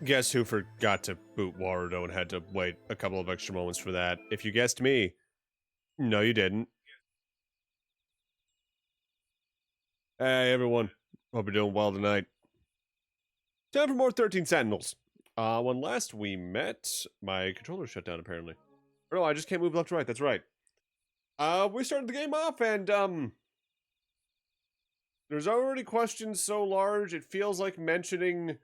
Guess who forgot to boot Warudo and had to wait a couple of extra moments for that? If you guessed me, no you didn't. Hey everyone, hope you're doing well tonight. Time for more 13 Sentinels. When last we met, my controller shut down apparently. Or no, I just can't move left to right, that's right. We started the game off and, there's already questions so large, it feels like mentioning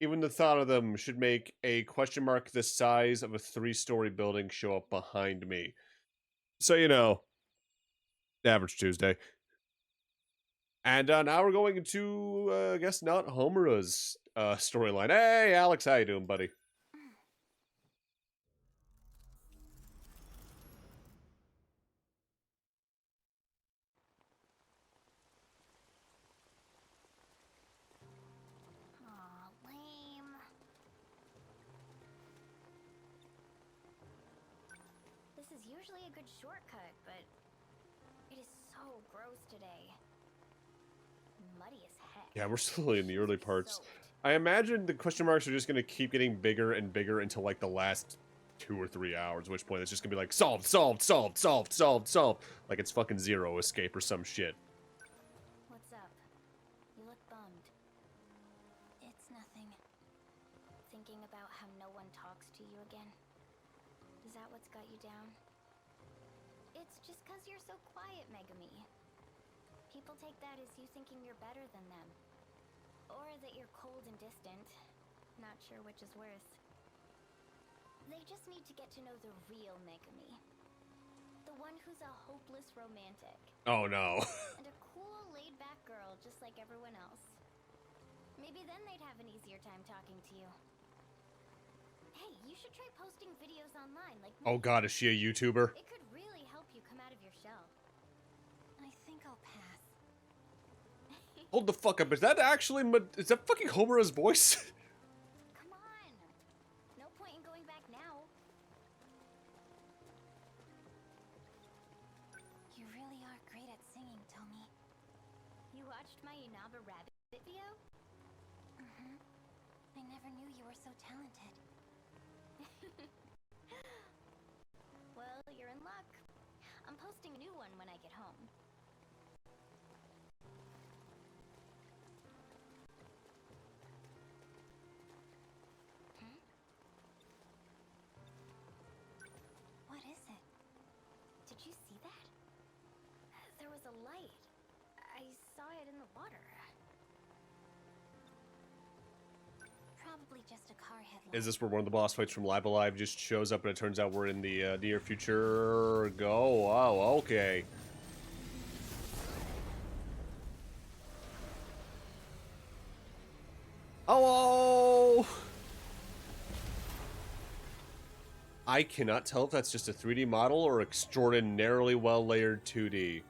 even the thought of them should make a question mark the size of a 3-story building show up behind me. So, you know, average Tuesday. And now we're going into, I guess not Homura's storyline. Hey, Alex, how you doing, buddy? Usually a good shortcut, but it is so gross today. Muddy as heck. Yeah, we're still in the early parts. I imagine the question marks are just going to keep getting bigger and bigger until like the last 2 or 3 hours, at which point it's just going to be like solved, solved, solved, solved, solved, solved. Like it's fucking Zero Escape or some shit. What's up? You look bummed. It's nothing. Thinking about how no one talks to you again? Is that what's got you down? It's just 'cause you're so quiet, Megami. People take that as you thinking you're better than them. Or that you're cold and distant. Not sure which is worse. They just need to get to know the real Megami. The one who's a hopeless romantic. Oh no. And a cool, laid-back girl just like everyone else. Maybe then they'd have an easier time talking to you. Hey, you should try posting videos online like me. Oh god, is she a YouTuber? It could really help you come out of your shell. I think I'll pass. Hold the fuck up, is that actually, is that fucking Homura's voice? Come on. No point in going back now. You really are great at singing, Tommy. You watched my Inaba Rabbit video? Mm-hmm. I never knew you were so talented. Well, you're in luck. I'm posting a new one when I get home. What is it? Did you see that? There was a light. I saw it in the water. Probably just a car headlight. Is this where one of the boss fights from Live Alive just shows up and it turns out we're in the near future? Go. Oh, okay. Oh! I cannot tell if that's just a 3D model or extraordinarily well layered 2D.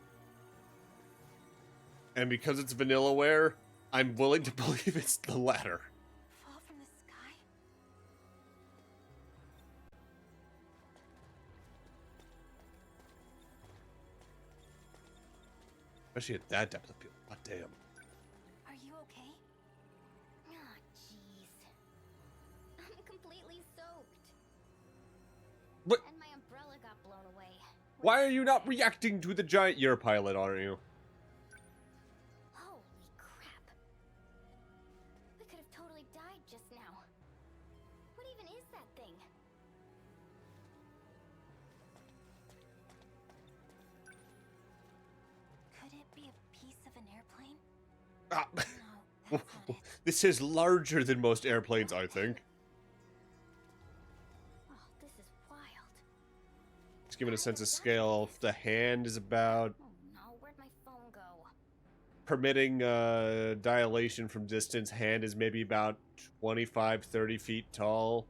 And because it's Vanillaware, I'm willing to believe it's the latter. Fall from the sky? Especially at that depth of field. God damn. Are you okay? Why are you not reacting to the giant? You're a pilot, aren't you? Holy crap. We could have totally died just now. What even is that thing? Could it be a piece of an airplane? Ah. No, that's not it. This is larger than most airplanes, I think. Oh, this is wild. Just giving a sense of scale. The hand is about Oh no, where'd my phone go? permitting dilation from distance. Hand is maybe about 25, 30 feet tall.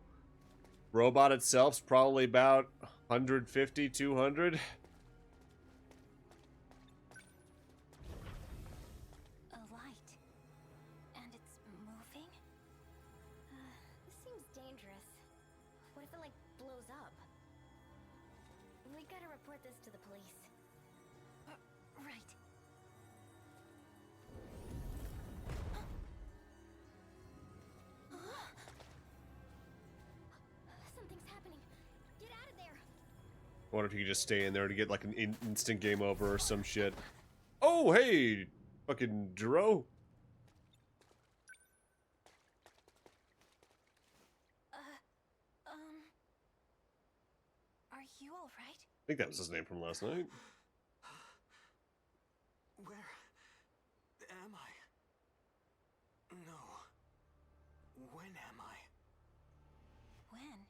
Robot itself's probably about 150, 200. A light. And it's moving? This seems dangerous. What if it, like, blows up? We gotta report this to the police. Right. Something's happening. Get out of there. I wonder if you could just stay in there to get like an instant game over or some shit. Oh, hey! Fucking Dro. Are you alright? I think that was his name from last night. Where am I? No. When am I? When?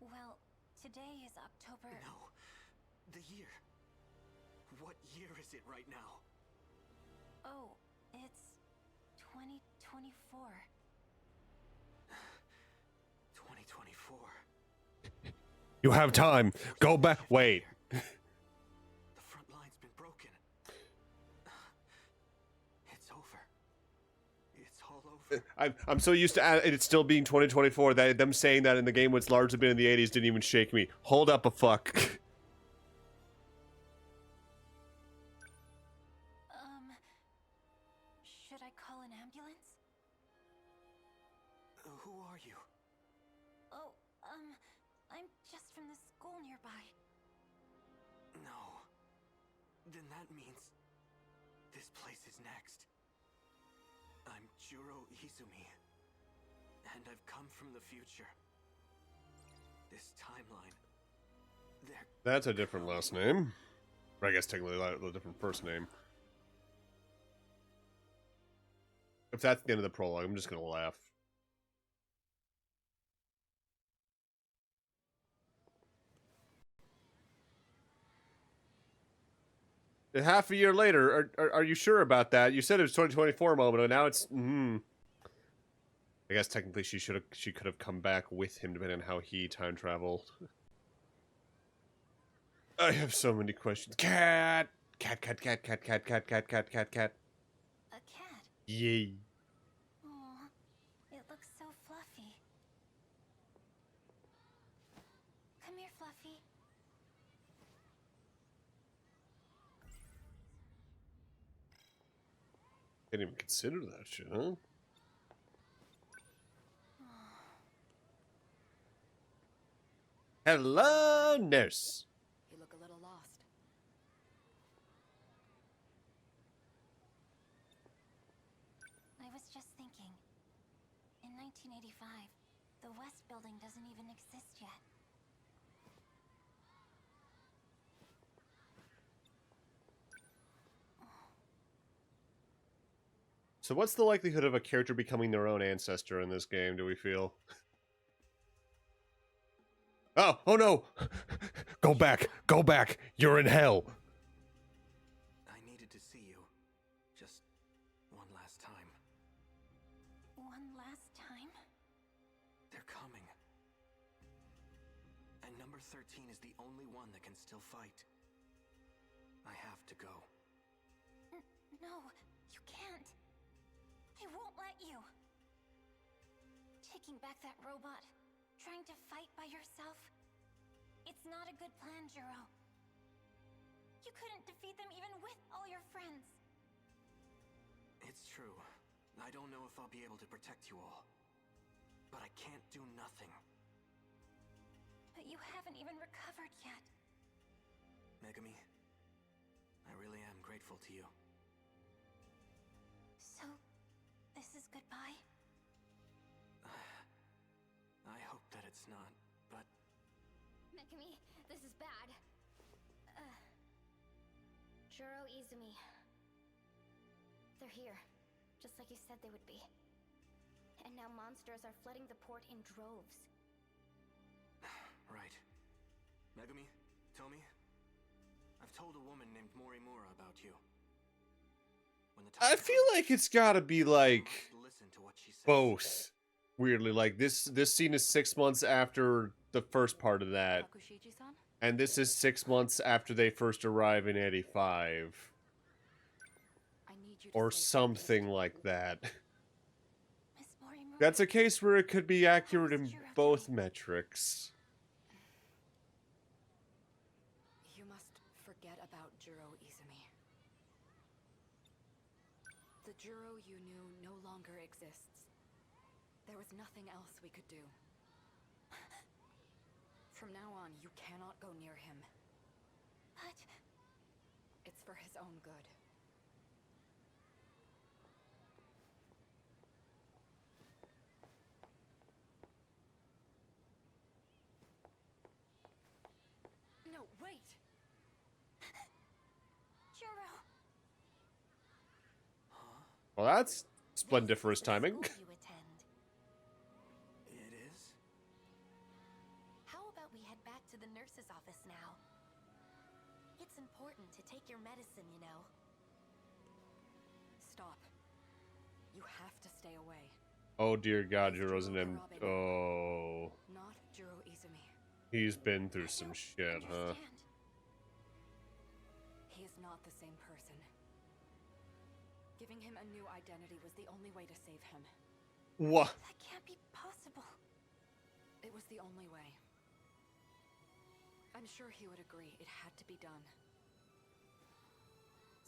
Well, today is October... No. The year. What year is it right now? Oh, it's 2024. 2024. You have time. Go back. Wait. The front line's been broken. It's over. It's all over. I'm so used to it still being 2024 that them saying that in the game what's largely been in the 80s didn't even shake me. Hold up a fuck. Should I call an ambulance? Who are you? Oh, I'm just from the school nearby. No. Then that means this place is next. I'm Juro Izumi, and I've come from the future. This timeline. That's a different last name. Or I guess technically a different first name. If that's the end of the prologue, I'm just gonna laugh. Half a year later, are you sure about that? You said it was 2024 moment, and now it's I guess technically she could have come back with him depending on how he time traveled. I have so many questions. Cat. A cat? Yay. Aw, it looks so fluffy. Come here, Fluffy. Didn't even consider that shit, huh? Hello, nurse. You look a little lost. I was just thinking. In 1985, the West Building doesn't even exist yet. So what's the likelihood of a character becoming their own ancestor in this game, do we feel? Oh no! Go back, you're in hell! I needed to see you. Just one last time. One last time? They're coming. And number 13 is the only one that can still fight. I have to go. No, you can't. I won't let you. Taking back that robot, trying to fight by yourself. It's not a good plan, Juro. You couldn't defeat them even with all your friends. It's true. I don't know if I'll be able to protect you all. But I can't do nothing. But you haven't even recovered yet. Megami, I really am grateful to you. So, this is goodbye? I hope that it's not, but... Megami, this is bad. Juro, Izumi. They're here, just like you said they would be. And now monsters are flooding the port in droves. Right. Megami, Tomi, I've told a woman named Morimura about you. When the time I feel like it's gotta be like comes, listen to what she says. both. Weirdly, like this scene is 6 months after the first part of that, Yakushiji-san? and this is 6 months after they first arrive in 85, I need you to or stay something focused. like that. Miss Morimura. That's a case where it could be accurate in How's Juro both doing? metrics. You must forget about Juro, Izumi. The Juro you knew no longer exists. There was nothing else we could do. From now on, you cannot go near him. But It's for his own good. No, wait! Juro. Well, that's splendiferous timing. School you attend. It is? How about we head back to the nurse's office now? It's important to take your medicine, you know. Stop. You have to stay away. Oh dear God, Juro's an M. Oh, Not Juro Izumi. he's been through some shit, huh? Understand. He is not the same person. Giving him a new identity was the only way to save him. What? That can't be possible. It was the only way. I'm sure he would agree it had to be done.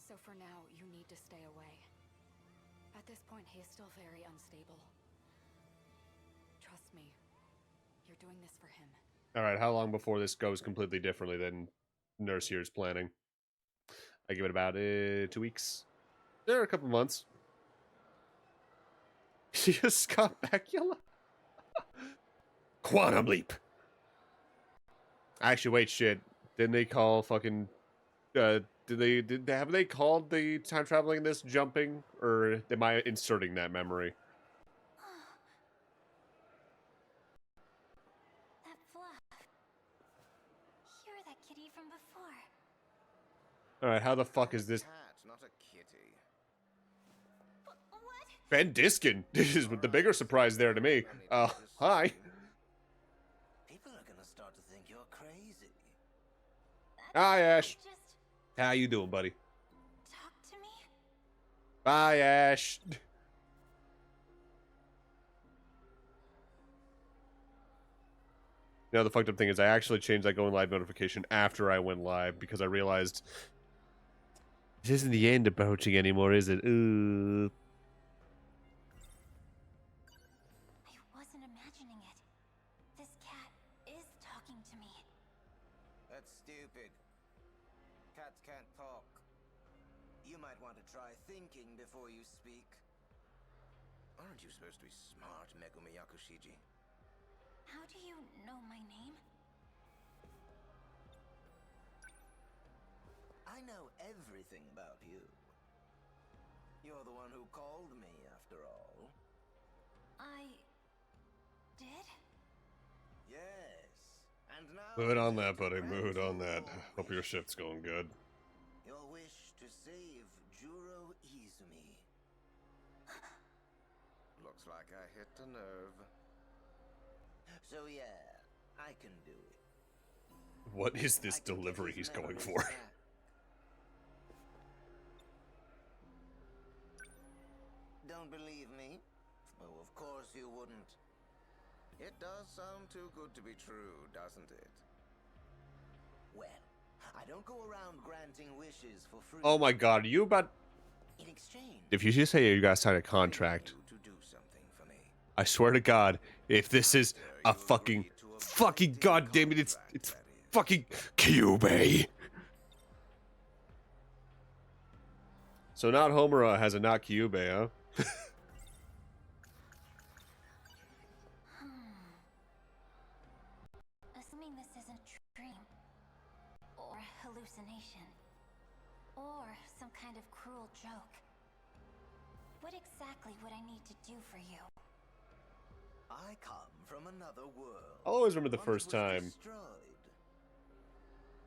So for now, you need to stay away. At this point, he is still very unstable. Trust me, you're doing this for him. All right, how long before this goes completely differently than Nurse here is planning? I give it about 2 weeks. A couple months. She just got Bacula. Quantum leap. Actually, wait, shit. Didn't they call fucking? Have they called the time traveling in this jumping, or am I inserting that memory? That fluff. You're that kitty from before. All right, how the fuck is this? Cat, not a kitty. What? Ben Diskin. This is the bigger surprise there to me. Hi. People are gonna start to think you're crazy. Hi, Ash. Just How you doing, buddy? talk to me. Bye, Ash. You know, the fucked up thing is I actually changed that going live notification after I went live because I realized this isn't the end approaching anymore, is it? Ooh. I wasn't imagining it. This cat is talking to me. That's stupid. Cats can't talk. You might want to try thinking before you speak. Aren't you supposed to be smart, Megumi Yakushiji? How do you know my name? I know everything about you. You're the one who called me, after all. I did? Yes. And now Mood on that, I'm buddy. to Mood grant on you that. your Hope your wish. shift's going good. Your wish to save Juro Izumi. Looks like I hit a nerve. So yeah, I can do it. What is this I can get delivery his he's going memories for? back. Don't believe me? Oh, of course you wouldn't. It does sound too good to be true, doesn't it? Well, I don't go around granting wishes for free. Oh my God, are you about? In exchange, If you just say you guys signed a I contract, need you to do something for me. I swear to God, if this is a After you fucking agree to a fucking binding goddamn it, it's contract, that is. fucking Kyubey. So not Homura has a not Kyube, huh? Assuming this isn't a dream, or hallucination, or some kind of cruel joke, what exactly would I need to do for you? I come from another world. I'll always remember the One that first was time destroyed.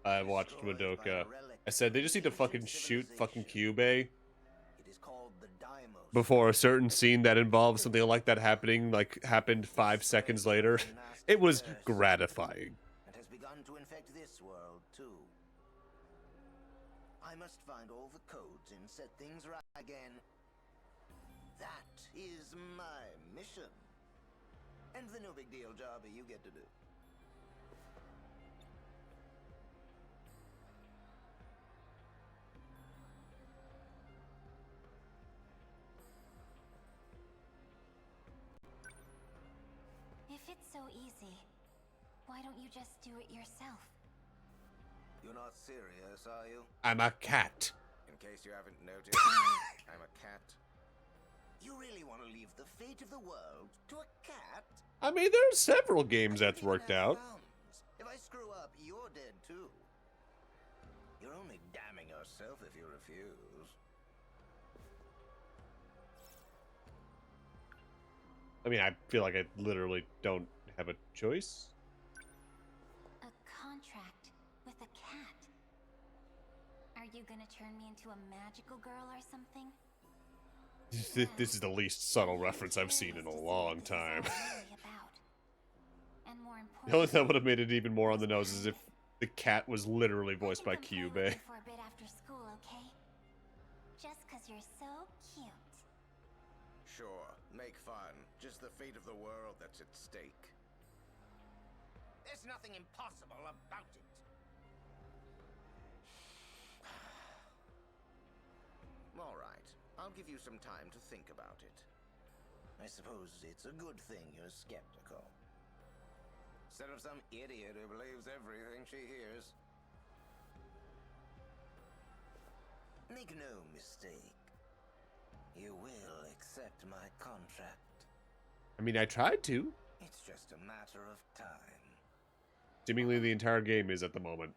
I watched Destroyed by Madoka. a relic I said they just need to of fucking ancient shoot fucking civilization. Kyube It is called the Daimos. before a certain scene that involves something like that happening, like happened 5 seconds later. It was gratifying. And has begun to infect this world too. I must find all the codes and set things right again. That is my mission. And the no big deal job that you get to do. If it's so easy, why don't you just do it yourself? You're not serious, are you? I'm a cat. In case you haven't noticed, I'm a cat. You really want to leave the fate of the world to a cat? I mean, there's several games I that's don't even worked have out. thumbs. If I screw up, you're dead too. You're only damning yourself if you refuse. I mean, I feel like I literally don't have a choice. A contract with a cat? Are you gonna turn me into a magical girl or something? This is the least subtle reference I've seen in a long time. And more The only thing that importantly, would have made it even more on the nose is if the cat was literally voiced by I can come Kyube. play with you for a bit after school, okay? Just 'cause you're so cute. Sure, make fun. Just the fate of the world that's at stake. There's nothing impossible about it. All right, I'll give you some time to think about it. I suppose it's a good thing you're skeptical. Instead of some idiot who believes everything she hears. Make no mistake. You will accept my contract. I mean, I tried to. It's just a matter of time. Seemingly the entire game is at the moment.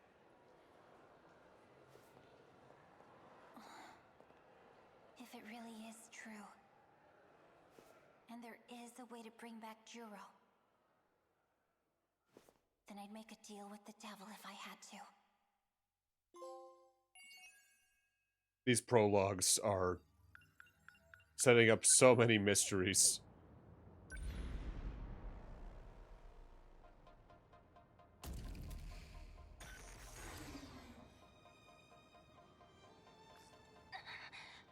If it really is true, and there is a way to bring back Juro, then I'd make a deal with the devil if I had to. These prologues are setting up so many mysteries.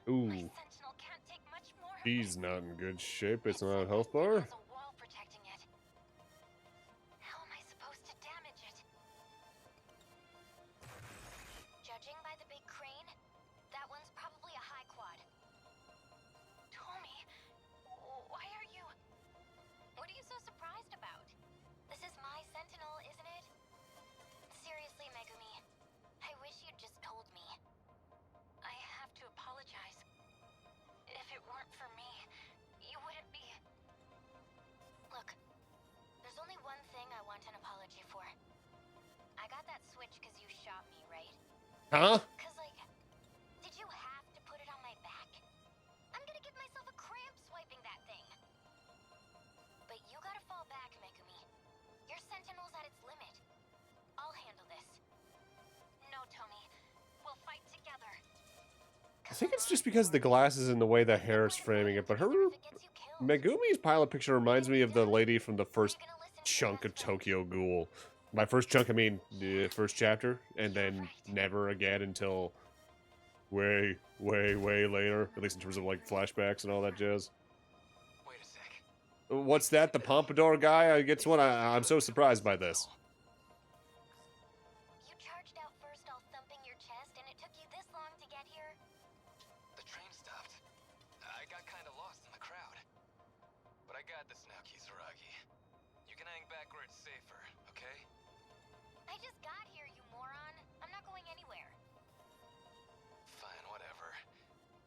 Ooh, My sentinel can't take much more of he's this. not in good shape. It's It not a said health it bar. has a wall protecting it. How am I supposed to damage it? Judging by the big crane, that one's probably a high quad. Tommy, why are you... What are you so surprised about? This is my sentinel, isn't it? Seriously, Megumi, I wish you'd just told me. I have to apologize. If it weren't for me, you wouldn't be... Look, there's only one thing I want an apology for. I got that switch because you shot me, right? Huh? Because, like, did you have to put it on my back? I'm gonna give myself a cramp swiping that thing. But you gotta fall back, Megumi. Your sentinel's at its limit. I'll handle this. No, Tommy. We'll fight together. I think it's just because the glass is in the way the hair is framing it, but her Megumi's pilot picture reminds me of the lady from the first chunk of Tokyo Ghoul. By first chunk, I mean the first chapter, and then never again until way, way, way later, at least in terms of like flashbacks and all that jazz. Wait a sec. What's that? The Pompadour guy? I gets one. I'm so surprised by this. You charged out first all thumping your chest, and it took you this long to get here? The train stopped. I got kind of lost in the crowd. But I got this now, Kizuragi. You can hang back where it's safer, okay? I just got here, you moron. I'm not going anywhere. Fine, whatever.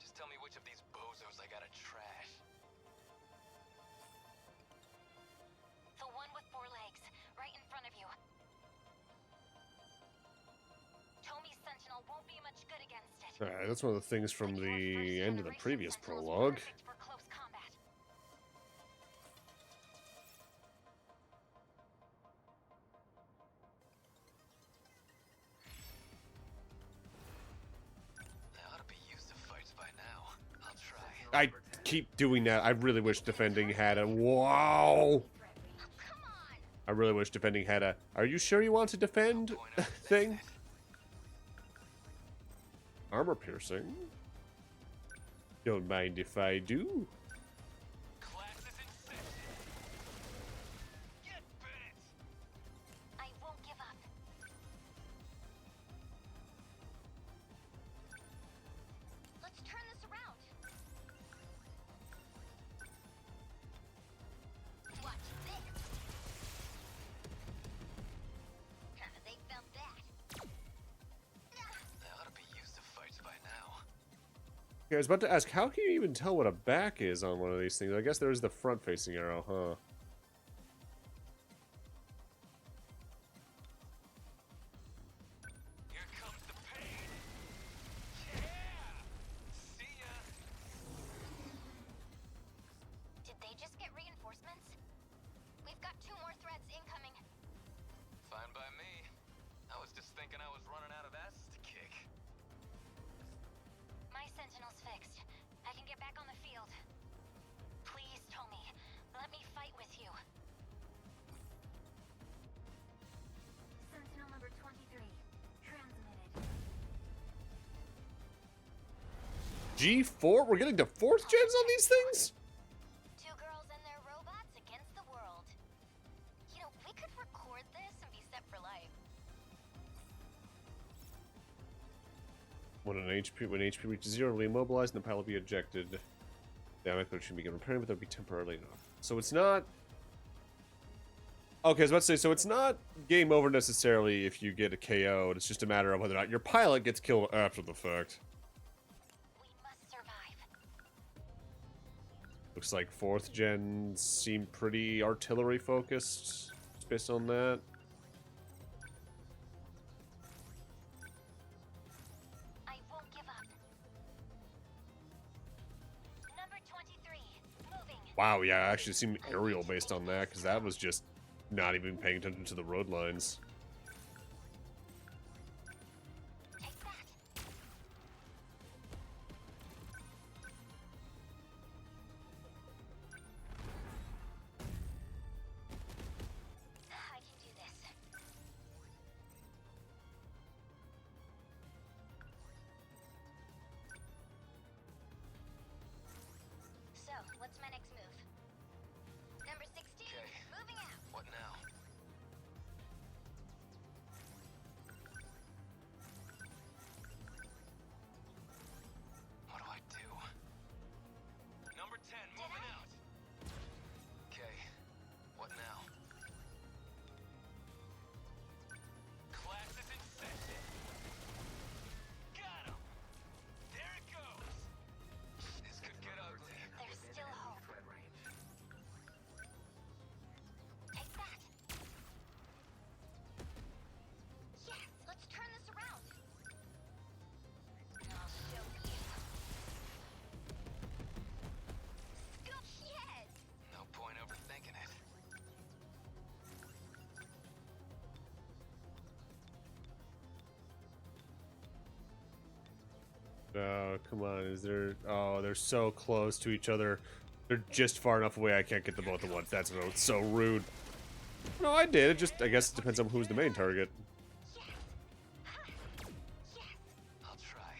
Just which of these bozos I gotta trash. The one with 4 legs, right in front of you. Tommy's Sentinel won't be much good against it. Alright, that's one of the things from But your the first end of the generation previous Sentinel's prologue. perfect for close combat. I ought to be used to fights by now. I'll try. I keep doing that. I really wish defending had a... Wow! Come on! I really wish defending had a... Are you sure you want to defend thing? Armor piercing. Don't mind if I do. Class is in session. Get bent! I won't give up. Let's turn this around. Watch this. They felt that. I ought to be used to fights by now. Yeah, I was about to ask, how can you even tell what a back is on one of these things? I guess there's the front-facing arrow, huh? Here comes the pain. Yeah! See ya! Did they just get reinforcements? We've got 2 more threats incoming. Fine by me. I was just thinking I was running out of asses to kick. My Sentinel's fixed. I can get back on the field. Please, Tommy, let me fight with you. Sentinel number 23, transmitted. G4? We're getting to 4th gens on these things? 2 girls and their robots against the world. You know, we could record this and be set for life. When HP reaches 0, it'll be immobilized and the pilot will be ejected. Damn it, but it should begin repairing, but they'll be temporarily enough. So it's not... Okay, I was about to say, so it's not game over necessarily if you get a KO. It's just a matter of whether or not your pilot gets killed after the fact. We must survive. Looks like 4th gen seem pretty artillery focused, just based on that. I won't give up. Number 23, moving. Wow, yeah, I actually seem aerial based on that, because that was just not even paying attention to the road lines. Take that. I can do this. So, what's my next move? Number 16, Okay. moving out. What now? What do I do? Number 10, moving out. Okay. What now? Class is in session. Got him. There it goes. This could get ugly. There's still hope. Take that. Yes, let's turn this around. I'll show you. Scoop, yes. No point overthinking it. Oh, come on, is there... Oh, they're so close to each other. They're just far enough away I can't get them both at once. That's so rude. No, I did. It just, I guess it depends on who's the main target. Yes. Ha. Yes. I'll try.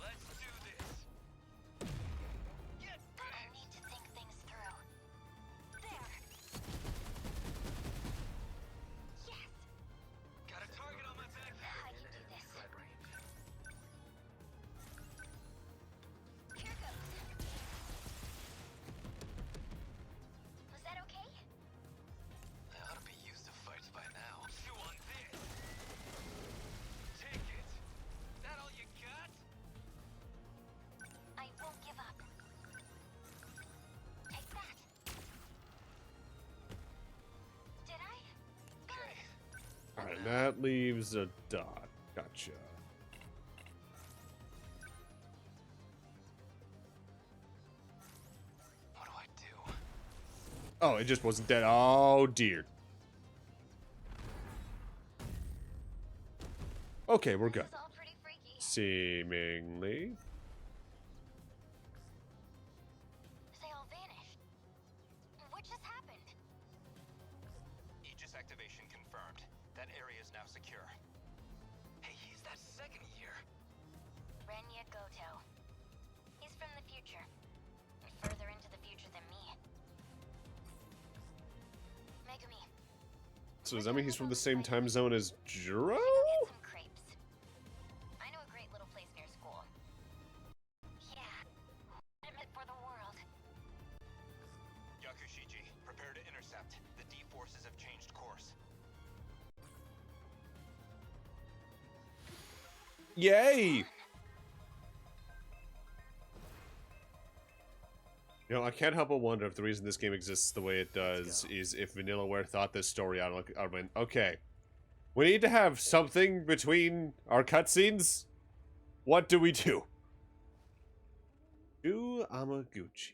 Let's do this. Get I back. need to think things through. There. Yes. Got a target on my back. I can do this. Here goes. Was that okay? I ought to be used to fights by now. Alright, that leaves a dot. Gotcha. What do I do? Oh, it just wasn't dead. Oh, dear. Okay, we're good. It's all pretty freaky. Seemingly. They all vanished. What just happened? Aegis activation confirmed. That area is now secure. Hey, he's that second year. Renya Goto. He's from the future. And further into the future than me. Megumi. So does that mean he's from the same time zone as Juro? Get some crepes. I know a great little place near school. Yeah. I'm it for the world. Yakushiji, prepare to intercept. The D-forces have changed course. Yay! You know, I can't help but wonder if the reason this game exists the way it does is if Vanillaware thought this story out. I went, okay, we need to have something between our cutscenes. What do we do? Do Amaguchi.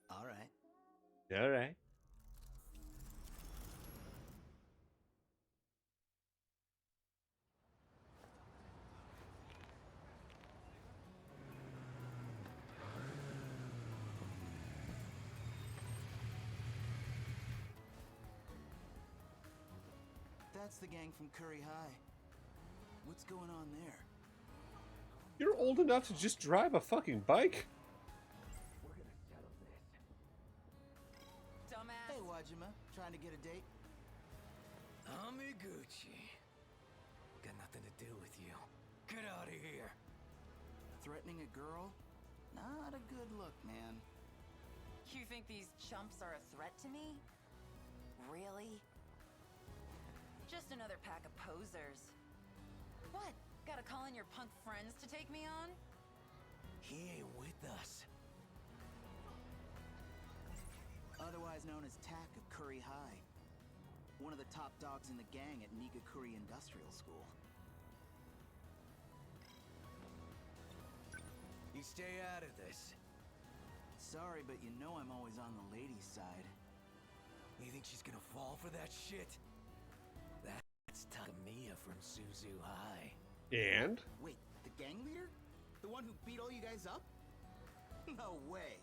All right. All right. That's the gang from Curry High. What's going on there? You're old enough to just drive a fucking bike? Dumbass. Hey, Wajima. Trying to get a date? Amiguchi. Got nothing to do with you. Get out of here. Threatening a girl? Not a good look, man. You think these chumps are a threat to me? Really? Just another pack of posers. What? Gotta call in your punk friends to take me on? He ain't with us. Otherwise known as Tack of Curry High. One of the top dogs in the gang at Nigakuri Industrial School. You stay out of this. Sorry, but you know I'm always on the ladies' side. You think she's gonna fall for that shit? That's Takamiya from Suzu High. And? Wait, the gang leader? The one who beat all you guys up? No way.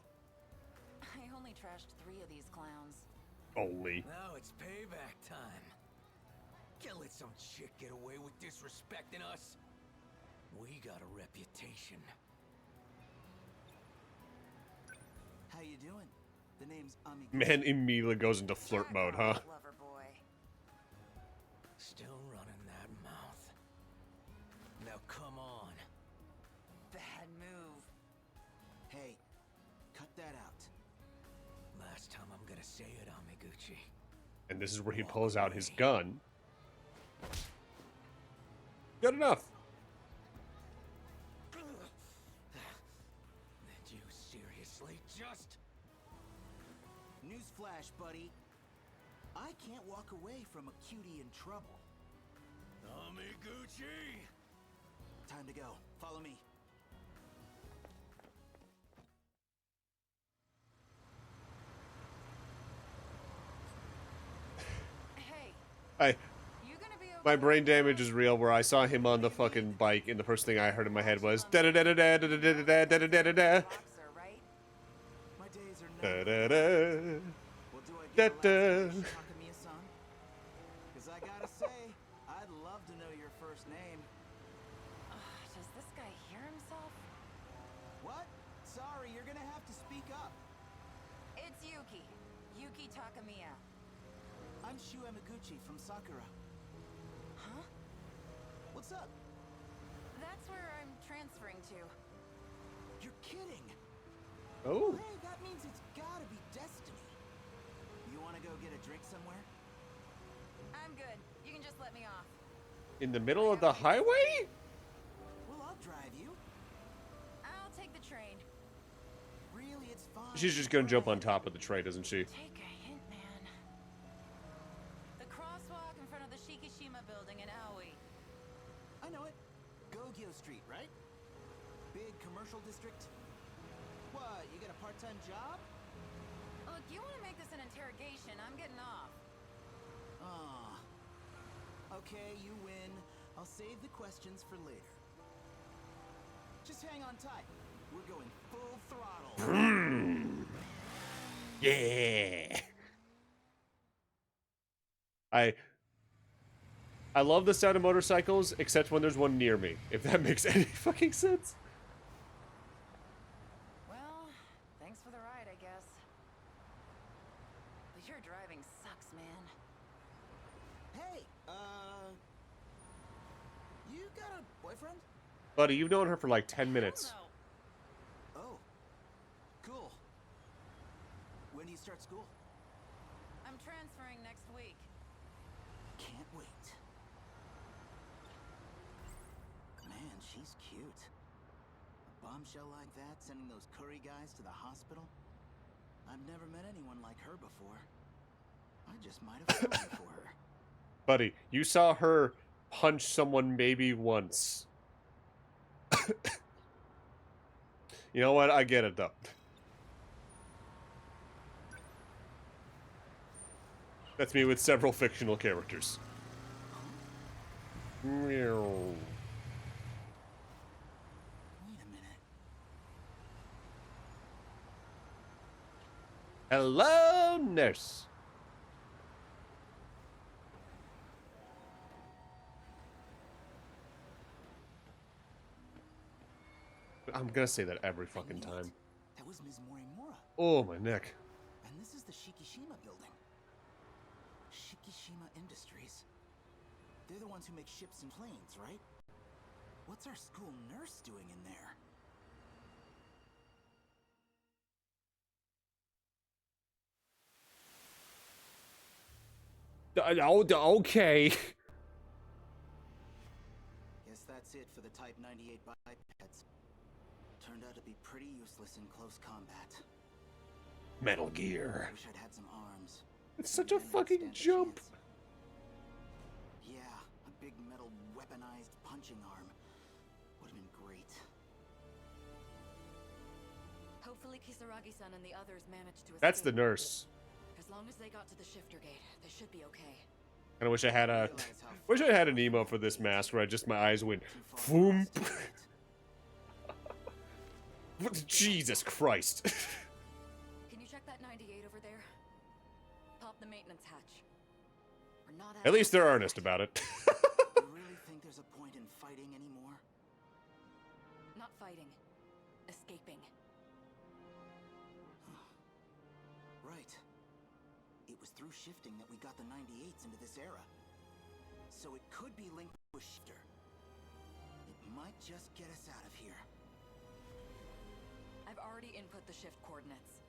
I only trashed 3 of these clowns. Only. Now it's payback time. Can't let some chick get away with disrespecting us. We got a reputation. How you doing? The name's Amiguchi. Man immediately goes into flirt Jack mode, off, huh? Lover boy. Still running that mouth. Now come on. Bad move. Hey, cut that out. Last time I'm gonna say it, Amiguchi. And this is where he pulls out his gun. Good enough. Did you seriously just... Newsflash, buddy. I can't walk away from a cutie in trouble. Amiguchi! Time to go. Follow me. Hey, I you gonna be okay? my brain damage is real. Where I saw him on the fucking bike, and the first thing I heard in my head was da da da da da da da da da da da da. Boxer, right? My days are Da numbered. da da. Well, do I Da, get the last da. name, Takamiya-san? Because I gotta say, I'd love to know your first name. Does this guy hear himself? What? Sorry, you're gonna have to speak up. It's Yuki. Yuki Takamiya. I'm Shu Emaguchi from Sakura. Huh? What's up? That's where I'm transferring to. You're kidding. Oh, Hey, that means it's gotta be destiny. You wanna go get a drink somewhere? I'm good. You can just let me off. in the middle of the highway? Well, I'll drive you. I'll take the train. Really, it's fine. She's just gonna jump on top of the train, isn't she? Take a hint, man. Shikishima building in Aoi. I know it. Gogyo Street, right? Big commercial district. What, you got a part-time job? Look, you want to make this an interrogation, I'm getting off. Aw. Okay, you win. I'll save the questions for later. Just hang on tight. We're going full throttle. Yeah. I love the sound of motorcycles, except when there's one near me, if that makes any fucking sense. Well, thanks for the ride, I guess. But your driving sucks, man. Hey, you got a boyfriend? Buddy, you've known her for like 10 minutes. Hell no. Oh, cool. When do you start school? I'm transferring next week. Can't wait. Man, she's cute. A bombshell like that, sending those curry guys to the hospital? I've never met anyone like her before. I just might have fallen for her. Buddy, you saw her punch someone maybe once. You know what? I get it, though. That's me with several fictional characters. Meow. Wait a minute. Hello, nurse. I'm gonna say that every fucking I knew time. it. That was Ms. Morimura. Oh, my neck. And this is the Shikishima building. Shikishima Industries. They're the ones who make ships and planes, right? What's our school nurse doing in there? Okay. Guess that's it for the Type 98 bipeds. Turned out to be pretty useless in close combat. Metal Gear. Wish I'd had some arms. It's such a Then I'd fucking stand a jump. chance. Yeah, a big metal weaponized punching arm. Would have been great. Hopefully Kisaragi-san and the others managed to escape. That's the nurse. As long as they got to the shifter gate, they should be okay. And I wish I had a. Realize how Wish I had an emote for this mask where I just my eyes went. too far Boom. lost to it. Jesus Christ. Can you check that 98 over there? Pop the maintenance hatch. We're not At least they're out of earnest about it. You really think there's a point in fighting anymore? Not fighting. Escaping. Right. It was through shifting that we got the 98s into this era. So it could be linked to a shifter. It might just get us out of here. I've already input the shift coordinates.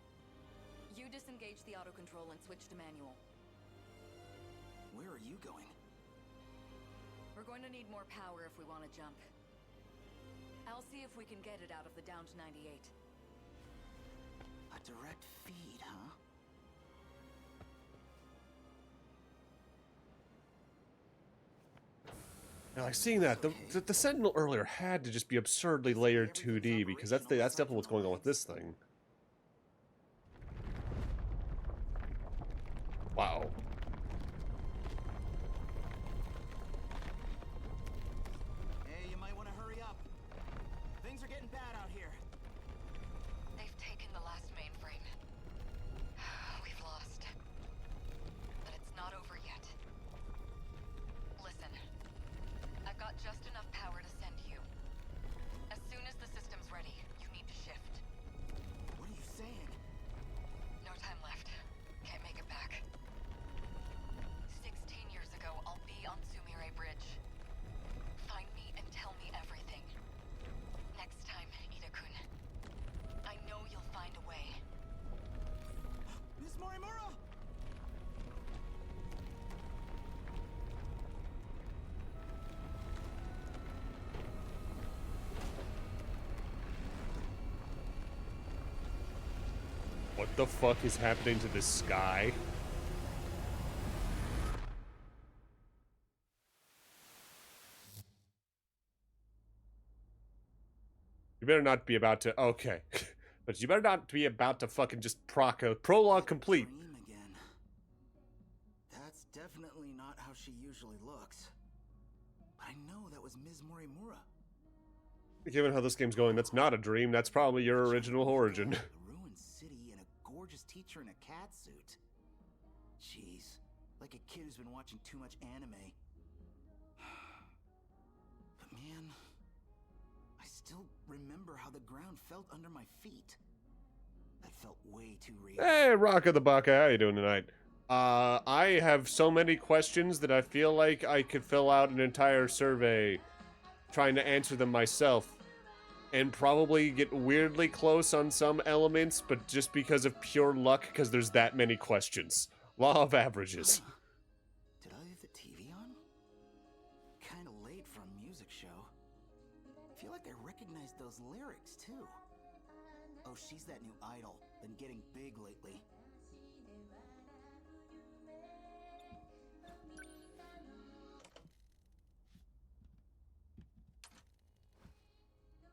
You disengage the autocontrol and switch to manual. Where are you going? We're going to need more power if we want to jump. I'll see if we can get it out of the downed 98. A direct feed, huh? Now, like seeing that, the Sentinel earlier had to just be absurdly layered 2D because that's definitely what's going on with this thing. Wow. Hey, you might want to hurry up. Things are getting bad out here. They've taken the last mainframe. We've lost. But it's not over yet. Listen. I've got just enough power to send you. As soon as the system's ready, you need to shift. What are you saying? No time left. Can't make it back. 16 years ago, I'll be on Sumire Bridge. Find me and tell me everything. Next time, Ida-kun. I know you'll find a way. Miss Morimura! What the fuck is happening to this sky? You better not be about to. Okay. But you better not be about to fucking just proc a prologue complete. Dream again. That's definitely not how she usually looks. But I know that was Ms. Morimura. Given how this game's going, that's not a dream. That's probably your original origin. A ruined city and a gorgeous teacher in a cat suit. Jeez, like a kid who's been watching too much anime. But man, I still remember how the ground felt under my feet. That felt way too real. Hey, Rocka the Baka, how you doing tonight? I have so many questions that I feel like I could fill out an entire survey trying to answer them myself. And probably get weirdly close on some elements, but just because of pure luck, because there's that many questions. Law of averages. Did I leave the TV on? Kinda late for a music show. I feel like I recognize those lyrics too. Oh, she's that new idol. Been getting big lately.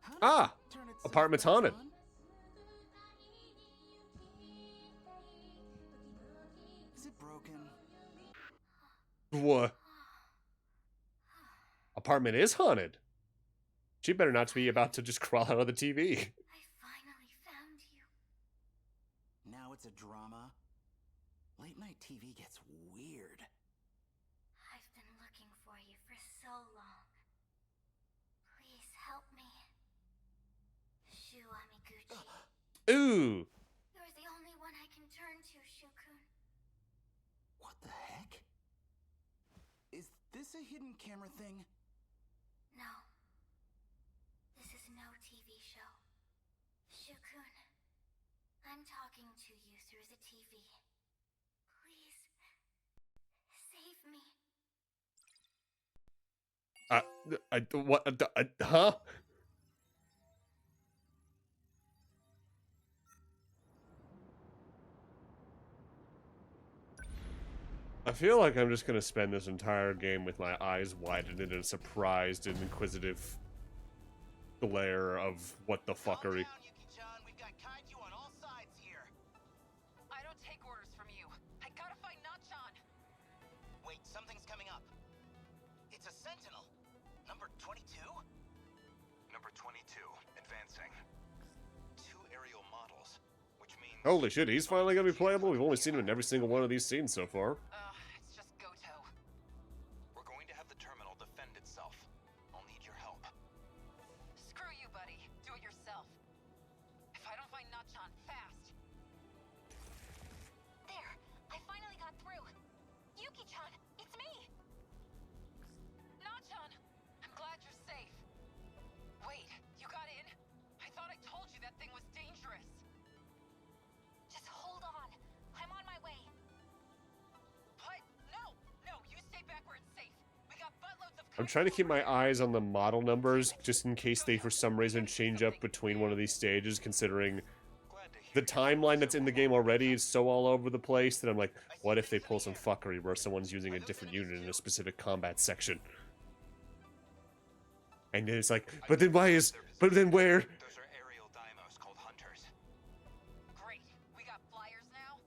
Huh? Ah! Turn itself Apartment's back haunted. on? Is it broken? What? Apartment is haunted. She better not be about to just crawl out of the TV. I finally found you. Now it's a drama. Late night TV gets weird. I've been looking for you for so long. Please help me. Shu Amiguchi. Ooh! You're the only one I can turn to, Shukun. What the heck? Is this a hidden camera thing? No. This is no TV show. Shukun, I'm talking to you through the TV. Please, save me. Huh? I feel like I'm just gonna spend this entire game with my eyes widened in a surprised and inquisitive glare of what the fuckery. We've got kaiju on all sides here. I don't take orders from you. I gotta find Nachan. Wait, something's coming up. It's a Sentinel. Number 22? Number 22, advancing. 2 aerial models, which means... Holy shit, he's finally gonna be playable? We've only seen him in every single one of these scenes so far. It's just Goto. We're going to have the terminal defend itself. I'll need your help. Screw you, buddy. Do it yourself. If I don't find Nachan fast. There, I finally got through. Yuki-chan, it's me. Nachan! I'm glad you're safe. Wait, you got in? I thought I told you that thing was dangerous. Just hold on. I'm on my way. What? No! No, you stay back where it's safe. We got buttloads of I'm trying to keep my eyes on the model numbers, just in case they for some reason change up between one of these stages, considering Glad to hear the timeline that's in the game already is so all over the place that I'm like, what if they pull some fuckery where someone's using a different unit in a specific combat section? And then it's like, but then why is, but then where? Those are aerial dymos called hunters. Great. We got flyers now?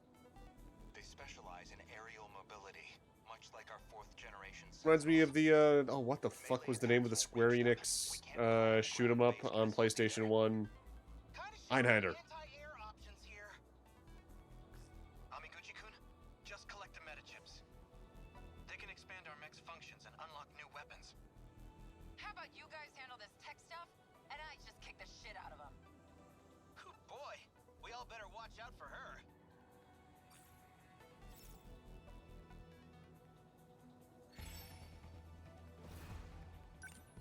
They specialize in aerial mobility, much like our 4th generation. Reminds me of the, oh, what the fuck was the name of the Square Enix, shoot 'em up on PlayStation 1? Einhander. Anti-air options here. Amiguchi-kun, just collect the metachips. They can expand our mech's functions and unlock new weapons. How about you guys handle this tech stuff, and I just kick the shit out of them? Boy, we all better watch out for her.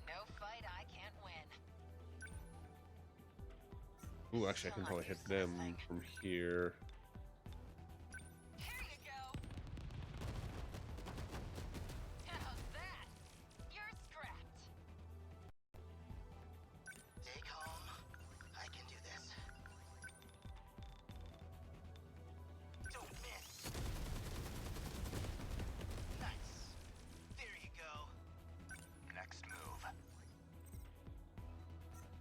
No fight I can't win. Ooh, actually, I can probably hit them from here. Here you go. How's that? You're scrapped. Take home. I can do this. Don't miss. Nice. There you go. Next move.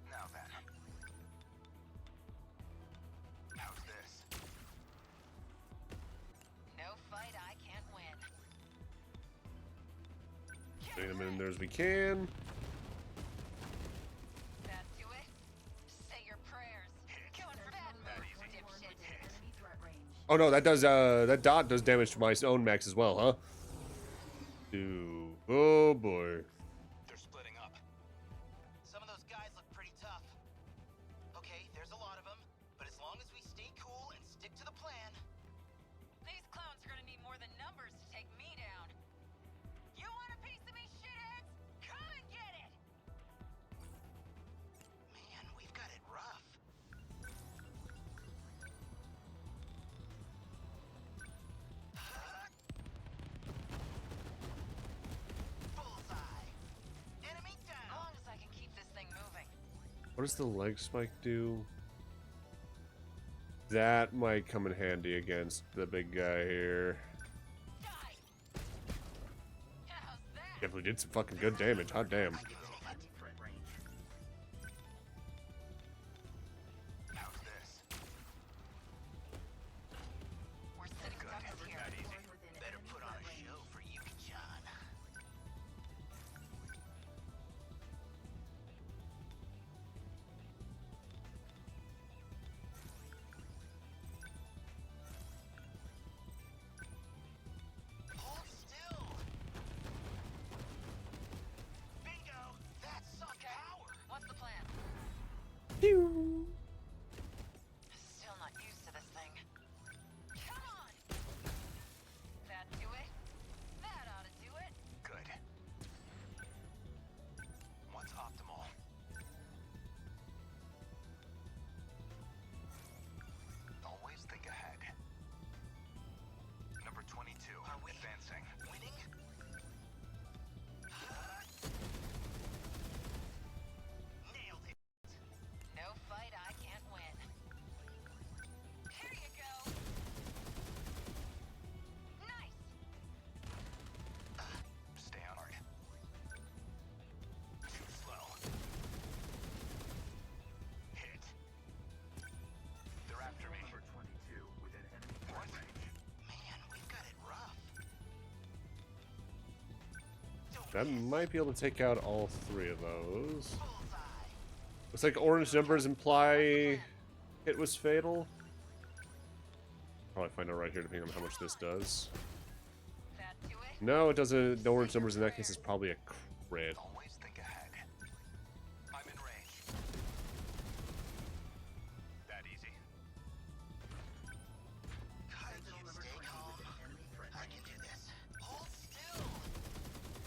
Now then, Getting them in there as we can. That do it? Say your prayers. Going for bad move, dipshit. Enemy threat range. Oh no, that does that dot does damage to my own max as well, huh? Dude. Oh boy. They're splitting up. Some of those guys look pretty tough. Okay, there's a lot of them, but as long as we stay cool and stick to the plan. These clowns are gonna need more than numbers to take me down. You want a piece of me, shitheads? Come and get it! Man, we've got it rough. Bullseye. Enemy As down. long as I can keep this thing moving. What does the leg spike do? That might come in handy against the big guy here. Die! How's that? Definitely did some fucking good damage. Hot damn. Enemy threat range. How's this? We're sitting ducks here. Better put on a show for you, John. Hold still. Bingo. That's some power. What's the plan? Pew. Still not used to this thing. Come on! That do it? That ought to do it. Good. What's optimal? Always think ahead. Number 22, Are we advancing. winning? Nailed it. No fight I can't win. Here you go! Nice! Stay on guard. Too slow. Hit. They're after me. Number 22 within enemy threat range. Man, we've got it rough. That might be able to take out all three of those. Bullseye. Looks like orange numbers imply it was fatal. Probably find out right here depending on how much this does. That do it? No, it doesn't. The orange numbers in that case is probably a crit. Always think ahead. I'm in range. That easy. Kaiju, stay calm. I can do this. Hold still.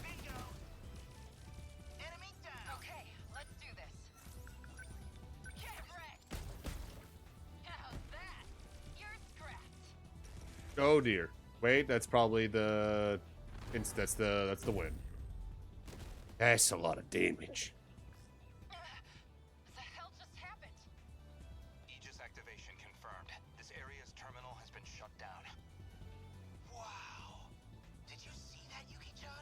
Bingo. Enemy down. Okay, let's do this. Get wrecked! How's that? You're scrapped. Oh dear. Wait, that's probably the. That's the win. That's a lot of damage. What the hell just happened? Aegis activation confirmed. This area's terminal has been shut down. Wow. Did you see that, Yuki-chan?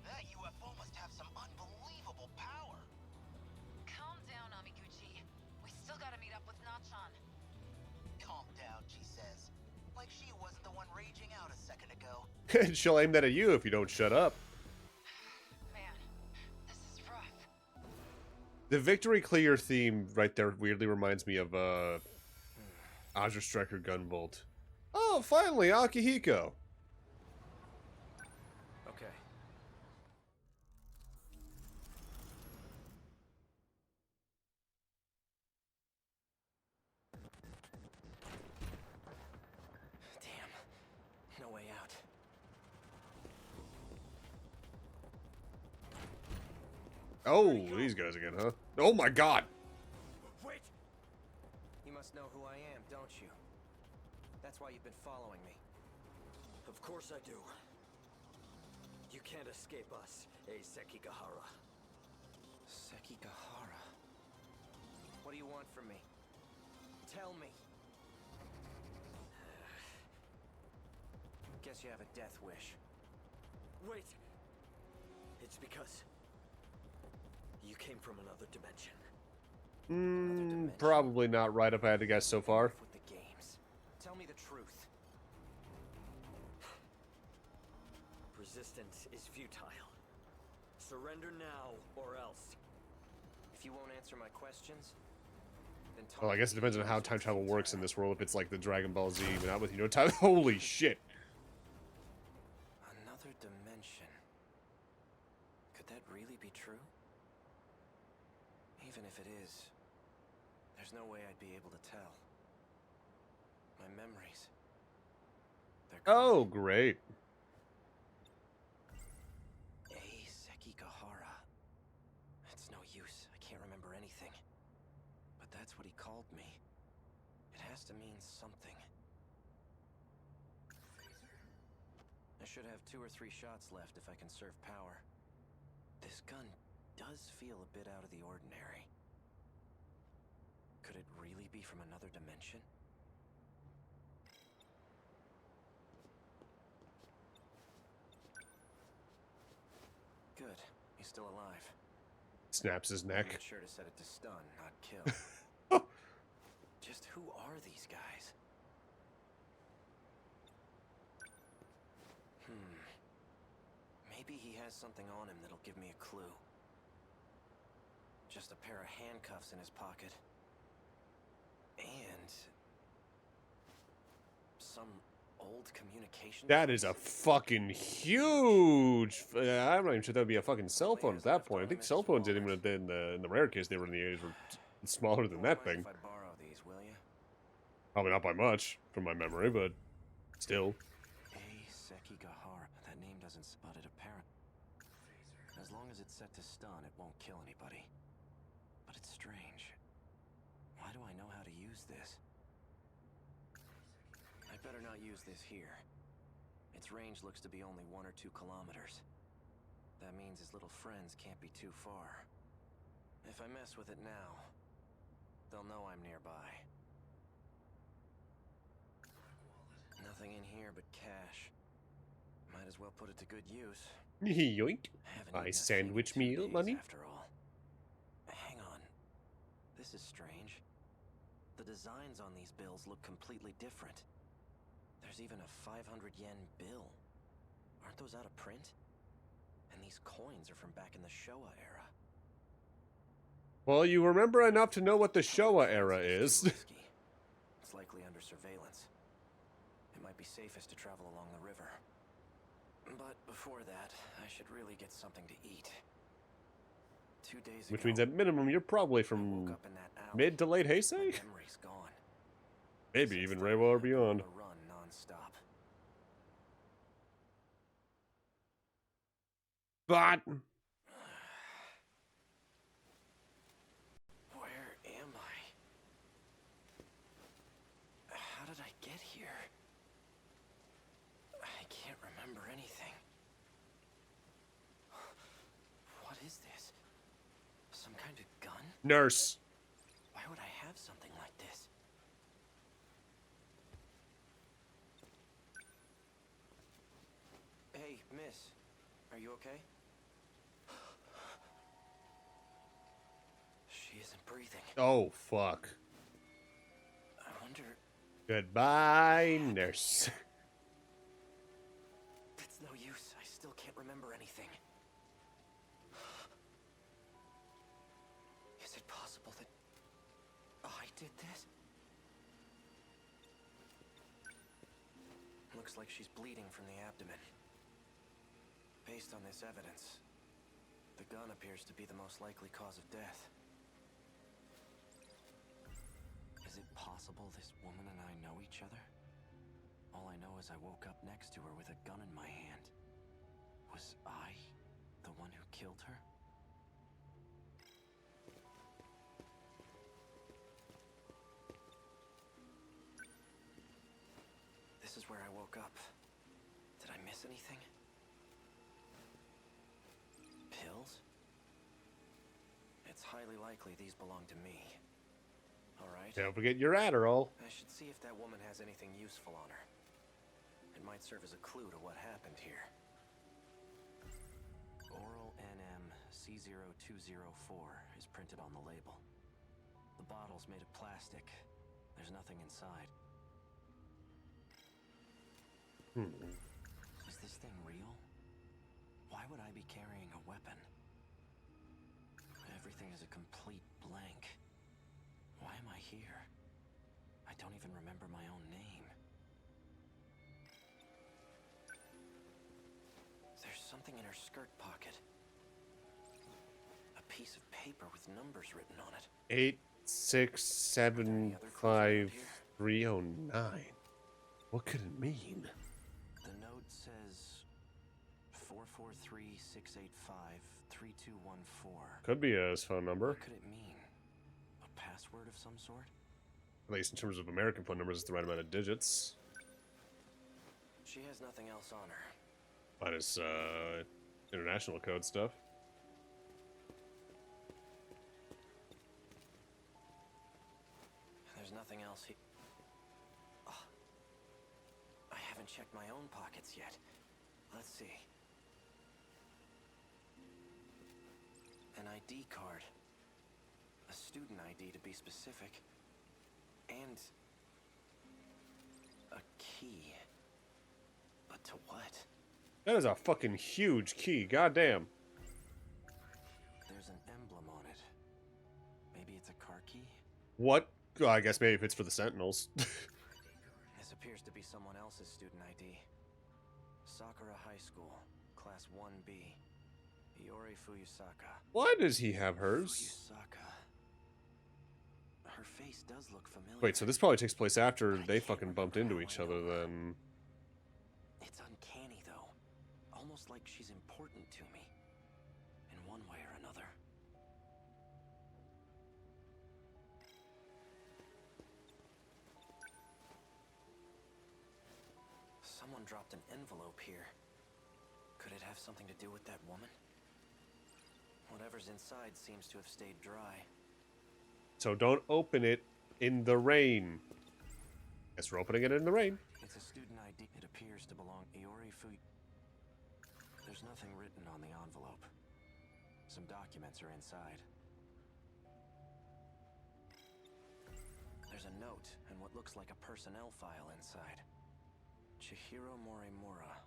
That UFO must have some unbelievable power. Calm down, Amiguchi. We still gotta meet up with Nachan. Calm down, she says. Like she wasn't the one raging out a second ago. She'll aim that at you if you don't shut up. Man, this is rough. The victory clear theme right there weirdly reminds me of Azure Striker Gunvolt. Oh, finally, Akihiko. Okay. Damn. No way out. Oh, these guys again, huh? Oh my god. Wait! You must know who I am, don't you? That's why you've been following me. Of course I do. You can't escape us, Sekigahara. Sekigahara? What do you want from me? Tell me. Guess you have a death wish. Wait! It's because you came from another dimension. Probably not right if I had to guess so far. With the games. Tell me the truth. Resistance is futile. Surrender now, or else. If you won't answer my questions, then talk Well, I guess it to depends the on how Aegis time with travel works in Future. this world. If it's like the Dragon Ball Z, but not with, you know, time. Holy shit. Another dimension. Could that really be true? Even if it is, there's no way I'd be able to tell. My memories. They're gone. Oh, great. Sekigahara. It's no use. I can't remember anything. But that's what he called me. It has to mean something. I should have 2 or 3 shots left if I conserve power. This gun does feel a bit out of the ordinary. Could it really be from another dimension? Good. He's still alive. Snaps his I neck. made sure to set it to stun, not kill. Just who are these guys? Maybe he has something on him that'll give me a clue. Just a pair of handcuffs in his pocket. And some old communication. That is a fucking huge. I'm not even sure that would be a fucking cell phone at that point. I think cell phones didn't even in the rare case they were in the 80s were smaller than that thing. If I borrow these, will you? Probably not by much from my memory, but still. Sekigahara. That name doesn't spot it apparent. As long as it's set to stun, it won't kill anybody. But it's strange. Why do I know how to use this? I'd better not use this here. Its range looks to be only 1 or 2 kilometers. That means his little friends can't be too far. If I mess with it now, they'll know I'm nearby. Nothing in here but cash. Might as well put it to good use. Yoink. Haven't My eaten a thing in sandwich 2 meal days, money. after all. Hang on. This is strange. The designs on these bills look completely different. There's even a 500 yen bill. Aren't those out of print? And these coins are from back in the Showa era. Well, you remember enough to know what the Showa era is. It's risky. It's likely under surveillance. It might be safest to travel along the river. But before that, I should really get something to eat. 2 days Which ago, means at minimum you're probably I woke from up in that alley. mid to late My Heisei? memory's gone. Maybe Since even then, Reiwa or I've been beyond. on a run non-stop. But Where am I? How did I get here? I can't remember anything. What is this? Some kind of gun? nurse. Why would I have something like this? Hey, miss. Are you okay? She isn't breathing. Oh fuck. I wonder... Goodbye, nurse. It's no use. I still can't remember anything. Is it possible that I did this? Looks like she's bleeding from the abdomen. Based on this evidence, the gun appears to be the most likely cause of death. Is it possible this woman and I know each other? All I know is I woke up next to her with a gun in my hand. Was I the one who killed her? This is where I woke up. Did I miss anything? Pills? It's highly likely these belong to me. Alright. Don't forget your Adderall. I should see if that woman has anything useful on her. It might serve as a clue to what happened here. Oral NM C0204 is printed on the label. The bottle's made of plastic. There's nothing inside. Is this thing real? Why would I be carrying a weapon? Everything is a complete blank. Why am I here? I don't even remember my own name. There's something in her skirt pocket. A piece of paper with numbers written on it. 8675309. What could it mean? The note says 443-685-3214. Could be his phone number. What could it mean? A password of some sort? At least in terms of American phone numbers, it's the right amount of digits. She has nothing else on her. Minus international code stuff. There's nothing else he... Oh. I haven't checked my own pockets yet. Let's see. An ID card. A student ID to be specific. And... a key. But to what? That is a fucking huge key. Goddamn. There's an emblem on it. Maybe it's a car key? What? Oh, I guess maybe if it's for the Sentinels. This appears to be someone else's student ID. Sakura High School, Class 1B. Iori Fuyusaka. Why does he have hers? Fuyusaka. Her face does look familiar. Wait, so this probably takes place after they fucking bumped into each other then. It's uncanny, though. Almost like she's important to me. In one way or another. Someone dropped an envelope here. Could it have something to do with that woman? Whatever's inside seems to have stayed dry. So don't open it in the rain. Guess we're opening it in the rain. It's a student ID. It appears to belong Iori Fuy. There's nothing written on the envelope. Some documents are inside. There's a note and what looks like a personnel file inside. Chihiro Morimura.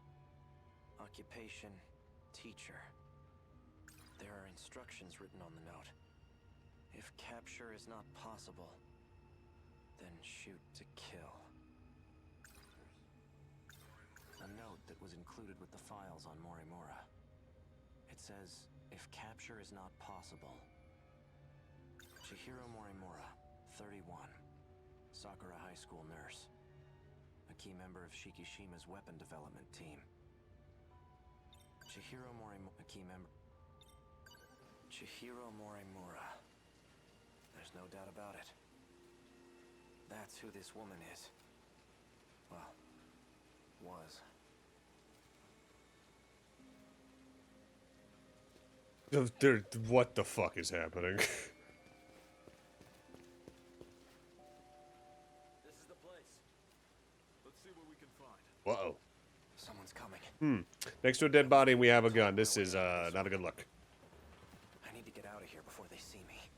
Occupation, teacher. There are instructions written on the note. If capture is not possible, then shoot to kill. A note that was included with the files on Morimura. It says, if capture is not possible. Chihiro Morimura, 31. Sakura High School nurse. A key member of Shikishima's weapon development team. Chihiro Morimura, a key member... Chihiro Morimura. There's no doubt about it. That's who this woman is. Well, was. What the fuck is happening? This is the place. Let's see what we can find. Whoa. Someone's coming. Next to a dead body and we have a gun. This is not a good look. I need to get out of here before they see me.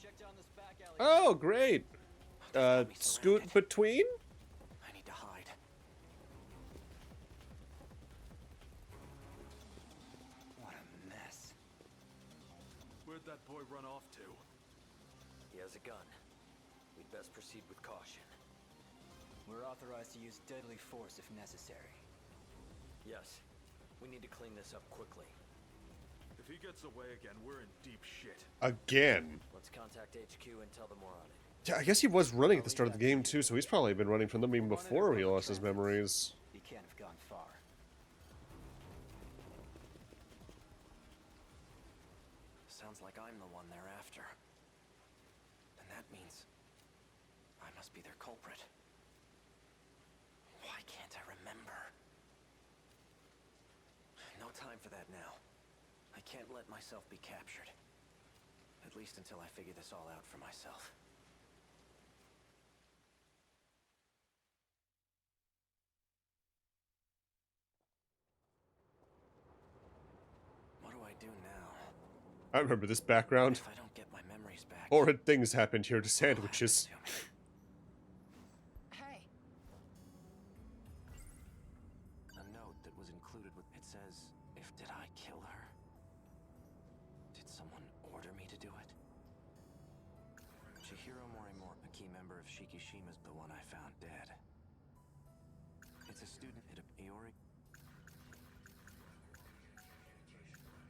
Check down this back alley. Oh, great. Scoot between? I need to hide. What a mess. Where'd that boy run off to? He has a gun. We'd best proceed with caution. We're authorized to use deadly force if necessary. Yes. We need to clean this up quickly. If he gets away again, we're in deep shit. Again. Let's contact HQ and tell them we're on it. Yeah, I guess he was running at the start of the game too, so he's probably been running from them even before he lost his memories. He can't have gone far. Sounds like I'm the one they're after. And that means I must be their culprit. Why can't I remember? No time for that now. I can't let myself be captured. At least until I figure this all out for myself. What do I do now? I remember this background. If I don't get my memories back... Horrid things happened here to sandwiches. Hey, A note that was included with... It says, if did I kill her? someone order me to do it? Chihiro Morimori, a key member of Shikishima's the one I found dead. It's a student at Iori.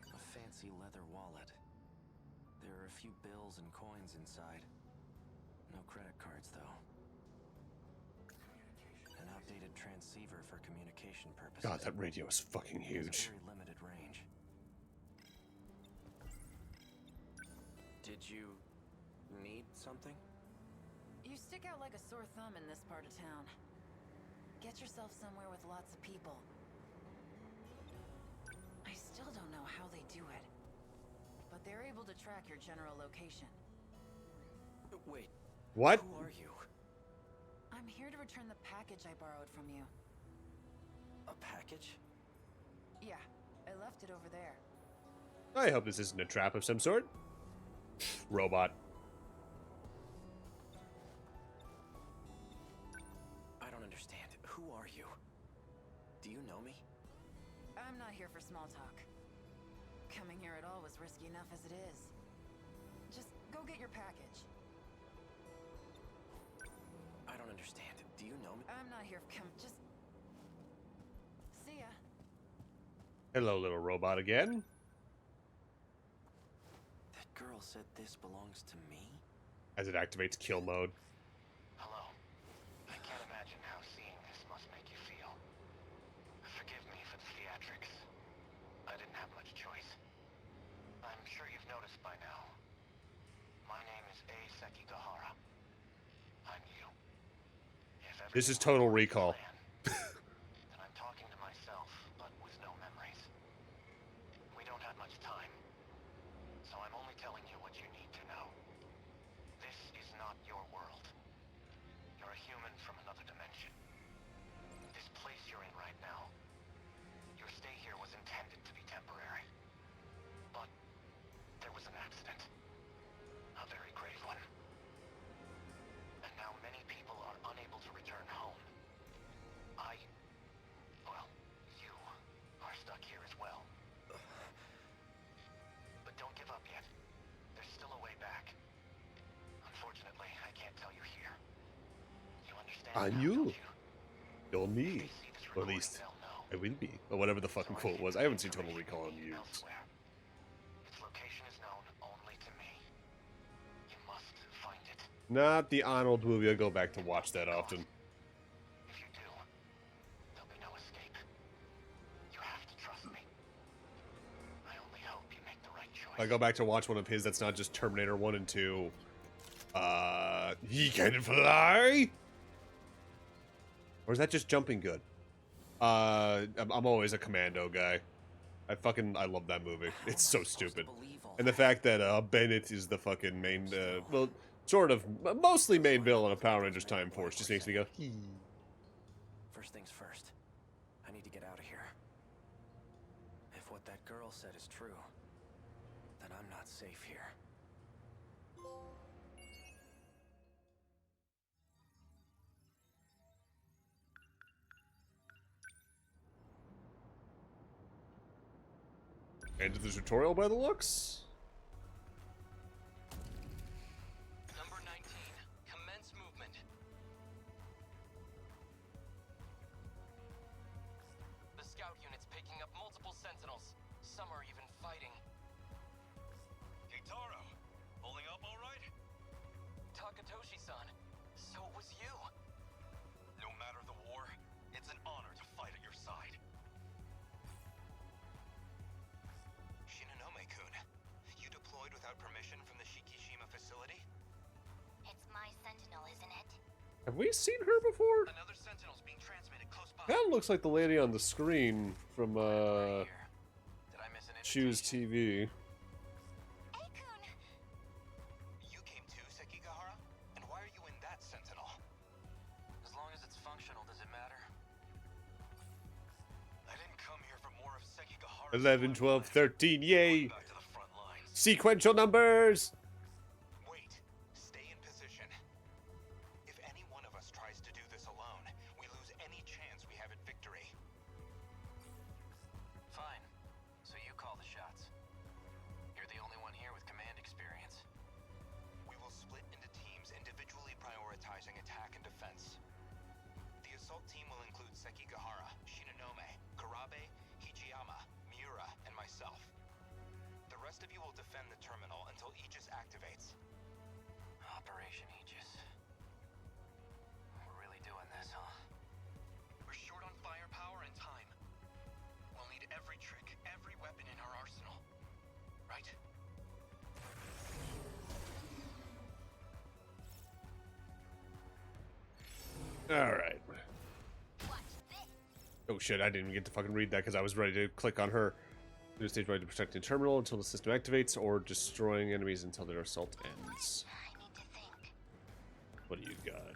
A fancy leather wallet. There are a few bills and coins inside. No credit cards, though. An outdated transceiver for communication purposes. God, that radio is fucking It has huge. a very limited range. Did you need something? You stick out like a sore thumb in this part of town. Get yourself somewhere with lots of people. I still don't know how they do it, but they're able to track your general location. Wait, What? who are you? I'm here to return the package I borrowed from you. A package? Yeah, I left it over there. I hope this isn't a trap of some sort. Robot. I don't understand. Who are you? Do you know me? I'm not here for small talk. Coming here at all was risky enough as it is. Just go get your package. I don't understand. Do you know me? I'm not here for just... See ya. Hello, little robot again. That girl said this belongs to me? As it activates kill mode. Hello. I can't imagine how seeing this must make you feel. Forgive me for the theatrics. I didn't have much choice. I'm sure you've noticed by now. My name is A. Sekigahara. I'm you. If This is everything Total went Recall. to plan, then I'm talking to myself, but with no memories. We don't have much time, so I'm only telling you what you need to know. This is not your world. You're a human from another dimension. This place you're in right now, your stay here was intended to be temporary. But there was an accident. A very grave one. And now many people are unable to return home. Well, you are stuck here as well. But don't give up yet. There's still a way back. Unfortunately, I can't tell you here. You understand I now, knew. don't you? You'll If need. they see this Or at recording, least, they'll know. I will be. Or whatever the fucking So quote keep was. the I haven't seen Total information Recall in you need years. elsewhere. Its location is known only to me. You must find it. Not the Arnold movie. I go back to watch that often. If you do, there'll be no escape. You have to trust me. I only hope you make the right choice. I go back to watch one of his that's not just Terminator 1 and 2. He can fly? Or is that just jumping good? I'm always a Commando guy. I love that movie. It's so stupid. And the fact that Bennett is the fucking main, well, sort of, mostly main villain of Power Rangers Time Force just makes me go, hee. First things first. I need to get out of here. If what that girl said is true, then I'm not safe here. End of the tutorial by the looks? Number 19. Commence movement. The scout unit's picking up multiple Sentinels. Some are even fighting. Hey, Taro. Holding up all right? Takatoshi-san, so it was you. No matter the war, it's an honor to fight at your side. Shinonome-kun, you deployed without permission from the Shikishima facility? It's my Sentinel, isn't it? Have we seen her before? Another Sentinel's being transmitted close by. That looks like the lady on the screen from, Right here. Did I miss an Choose TV. Hey-kun! You came too, Sekigahara? And why are you in that Sentinel? As long as it's functional, does it matter? I didn't come here for more of Sekigahara. 11, 12, 13, yay! Back to the front lines. Sequential numbers! Wait. Stay in position. If any one of us tries to do this alone, we lose any chance we have at victory. Fine. So you call the shots. You're the only one here? rest of you will defend the terminal until Aegis activates. Operation Aegis. We're really doing this, huh? We're short on firepower and time. We'll need every trick, every weapon in our arsenal. Right? Alright. Watch this. Oh shit, I didn't even get to fucking read that because I was ready to click on her. New stage ready to protect the terminal until the system activates, or destroying enemies until their assault ends. I need to think. What do you got?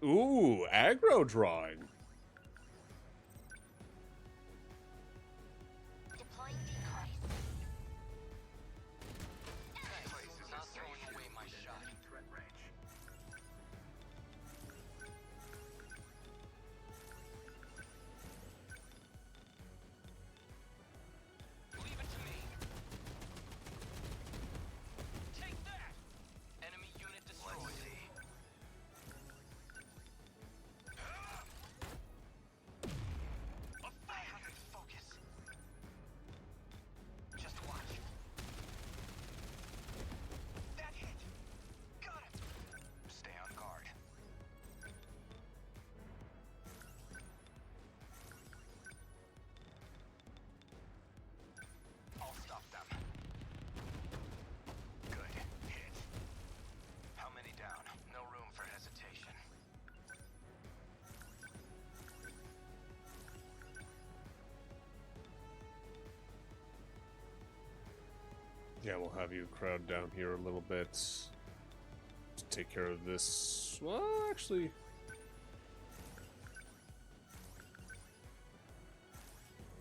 Ooh, aggro drawing. Deploying decoys. Not throwing away my shot. Threat range. Leave it to me. Take that! Enemy unit destroyed. I have to focus. Just watch. That hit! Got him! Stay on guard. I'll stop them. Good. Hit. How many down? No room for hesitation. Yeah, we'll have you crowd down here a little bit. Just take care of this. Well, actually.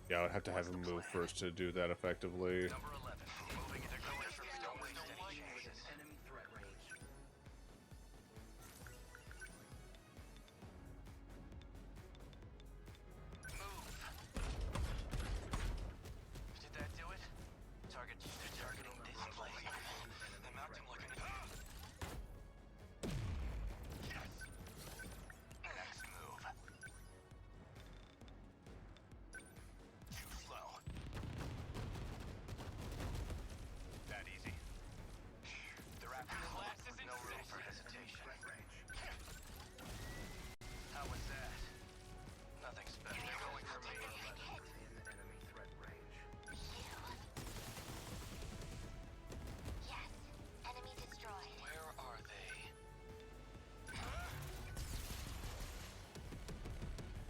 Yeah, I would have to have him move first to do that effectively. Number 11. Moving into cover. Don't waste any chances. Enemy threat range. Move. Did that do it? Target. They're targeting this place. They mapped him like an... Yes. Next move. Too slow. That easy. They're after the Class is in no room for session. hesitation. Threat range. How was that? Nothing special. They're going for me. In enemy threat range. Yes. Enemy destroyed. Where are they?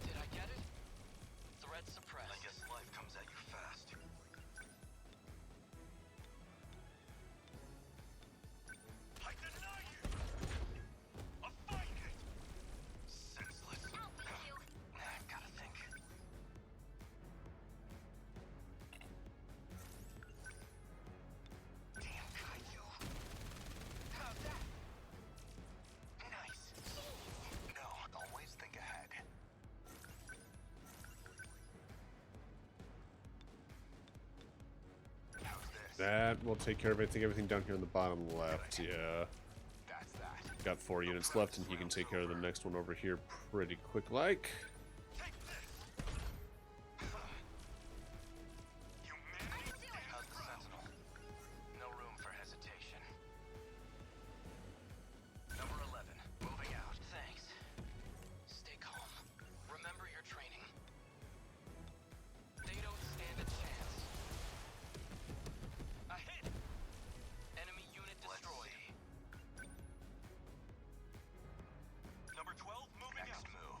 Did I get it? Threat suppressed. I guess life comes at you fast. I deny you! A fight! Senseless. Out with you. Gotta think. Damn Kaiju. How's that? Nice. No, always think ahead. How's this? That will take care of everything down here on the bottom left. Yeah. That's that. Got 4 units left, and he can take care of the next one over here pretty quick like. Take this! You managed? How's the Sentinel? No room for hesitation. Number 11. Moving out. Thanks. Stay calm. Remember your training. They don't stand a chance. A hit! Enemy unit destroyed. Number 12, moving Next out. move.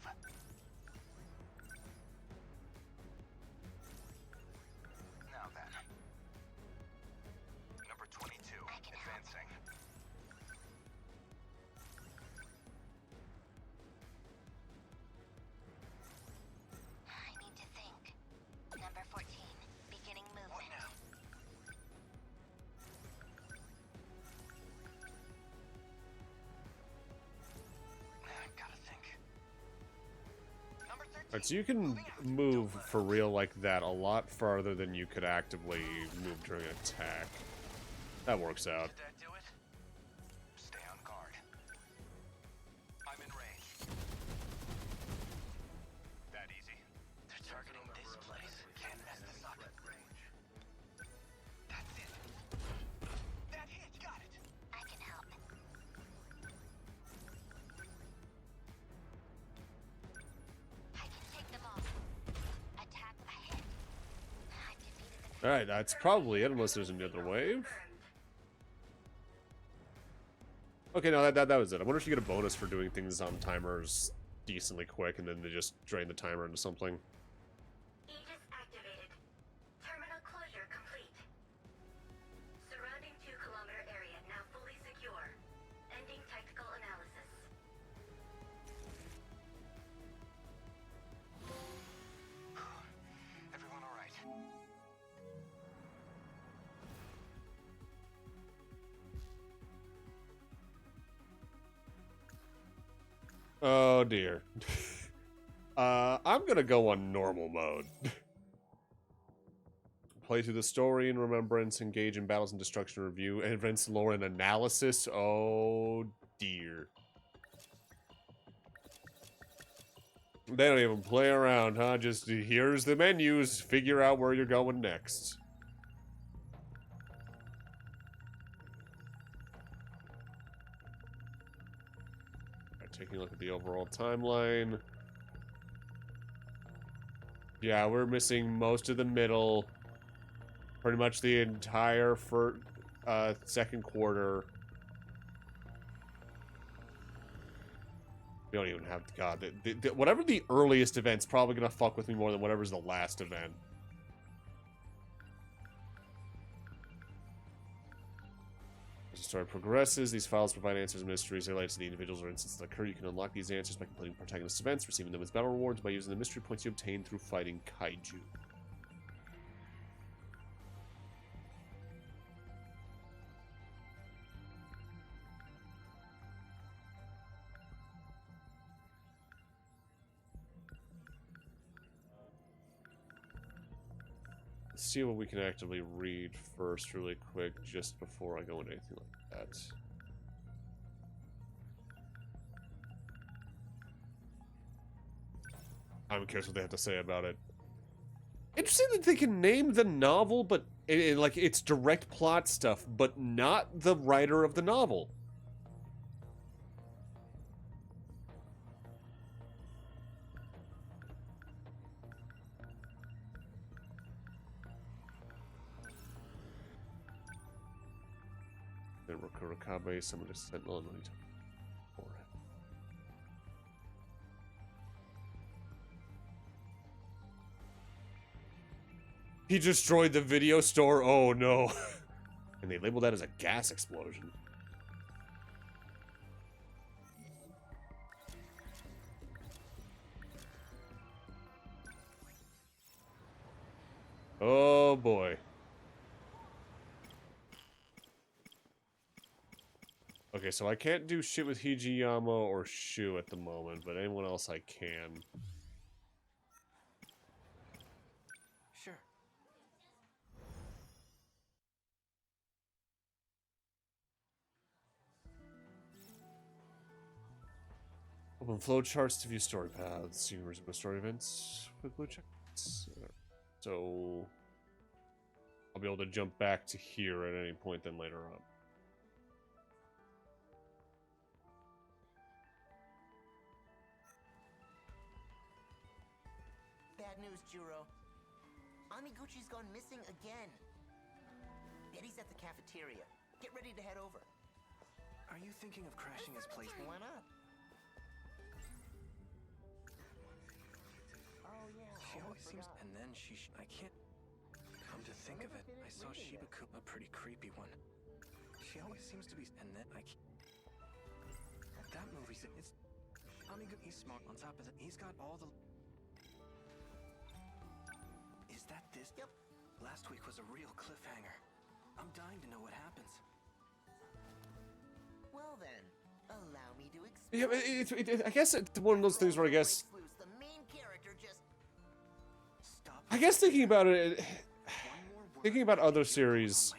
Now then. Number 22, advancing. I need to think. Number 14. Beginning What movement. now? Gotta think. Number 13. Alright, so you can move for real like that a lot farther than you could actively move during an attack. That works out. Did that do it? Stay on guard. I'm in range. That easy. They're targeting this place. Can't mess this up. Threat range. Alright, that's probably it, unless there's another wave. Okay, no, that was it. I wonder if you get a bonus for doing things on timers decently quick, and then they just drain the timer into something. Aegis activated. Terminal closure complete. Surrounding 2-kilometer area now fully secure. Ending tactical analysis. Everyone all right? Oh dear. I'm gonna go on normal mode. Play through the story in remembrance, engage in battles and destruction review, and events, lore, and analysis. Oh dear. They don't even play around, huh? Just here's the menus, figure out where you're going next. Alright, taking a look at the overall timeline. Yeah, we're missing most of the middle. Pretty much the entire second quarter. We don't even have, God, whatever the earliest event's probably gonna fuck with me more than whatever's the last event. As the story progresses, these files provide answers and mysteries related to the individuals or instances that occur. You can unlock these answers by completing protagonist events, receiving them as battle rewards by using the mystery points you obtain through fighting kaiju. Let's see what we can actively read first really quick, just before I go into anything like that. I'm curious what they have to say about it. Interesting that they can name the novel, but like it's direct plot stuff, but not the writer of the novel. Then Rokurakabe, someone is Sentinel, and for it. He destroyed the video store. Oh no. And they labeled that as a gas explosion. Oh boy. Okay, so I can't do shit with Hijiyama or Shu at the moment, but anyone else I can. Sure. Open flow charts to view story paths. You can resume story events with blue checks. So I'll be able to jump back to here at any point then later on. Bad news, Juro. Amiguchi's gone missing again. Betty's at the cafeteria. Get ready to head over. Are you thinking of crashing his place? Why not? Oh yeah. She always seems, and then I can't. Come to think of it, I saw Shibaku, a pretty creepy one. She always seems to be, and then I can't. That movie's it's. Amigu, he's smart. On top of it, he's got all the. Is that this? Yep. Last week was a real cliffhanger. I'm dying to know what happens. Well then, allow me to explain. Yeah, I guess it's one of those things where I guess. The main character just. Stop. I guess thinking about it, thinking about other series,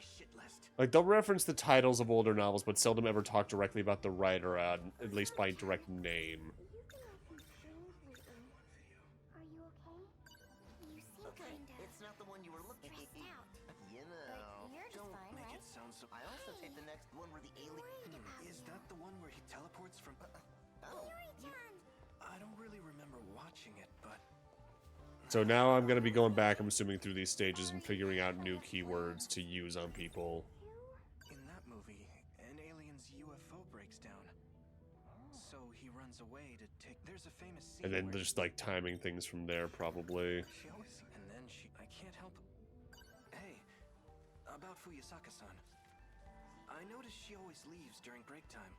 like they'll reference the titles of older novels, but seldom ever talk directly about the writer, at least by direct name. Are you okay? You seem Okay, kinda it's not the one you were looking at. stressed out. You know. But you're just Don't fine, Make right? it sound so. I also take the next one where the alien. Worried about Is that the one where he teleports from? Oh, Yuri-chan! I don't really remember watching it, but So now I'm going to be going back, I'm assuming, through these stages and figuring out new keywords to use on people. In that movie, an alien's UFO breaks down. So he runs away to take... There's a famous scene And then where just like timing things from there, probably. she always... And then she... I can't help... Hey, about Fuyasaka-san. I noticed she always leaves during break time.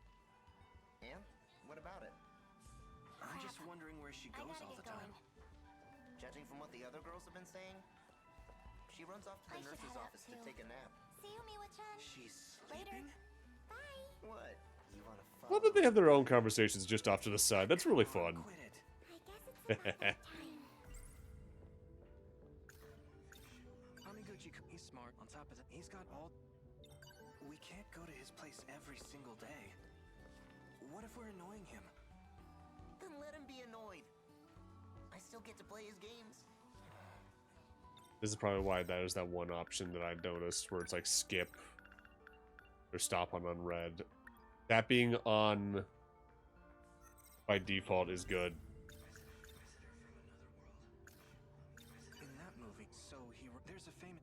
And? What about it? I'm just wondering where she goes all the time. Judging from what the other girls have been saying, she runs off to the nurse's office to take a nap. See you, Miwa-chan. She's Later. sleeping? Bye. What? You wanna fuck? Love that they have their own conversations just off to the side. That's really fun. Quit it. I guess it's about that time. Amiguchi, he's smart. On top of that, he's got all... We can't go to his place every single day. What if we're annoying him? Then let him be annoyed. I still get to play his games. This is probably why there's that one option that I noticed where it's like skip or stop on unread. That being on by default is good. In that movie, so there's a famous...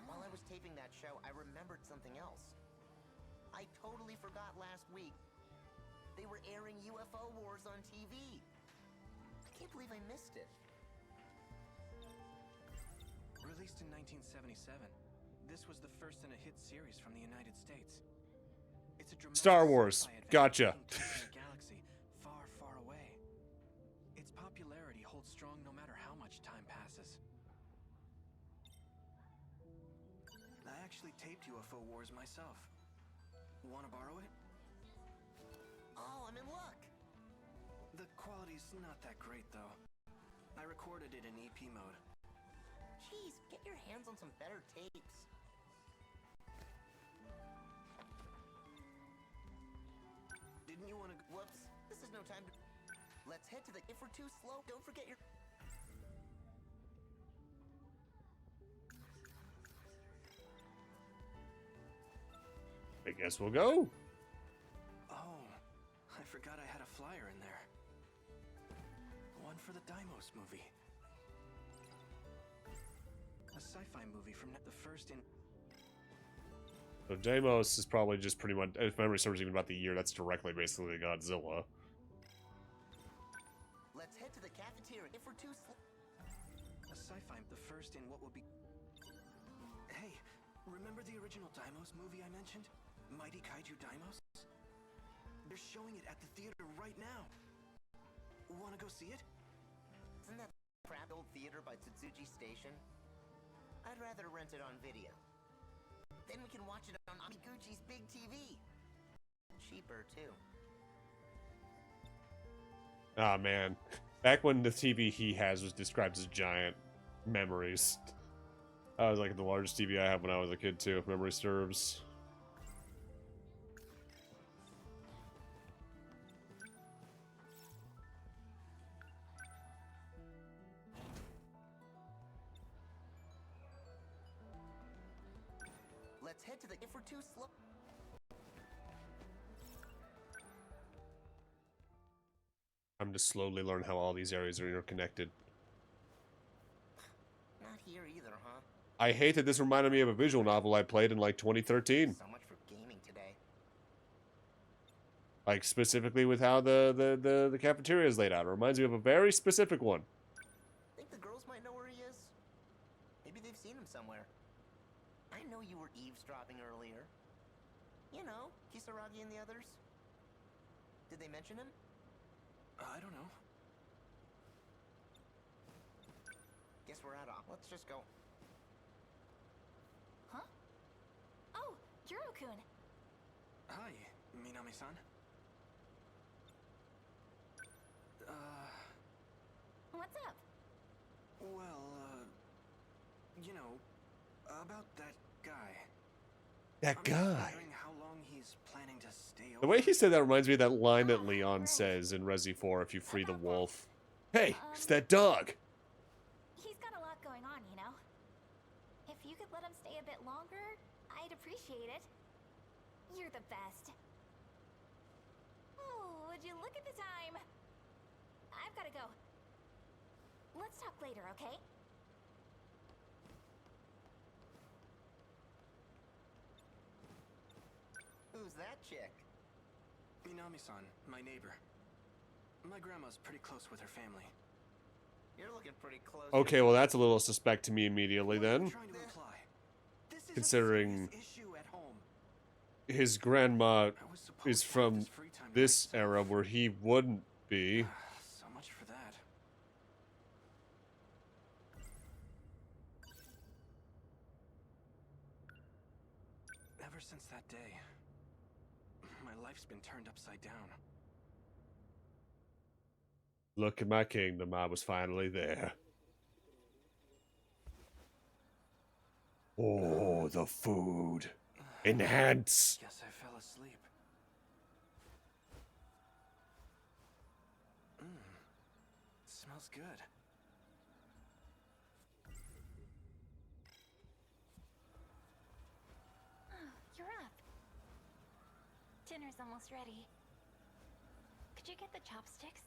While I was taping that show, I remembered something else. I totally forgot last week. They were airing UFO wars on TV. I can't believe I missed it. Released in 1977, this was the first in a hit series from the United States. It's a dramatic Star Wars. sci-fi adventure Gotcha. taking place in a galaxy far, far away. Its popularity holds strong no matter how much time passes. I actually taped UFO Wars myself. Want to borrow it? Oh, I'm in luck. The quality's not that great, though. I recorded it in EP mode. Jeez, get your hands on some better tapes. Didn't you want to... Whoops, this is no time to... Let's head to the... If we're too slow, don't forget your... I guess we'll go. Oh, I forgot I had a flyer in there. One for the Deimos movie. A sci-fi movie from the first in... So Deimos is probably just pretty much, if memory serves even about the year, that's directly basically Godzilla. Let's head to the cafeteria. If we're too slow... A sci-fi, the first in what will be... Hey, remember the original Deimos movie I mentioned? Mighty Kaiju Deimos? They're showing it at the theater right now. Wanna go see it? Isn't that crap old theater by Tsutsuji Station? I'd rather rent it on video. Then we can watch it on Amiguchi's big TV. Cheaper, too. Ah, man. Back when the TV he has was described as giant, memories. That was like the largest TV I had when I was a kid, too, if memory serves. Let's head to the... If we're too slow... I'm to slowly learn how all these areas are interconnected. Not here either, huh? I hate that this reminded me of a visual novel I played in like 2013. So much for gaming today. Like specifically with how the cafeteria is laid out. It reminds me of a very specific one. Think the girls might know where he is? Maybe they've seen him somewhere. I know you were eavesdropping earlier. You know, Kisaragi and the others. Did they mention him? I don't know. Guess we're out of... Let's just go. Huh? Oh, Juro-kun. Hi, Minami-san. What's up? Well, you know, about that guy. That I'm just guy. wondering how long he's planning to stay over. The way he said that reminds me of that line that Leon says in Resi 4 if you free the wolf. Hey, it's that dog. He's got a lot going on, you know? If you could let him stay a bit longer, I'd appreciate it. You're the best. Oh, would you look at the time? I've gotta go. Let's talk later, okay? Who's that chick? Minami-san, my neighbor. My grandma's pretty close with her family. You're looking pretty close. Okay, well that's a little suspect to me immediately What are you then. trying to imply? This is a Considering serious issue at home. his grandma I was supposed is to have from this free time to this myself. era where he wouldn't be. So much for that. Ever since that day, my life's been turned upside down. Look at my kingdom, I was finally there. Oh, the food. Enhance. Guess I fell asleep. Smells good. Oh, you're up. Dinner's almost ready. Could you get the chopsticks?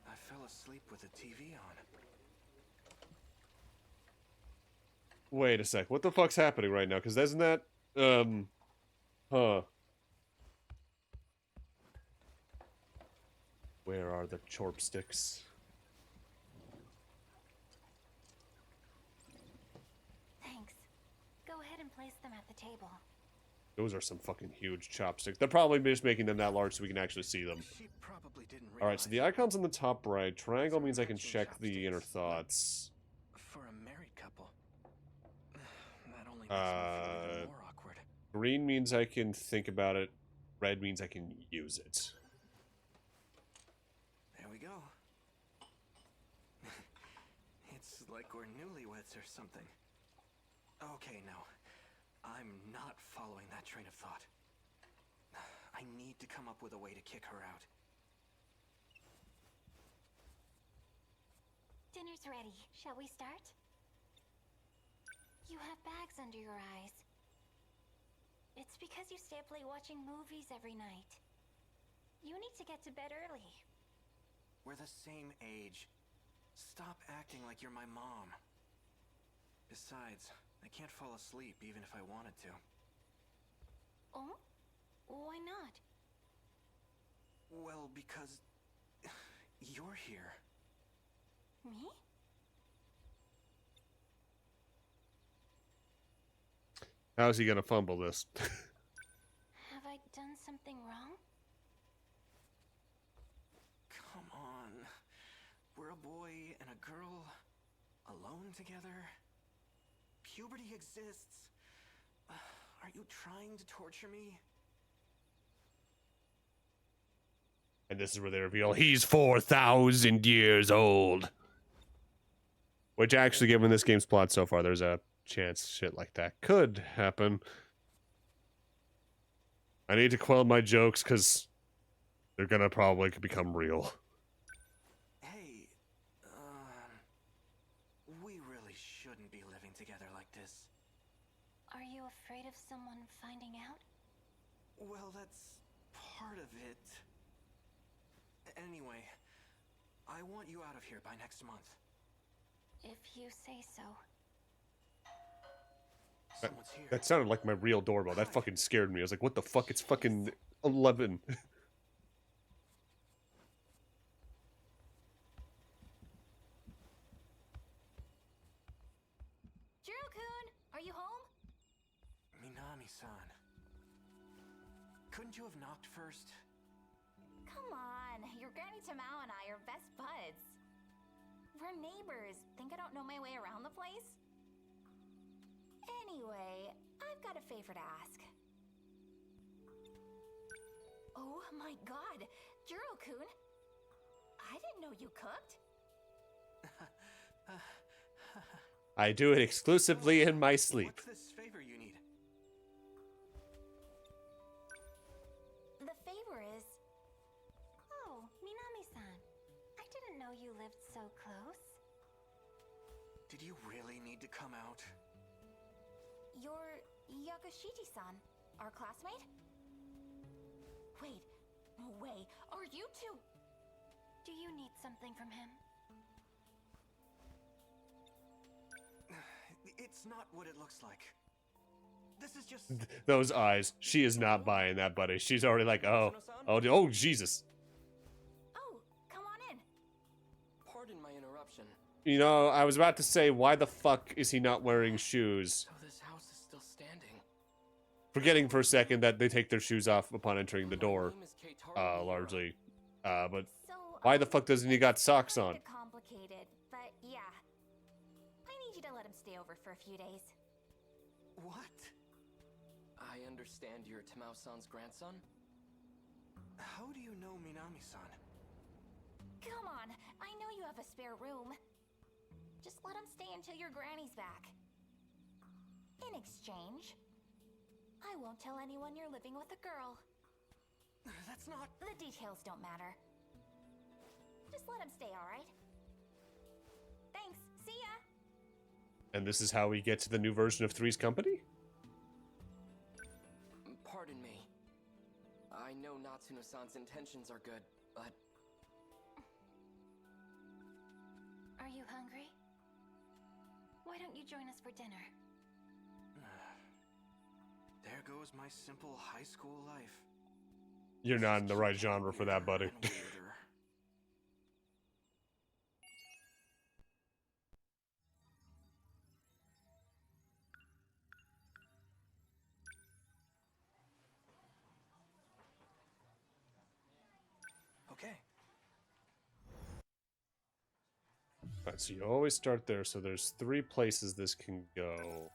I fell asleep with the TV on. Wait a sec. What the fuck's happening right now? Because isn't that, huh. Where are the chopsticks? Thanks. Go ahead and place them at the table. Those are some fucking huge chopsticks. They're probably just making them that large so we can actually see them. She probably didn't realize. Alright, so the icon's on the top right. Triangle means I can check the inner thoughts. For a married couple. That only makes me feel even more awkward. Green means I can think about it. Red means I can use it. There we go. It's like we're newlyweds or something. Okay, no. I'm not following that train of thought. I need to come up with a way to kick her out. Dinner's ready. Shall we start? You have bags under your eyes. It's because you stay up late watching movies every night. You need to get to bed early. We're the same age. Stop acting like you're my mom. Besides, I can't fall asleep even if I wanted to. Oh? Why not? Well, because you're here. Me? How's he gonna fumble this? Have I done something wrong? Come on. We're a boy and a girl, alone together. Puberty exists. Are you trying to torture me? And this is where they reveal he's 4,000 years old. Which actually, given this game's plot so far, there's a chance shit like that could happen. I need to quell my jokes because they're gonna probably become real. Hey, we really shouldn't be living together like this. Are you afraid of someone finding out? Well, that's part of it. Anyway, I want you out of here by next month. If you say so. Someone's here. That sounded like my real doorbell. That fucking scared me. I was like, what the fuck? It's fucking 11. Jiro-kun, are you home? Minami-san. Couldn't you have knocked first? Come on, your Granny Tamao and I are best buds. We're neighbors. Think I don't know my way around the place? Anyway, I've got a favor to ask. Oh my god, Jiro-kun! I didn't know you cooked. I do it exclusively in my sleep. What's this favor you need? The favor is... Oh, Minami-san. I didn't know you lived so close. Did you really need to come out? You're Yakushiji-san, our classmate? Wait, no way. you two... Do you need something from him? It's not what it looks like. This is just... Those eyes. She is not buying that, buddy. She's already like, oh, oh, Jesus. Oh, come on in. Pardon my interruption. You know, I was about to say, why the fuck is he not wearing shoes? So this house is still standing. Forgetting for a second that they take their shoes off upon entering the door, My name is Kate Hartley. largely. But So, why the fuck doesn't he got socks on? kinda complicated, but yeah. I need you to let him stay over for a few days. What? I understand you're Tamao-san's grandson? How do you know Minami-san? Come on, I know you have a spare room. Just let him stay until your granny's back. In exchange, I won't tell anyone you're living with a girl. That's not... The details don't matter. Just let him stay, alright? Thanks, see ya! And this is how we get to the new version of Three's Company? Pardon me. I know Natsuno-san's intentions are good, but... Are you hungry? Why don't you join us for dinner? There goes my simple high school life. You're not in the right genre for that, buddy. And weirder. Okay. Alright, so you always start there, so there's 3 places this can go.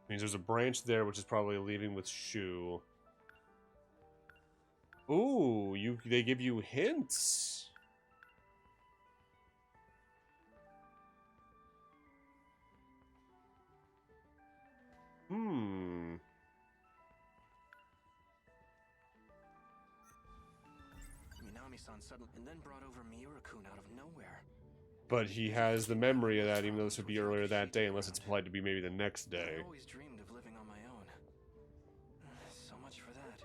Means there's a branch there, which is probably leaving with Shu. Ooh, they give you hints. Minami-san suddenly and then brought over Miura-kun out of nowhere. But he has the memory of that, even though this would be earlier that day, unless it's implied to be maybe the next day. I always dreamed of living on my own. So much for that.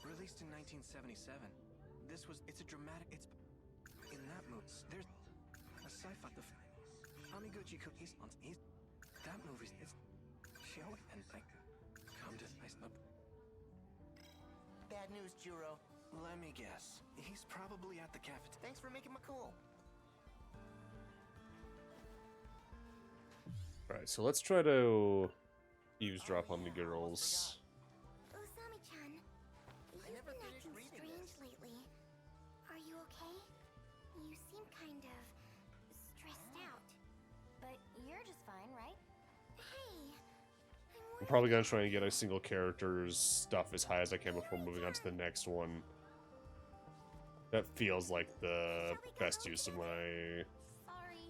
Released in 1977, it's a dramatic, in that movie, there's a sci-fi, Amiguchi-kun, that movie, it's, and like, come to, Bad news, Juro. let me guess, he's probably at the cafeteria. Thanks for making me cool. Alright, so let's try to eavesdrop on the girls. Usami-chan, you've been acting strange lately. Are you okay? You seem kind of stressed out. But you're just fine, right? Hey, I'm probably gonna try and get a single character's stuff as high as I can before moving on to the next one. That feels like the best use of my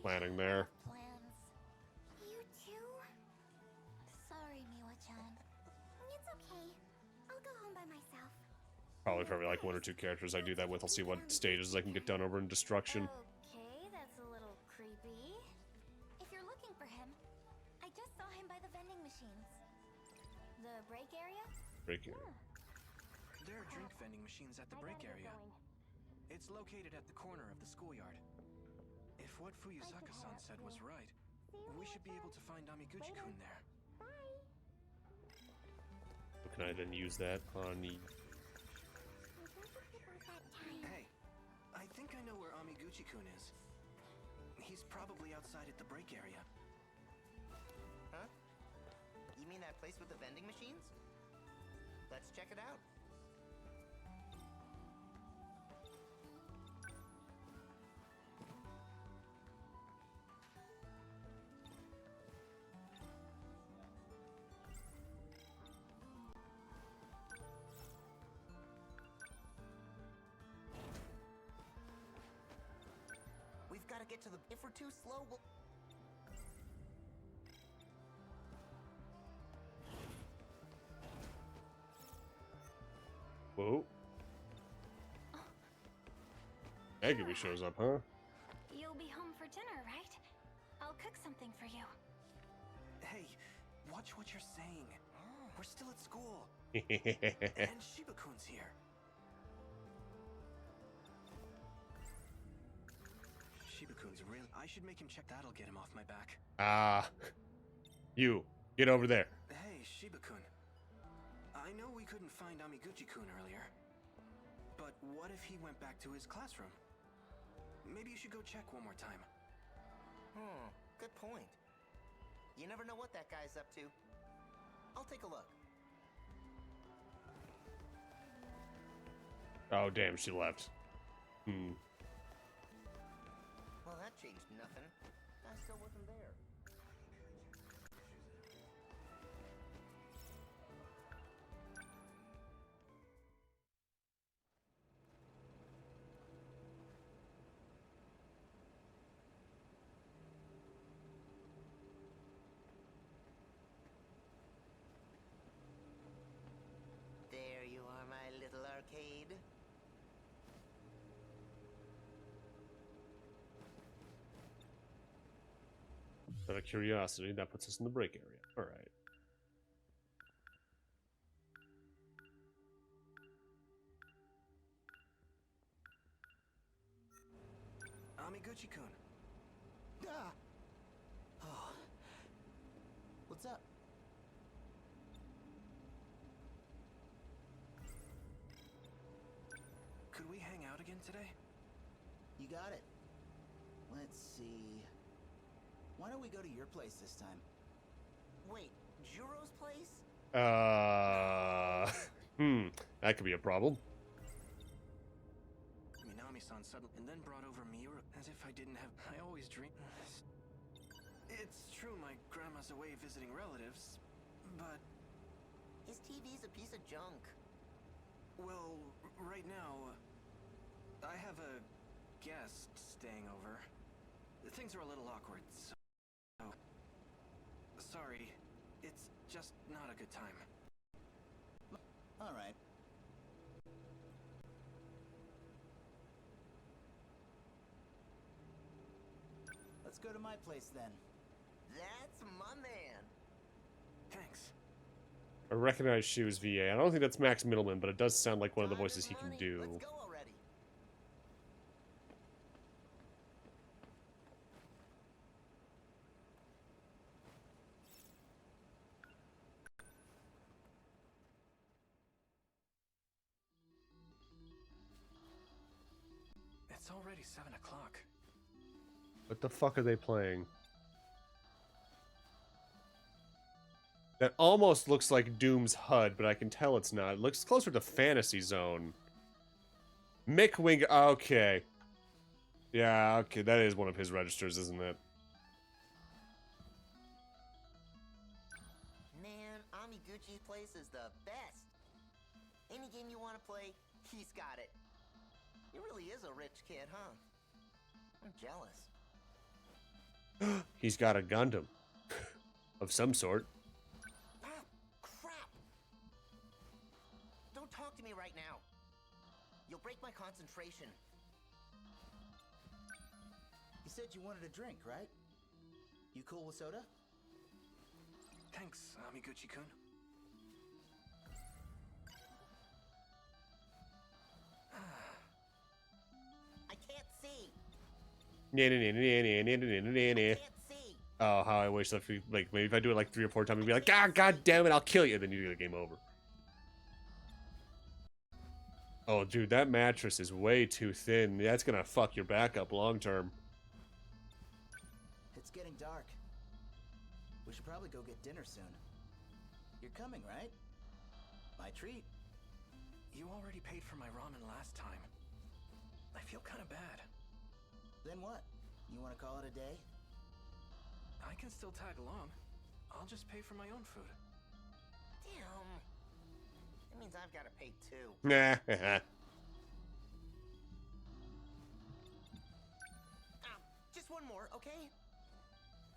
planning there. Plans. You too? Sorry, Miwa-chan. It's okay. I'll go home by myself. Probably for every like 1 or 2 characters I do that with, I'll see what stages I can get done over in Destruction. Okay, that's a little creepy. If you're looking for him, I just saw him by the vending machines. The break area? Break here. There are drink vending machines at the break area. It's located at the corner of the schoolyard. If what Fuyuzaka-san said was right, we should be able to find Amiguchi-kun there. Can I then use that on the... Hey, I think I know where Amiguchi-kun is. He's probably outside at the break area. Huh? You mean that place with the vending machines? Let's check it out. We've got to get to the... If we're too slow, we'll... Whoa. Aegis shows up, huh? You'll be home for dinner, right? I'll cook something for you. Hey, watch what you're saying. We're still at school. And Shiba-kun's here. Shiba-kun's really... I should make him check. That'll get him off my back. You, get over there. Hey, Shiba-kun. I know we couldn't find Amiguchi-kun earlier. But what if he went back to his classroom? Maybe you should go check one more time. Good point. You never know what that guy's up to. I'll take a look. Oh, damn, she left. Well, that changed nothing. I still wasn't there. There you are, my little arcade. Out of curiosity, that puts us in the break area. All right. Amiguchi-kun. Ah! Oh. What's up? Could we hang out again today? You got it. Let's see. Why don't we go to your place this time? Wait, Juro's place? That could be a problem. Minami-san suddenly and then brought over Miura as if I didn't have. I always dream. It's true my grandma's away visiting relatives, but His TV's a piece of junk. well, right now I have a guest staying over. Things are a little awkward, so sorry. It's just not a good time. All right. Let's go to my place then. That's my man. Thanks. I recognize she was VA. I don't think that's Max Middleman, but it does sound like one of the Time voices is he can money. do. Let's go already. It's already 7 o'clock. What the fuck are they playing? That almost looks like Doom's HUD, but I can tell it's not. It looks closer to Fantasy Zone. Mick Wing. Okay. Yeah, okay. That is one of his registers, isn't it? Man, Amiguchi's place is the best. Any game you want to play, he's got it. He really is a rich kid, huh? I'm jealous. He's got a Gundam. Of some sort. Ah, crap! Don't talk to me right now. You'll break my concentration. You said you wanted a drink, right? You cool with soda? Thanks, Amiguchi-kun. I can't see. Oh, Can't see. how I wish that like maybe if I do it like 3 or 4 times, I'd be like, ah, god damn it, I'll kill you. Then you get a game over. Oh, dude, that mattress is way too thin. That's gonna fuck your back up long term. It's getting dark. We should probably go get dinner soon. You're coming, right? My treat. You already paid for my ramen last time. I feel kind of bad. Then what? You want to call it a day? I can still tag along. I'll just pay for my own food. Damn. That means I've got to pay too. Nah. Just one more, okay?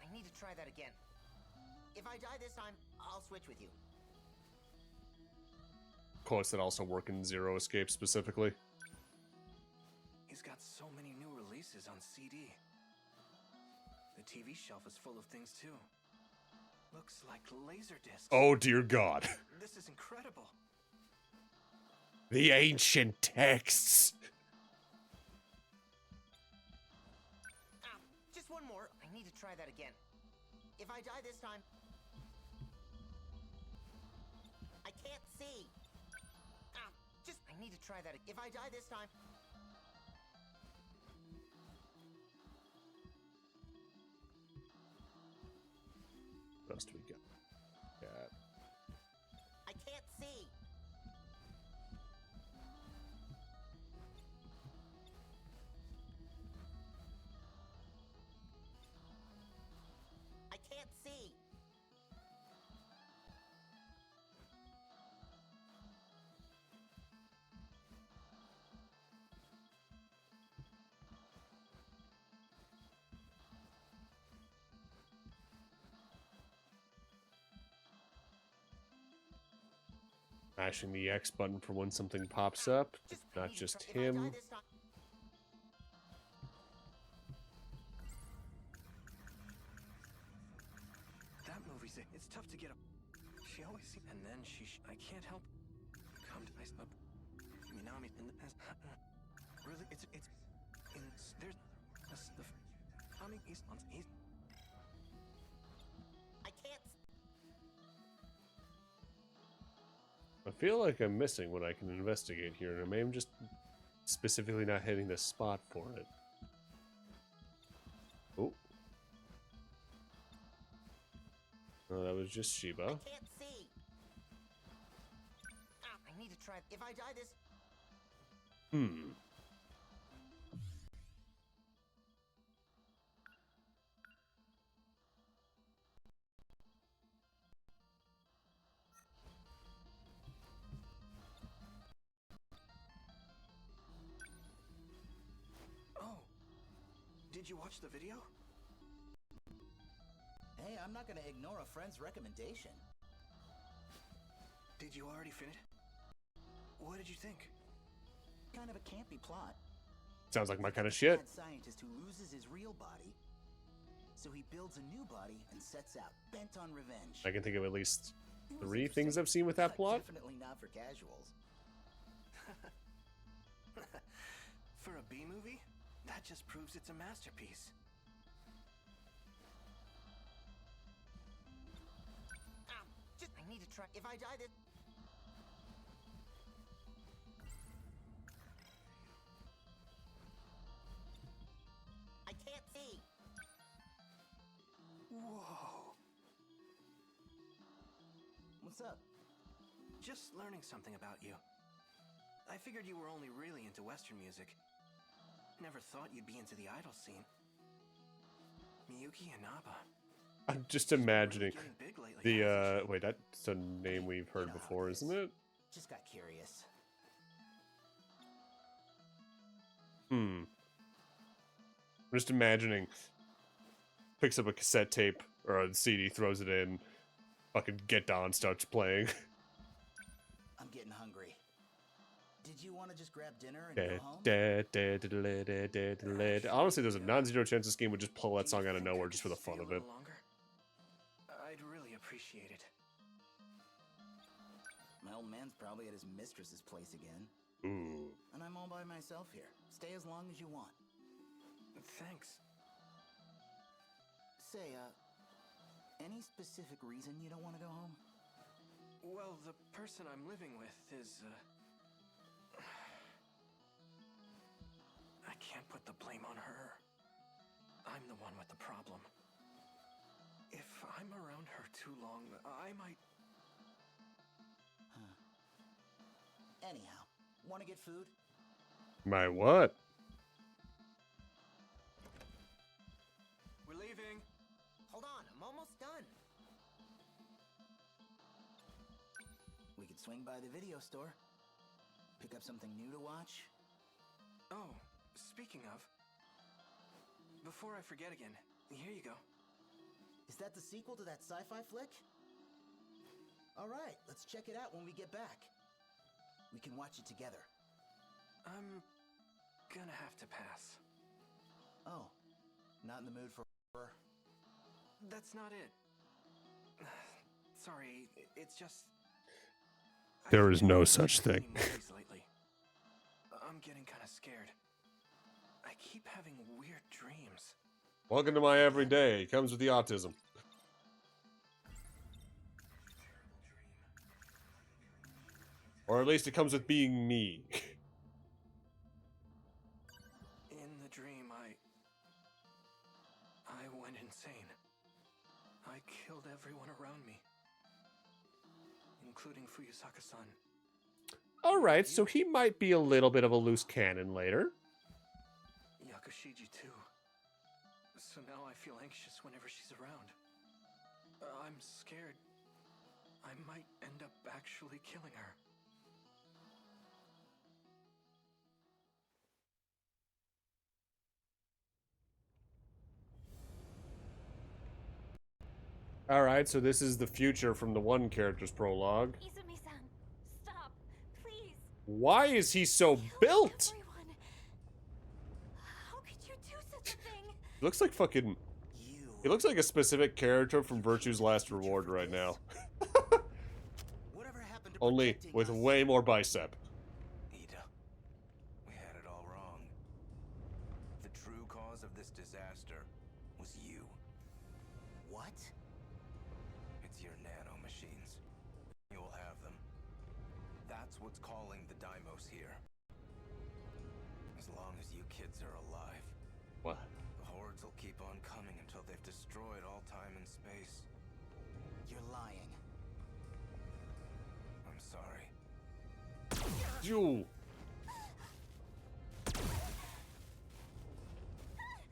I need to try that again. If I die this time, I'll switch with you. Of course, that also work in Zero Escape specifically. He's got so many new releases on CD. The TV shelf is full of things too. Looks like laser discs. Oh dear God. This is incredible. The ancient texts. Just one more. I need to try that again. If I die this time... I can't see. I need to try that. If I die this time... What else do we got? I can't see. I can't see. Mashing the X button for when something pops up. It's not just him. That movie's it. It's tough to get up. She always seems... And then I can't help... Come to myself. Minami in the past... Really? It's... In... There's... The... Tommy, he's... I can't... I feel like I'm missing what I can investigate here, and I am just specifically not hitting the spot for it. Oh. No, that was just Sheba. I can't see. I need to try... If I die this... Did you watch the video? Hey, I'm not gonna ignore a friend's recommendation. Did you already finish? What did you think? Kind of a campy plot. Sounds like my kind of shit. Mad scientist who loses his real body, so he builds a new body and sets out, bent on revenge. I can think of at least It was 3 things I've seen with that but plot. Definitely not for casuals. For a B movie? That just proves it's a masterpiece. I need to try... If I die this... I can't see. Whoa. What's up? Just learning something about you. I figured you were only really into Western music. Never thought you'd be into the idol scene. Miyuki Inaba. I'm just imagining Really getting big lately, the wait, that's a name we've heard before, isn't it? Just got curious. I'm just imagining picks up a cassette tape or a CD, throws it in, fucking Get Down starts playing. I'm getting hungry. Did you want to just grab dinner and go home? Honestly, there's a non-zero chance this game would just pull that song out of nowhere just for the fun of it. Longer? I'd really appreciate it. My old man's probably at his mistress's place again. Ooh. And I'm all by myself here. Stay as long as you want. Thanks. Say, any specific reason you don't want to go home? Well, the person I'm living with is, I can't put the blame on her. I'm the one with the problem. If I'm around her too long, I might... Anyhow, want to get food? My what? We're leaving. Hold on, I'm almost done. We could swing by the video store. Pick up something new to watch. Oh, speaking of... Before I forget again, here you go. Is that the sequel to that sci-fi flick? Alright, let's check it out when we get back. We can watch it together. I'm gonna have to pass. Oh, not in the mood for... That's not it. sorry. It's just... There I've is been no watching such too many thing. movies lately. I'm getting kind of scared. I keep having weird dreams. Welcome to my everyday. It comes with the autism. Or at least it comes with being me. In the dream, I went insane. I killed everyone around me, including Fuyusaka-san. Alright, so he might be a little bit of a loose cannon later. Yakushiji too. So now I feel anxious whenever she's around. I'm scared I might end up actually killing her. Alright, so this is the future from the one character's prologue. Izumi-san, stop, please. Why is he so built? Everyone. How could you do such a thing? He looks like fucking... He looks like a specific character from Virtue's Last Reward right now. Whatever happened to Only protecting with us? way more bicep. Ida, we had it all wrong. The true cause of this disaster was you. What? It's your nanomachines. You'll have them. That's what's calling the Deimos here. As long as you kids are alive, What? the hordes will keep on coming until they've destroyed all time and space. You're lying. I'm sorry. You.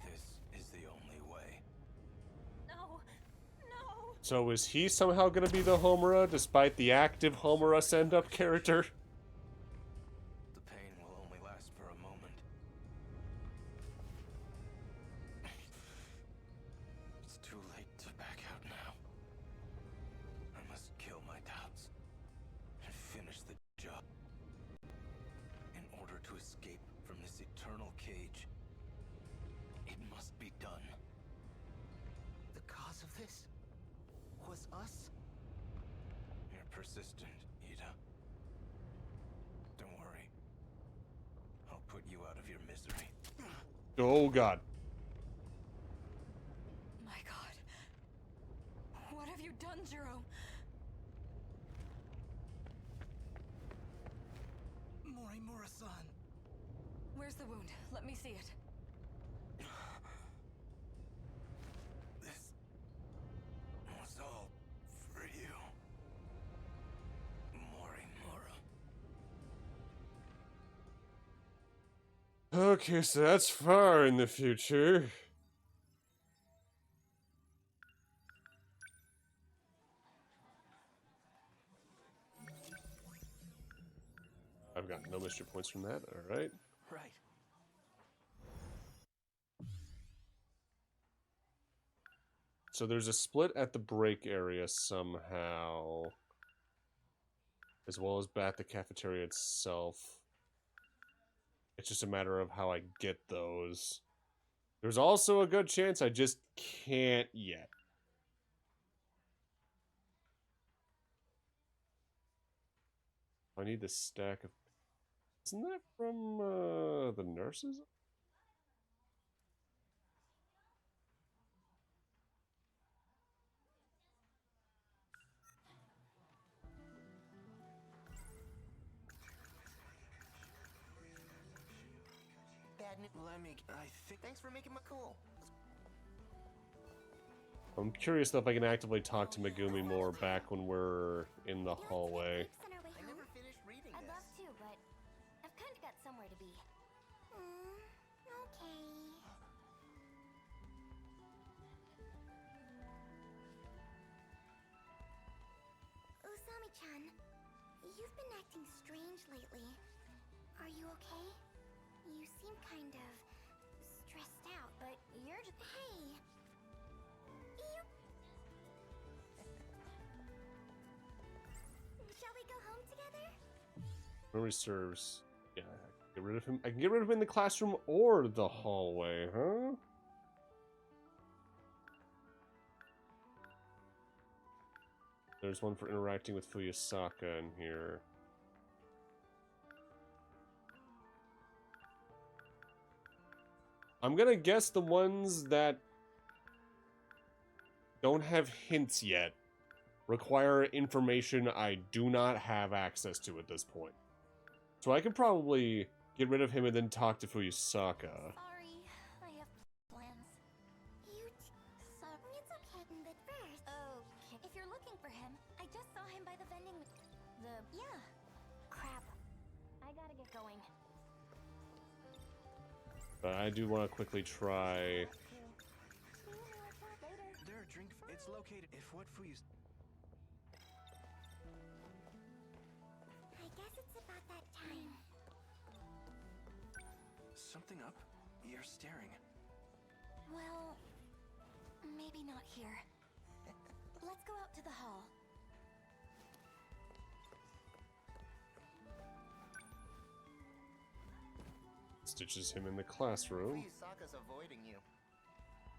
This is the only way. No, no. So is he somehow gonna be the Homura, despite the active Homura send-up character? The pain will only last for a moment. It's too late to back out now. I must kill my doubts and finish the job. In order to escape from this eternal cage, it must be done. The cause of this was us? You're persistent, Ida. Don't worry. I'll put you out of your misery. Oh god. My God. What have you done, Jiro? Morimura-san. Where's the wound? Let me see it. This was all for you. Morimura. Okay, so that's far in the future. I've got no mystery points from that, alright. Right. So there's a split at the break area somehow. As well as at the cafeteria itself. It's just a matter of how I get those. There's also a good chance I just can't yet. I need the stack of... Isn't that from the nurses? Bad news. Let me... I think... Thanks for making my cool. I'm curious though if I can actively talk to Megumi more back when we're in the hallway. On our way I home? never finished reading I'd this. love to, but I've kind of got somewhere to be. Okay. Usami-chan, you've been acting strange lately. Are you okay? You seem kind of stressed out, but you're just... Hey! Shall we go home together? Memory serves. Yeah, I can get rid of him. I can get rid of him in the classroom or the hallway, huh? There's one for interacting with Fuyusaka in here. I'm gonna guess the ones that don't have hints yet require information I do not have access to at this point. So I could probably get rid of him and then talk to Fuyusaka. Sorry, I have plans. Sorry, it's okay. But first, okay. If you're looking for him, I just saw him by the vending. Yeah. Crap. I gotta get going. But I do want to quickly try. There, drink. It's located. If what for you? I guess it's about that time. Something up? You're staring. Well, maybe not here. Let's go out to the hall. Stitches him in the classroom. Fuyusaka's avoiding you.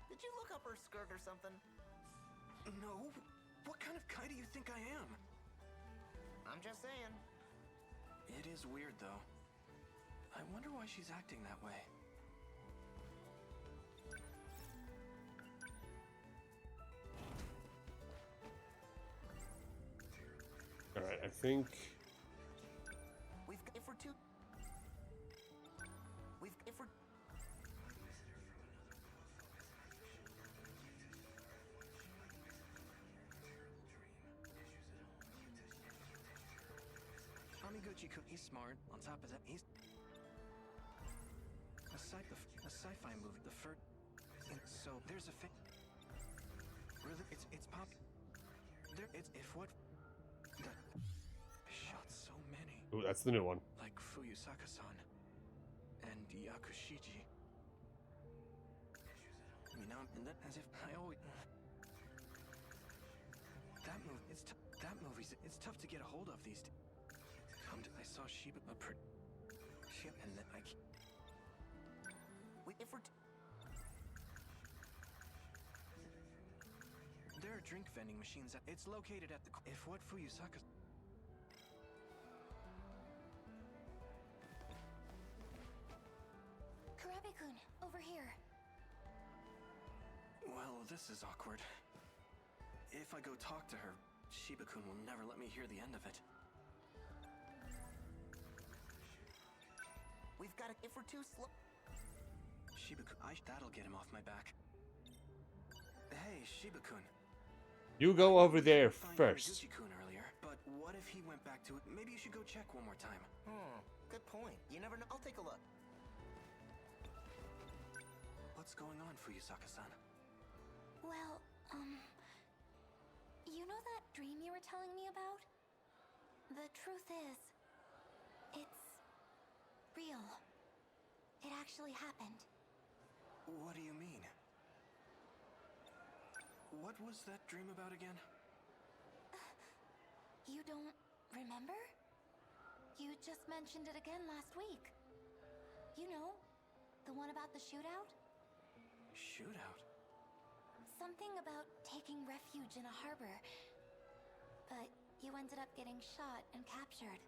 Did you look up her skirt or something? No. What kind of guy do you think I am? I'm just saying. It is weird, though. I wonder why she's acting that way. Alright, I think. If we're too. If we're. Amiguchi-kun, he's smart. On top of that, he's a sci-fi movie. The first. So there's a really, it's pop. There, it's if what. That shot so many. Ooh, that's the new one. Like Fuyusaka-san and Yakushiji. I mean, now and that as if I always. That movie, it's tough to get a hold of these days. I saw Shiba and then I. If we're. There are drink vending machines. It's located at the. If what Fuyusaka. Karabe-kun, over here. Well, this is awkward. If I go talk to her, Shiba-kun will never let me hear the end of it. We've got to. If we're too slow. Shiba-kun, that'll get him off my back. Hey, Shiba-kun. You go over there Find first. Amiguchi-kun earlier, but what if he went back to it? Maybe you should go check one more time. Good point. You never know. I'll take a look. What's going on, Fuyusaka-san? Well, you know that dream you were telling me about? The truth is, it's real. It actually happened. What do you mean? What was that dream about again? You don't remember? You just mentioned it again last week. You know, the one about the shootout? Shootout? Something about taking refuge in a harbor. But you ended up getting shot and captured.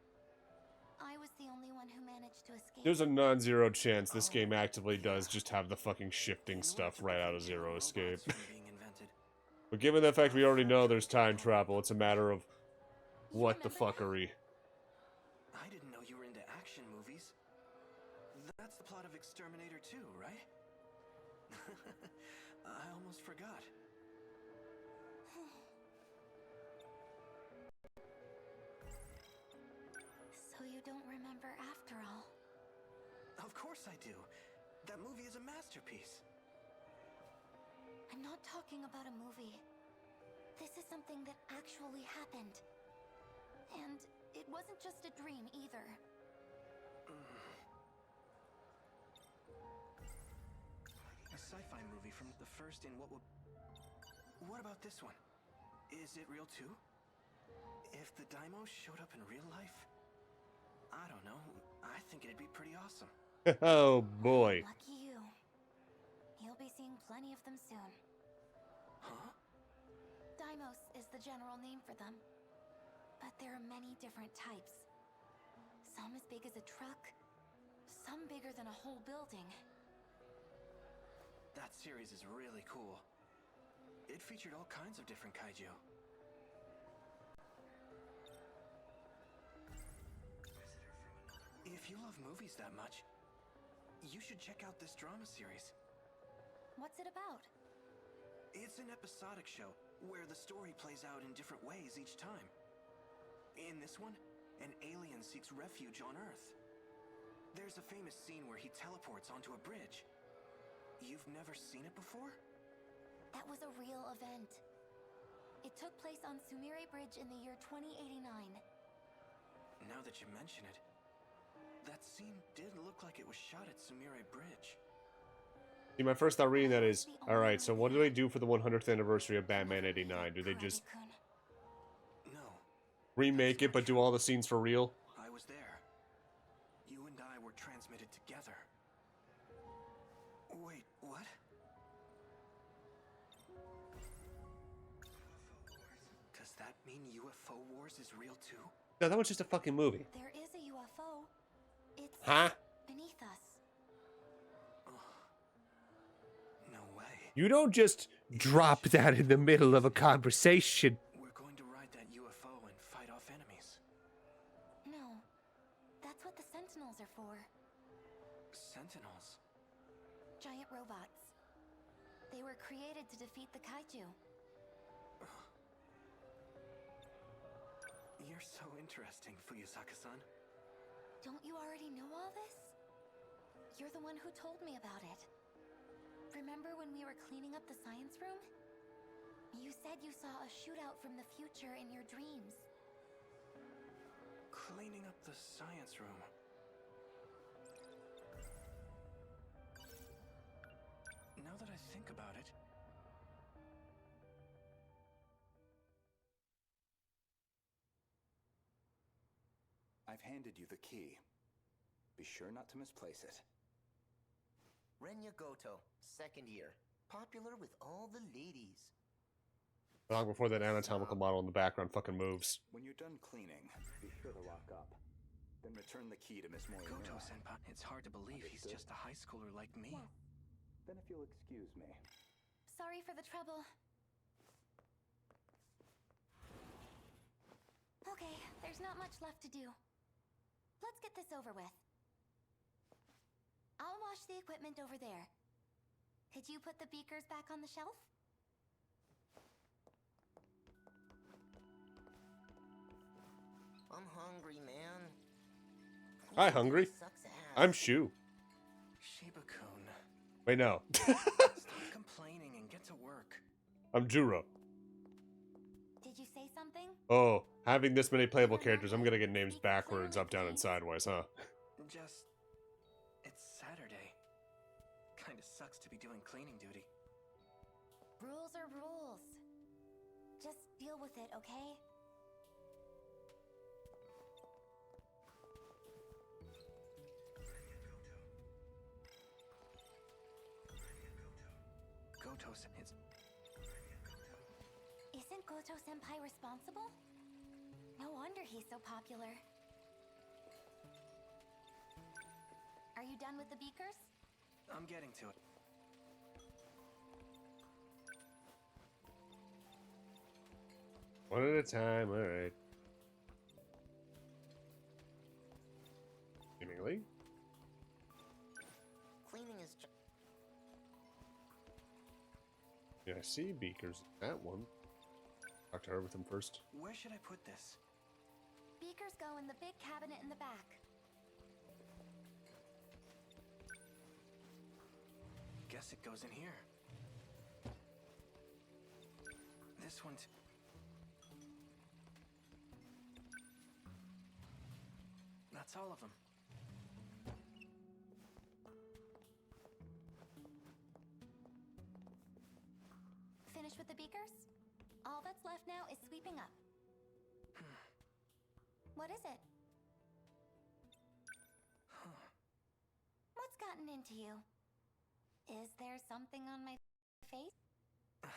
I was the only one who managed to escape. There's a non-zero chance this game actively does just have the fucking shifting stuff right out of Zero Escape. But given the fact we already know there's time travel, it's a matter of what the fuckery. I didn't know you were into action movies. That's the plot of Exterminator 2, right? I almost forgot. So you don't remember after all? Of course I do. That movie is a masterpiece. I'm not talking about a movie. This is something that actually happened. And it wasn't just a dream either. A sci-fi movie from the first in what would... What about this one? Is it real too? If the Daimos showed up in real life? I don't know. I think it'd be pretty awesome. Oh boy. Lucky you. You'll be seeing plenty of them soon. Huh? Daimos is the general name for them. But there are many different types. Some as big as a truck, some bigger than a whole building. That series is really cool. It featured all kinds of different kaiju. If you love movies that much, you should check out this drama series. What's it about? It's an episodic show where the story plays out in different ways each time. In this one, an alien seeks refuge on Earth. There's a famous scene where he teleports onto a bridge. You've never seen it before? That was a real event. It took place on Sumire Bridge in the year 2089. Now that you mention it, that scene did look like it was shot at Sumire Bridge. See, my first thought reading that is, alright, so what do they do for the 100th anniversary of Batman 89? Do they just No, remake it but do all the scenes for real? I was there. You and I were transmitted together. Wait, what? Does that mean UFO Wars is real too? No, that was just a fucking movie. There is a UFO. It's Huh? beneath us. No way. You don't just drop that in the middle of a conversation. We're going to ride that UFO and fight off enemies. No, that's what the Sentinels are for. Sentinels? Giant robots. They were created to defeat the kaiju. You're so interesting, Fuyusaka-san. Don't you already know all this? You're the one who told me about it. Remember when we were cleaning up the science room? You said you saw a shootout from the future in your dreams. Cleaning up the science room. Now that I think about it... I've handed you the key. Be sure not to misplace it. Renya Goto, second year. Popular with all the ladies. Long before that anatomical model in the background fucking moves. When you're done cleaning, be sure to lock up. Then return the key to Miss Morimoto. Goto-senpai, it's hard to believe he's just a high schooler like me. Then if you'll excuse me. Sorry for the trouble. Okay, there's not much left to do. Let's get this over with. I'll wash the equipment over there. Could you put the beakers back on the shelf? I'm hungry, man. Hi, hungry. Sucks ass. I'm Shu. Shiba-kun. Wait, no. Stop complaining and get to work. I'm Juro. Did you say something? Oh, having this many playable characters, I'm gonna get names backwards, up, down, and sideways, huh? Just... it's Saturday. Kinda sucks to be doing cleaning duty. Rules are rules. Just deal with it, okay? Goto-senpai... Isn't Goto-senpai responsible? No wonder he's so popular. Are you done with the beakers? I'm getting to it. One at a time, alright. Seemingly. Cleaning is... Yeah, I see beakers. That one. Talk to her with them first. Where should I put this? Beakers go in the big cabinet in the back. Guess it goes in here. This one too. That's all of them. Finished with the beakers? All that's left now is sweeping up. What is it? What's gotten into you? Is there something on my face?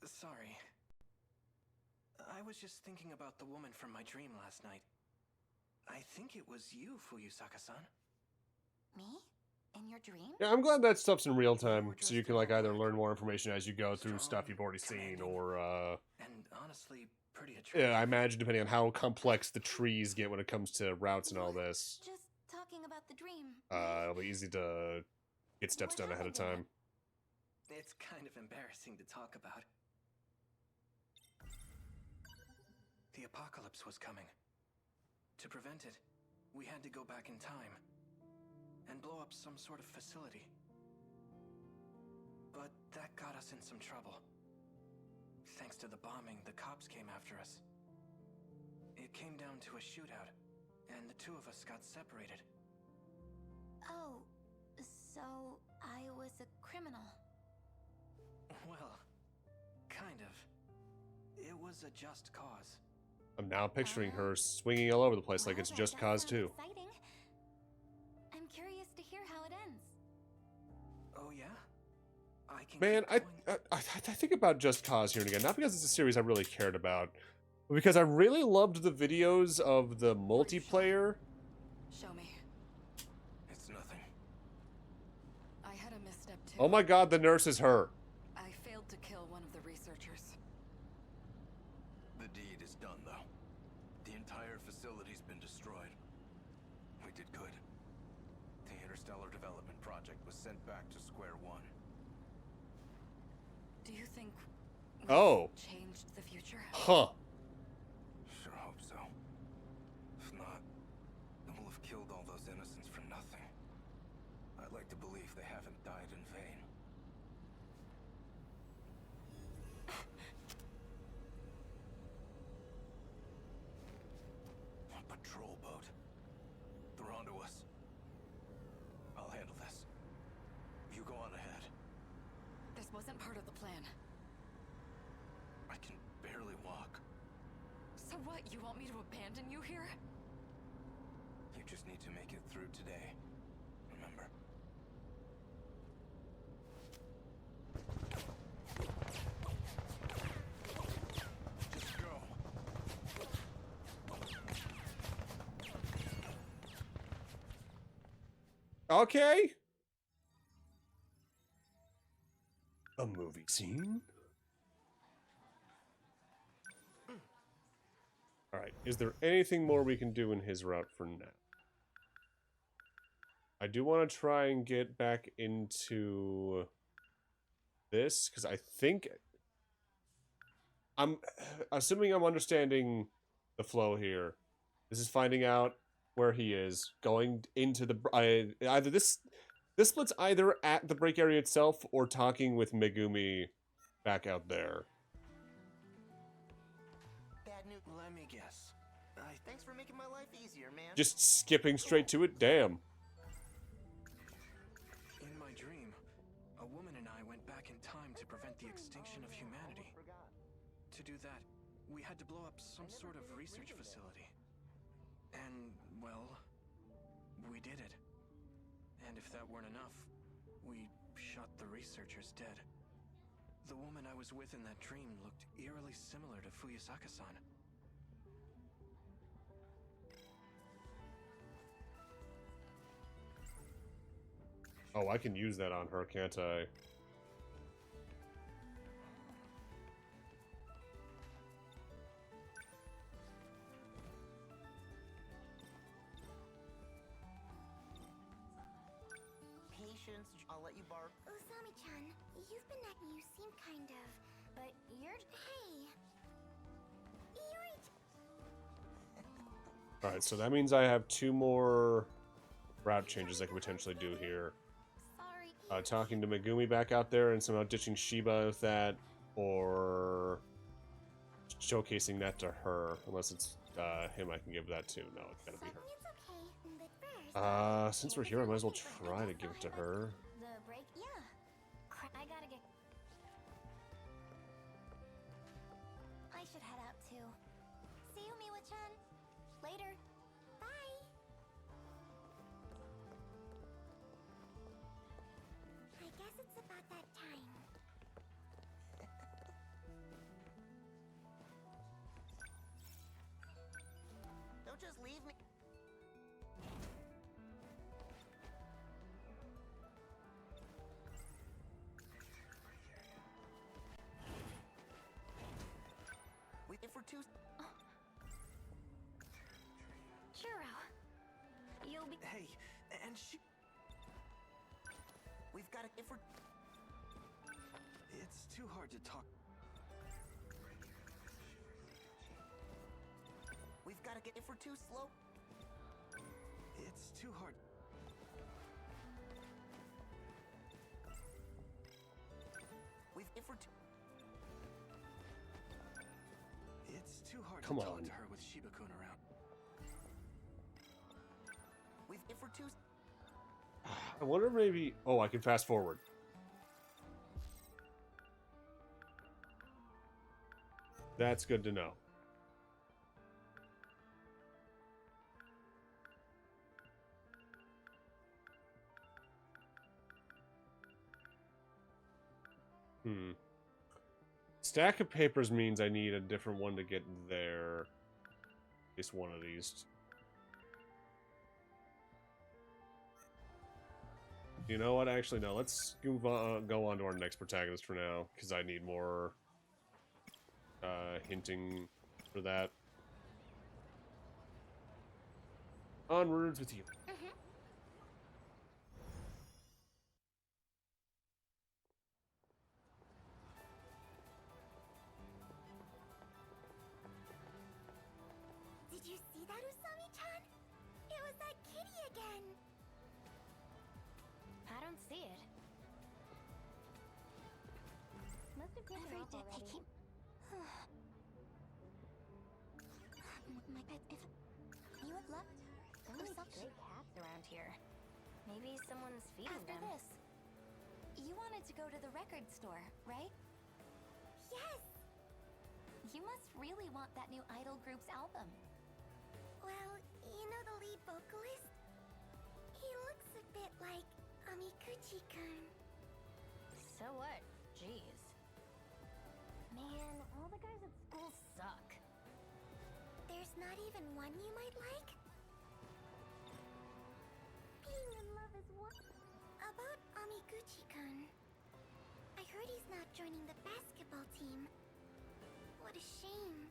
Sorry. I was just thinking about the woman from my dream last night. I think it was you, Fuyusaka-san. Me? In your dream? Yeah, I'm glad that stuff's in real time, so you can like either learn more information as you go through stuff you've already seen, or And honestly, pretty attractive. yeah, I imagine depending on how complex the trees get when it comes to routes and all this, Just talking about the dream. it'll be easy to get steps done ahead of time. It's kind of embarrassing to talk about. The apocalypse was coming. To prevent it, we had to go back in time and blow up some sort of facility. But that got us in some trouble. Thanks to the bombing, the cops came after us. It came down to a shootout, and the two of us got separated. Oh, so I was a criminal. Well, kind of. It was a just cause. I'm now picturing her swinging all over the place like it's Just Cause 2. Exciting. I'm curious to hear how it ends. Oh yeah? I can Man, keep I think about Just Cause here and again, not because it's a series I really cared about, but because I really loved the videos of the multiplayer. Show me. It's nothing. I had a misstep too. Oh my god, the nurse is her. I failed to kill one of the researchers. The deed is done, though. The entire facility's been destroyed. We did good. The Interstellar Development Project was sent back to square one. Do you think we've changed the future? Huh. Sure hope so. If not, then we'll have killed all those innocents for nothing. I'd like to believe they haven't died in vain. A patrol boat. They're onto us. I'll handle this. You go on ahead. This wasn't part of the plan. I can barely walk. So what, you want me to abandon you here? You just need to make it through today. Remember? Just go. Okay. A movie scene? Alright, is there anything more we can do in his route for now? I do want to try and get back into this, because I think... I'm assuming I'm understanding the flow here. This is finding out where he is, going into the... either this split's either at the break area itself, or talking with Megumi back out there. Bad news. Let me guess. Thanks for making my life easier, man. Just skipping straight to it? Damn. In my dream, a woman and I went back in time to prevent the extinction of humanity. To do that, we had to blow up some sort of research facility. And, well, we did it. And if that weren't enough, we shot the researchers dead. The woman I was with in that dream looked eerily similar to Fuyusaka-san. Oh, I can use that on her, can't I? Patience, I'll let you bark. Usami-chan, you've been acting, you seem kind of... But you're... Hey! Alright, so that means I have 2 more route changes I could potentially do here. Sorry. Talking to Megumi back out there and somehow ditching Shiba with that, or showcasing that to her. Unless it's him I can give that to. No, it's gotta be her. It's okay, but first... Since we're here, I might as well try to give it to her. The break? Yeah. I gotta get... I should head out too. See you, Miwa-chan. Later. Bye. I guess it's about that time. for two. Churro, you'll be. Hey, and she. We've got to get for. It's too hard to talk. We've got to get it for too slow. It's too hard. We've if for too. It's too hard Come to talk on. to her with Shiba-kun around. We've if for too. I wonder if maybe... Oh, I can fast forward. That's good to know. Stack of papers means I need a different one to get there. At least one of these. You know what? Actually, no. Let's move on, go on to our next protagonist for now, because I need more hinting for that. Onwards with you. Did you see that, Usami-chan? It was that kitty again. I don't see it. Must have taken off already. My pet, if you would love so many stray cats around here. Maybe someone's feeding them. After this, you wanted to go to the record store, right? Yes! You must really want that new idol group's album. Well, you know the lead vocalist? He looks a bit like Amikuchi-kun. So what? Jeez. Man, all the guys at school suck. There's not even one you might like? Being in love is what? About Amikuchi-kun. I heard he's not joining the basketball team. What a shame.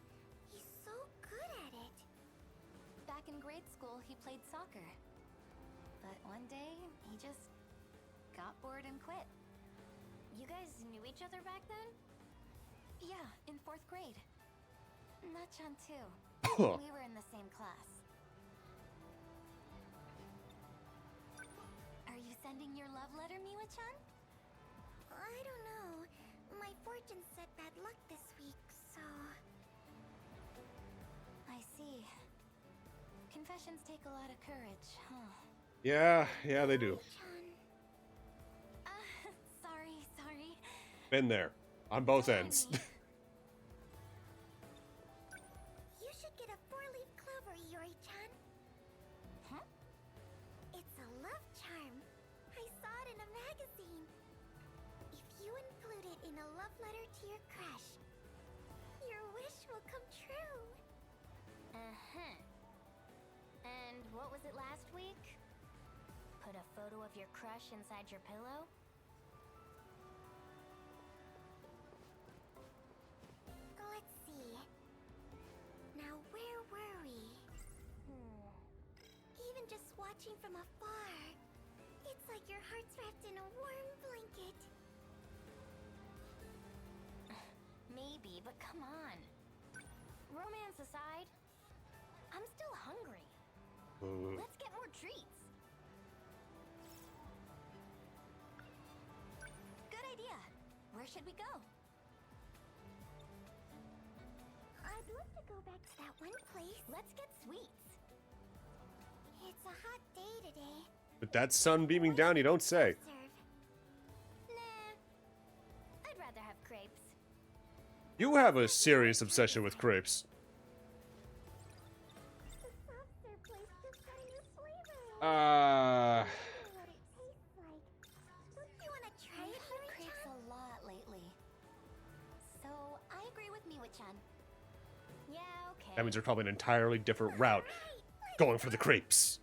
He's so good at it. Back in grade school, he played soccer. But one day, he just got bored and quit. You guys knew each other back then? Yeah, in 4th grade. Na-chan too. We were in the same class. Are you sending your love letter, Miwa-chan? I don't know. My fortune said bad luck this week, so... I see. Confessions take a lot of courage, huh? Yeah, they do. Sorry. Been there. On both ends. You should get a 4-leaf clover, Yori-chan. Huh? It's a love charm. I saw it in a magazine. If you include it in a love letter to your crush, your wish will come true. Uh-huh. And what was it last week? Put a photo of your crush inside your pillow? Let's see. Now, where were we? Even just watching from afar, it's like your heart's wrapped in a warm blanket. Maybe, but come on. Romance aside, I'm still hungry. Let's get more treats. Good idea. Where should we go? I'd love to go back to that one place. Let's get sweets. It's a hot day today. With that sun beaming down, you don't say. Nah, I'd rather have crepes. You have a serious obsession with crepes. The soft serve place just got a new flavor. Uh... What it tastes like. Don't you want to try it, I've had crepes Yuri-chan? a lot lately. So, I agree with Miwa-chan. Yeah, okay. That means there's probably an entirely different route going for the crepes.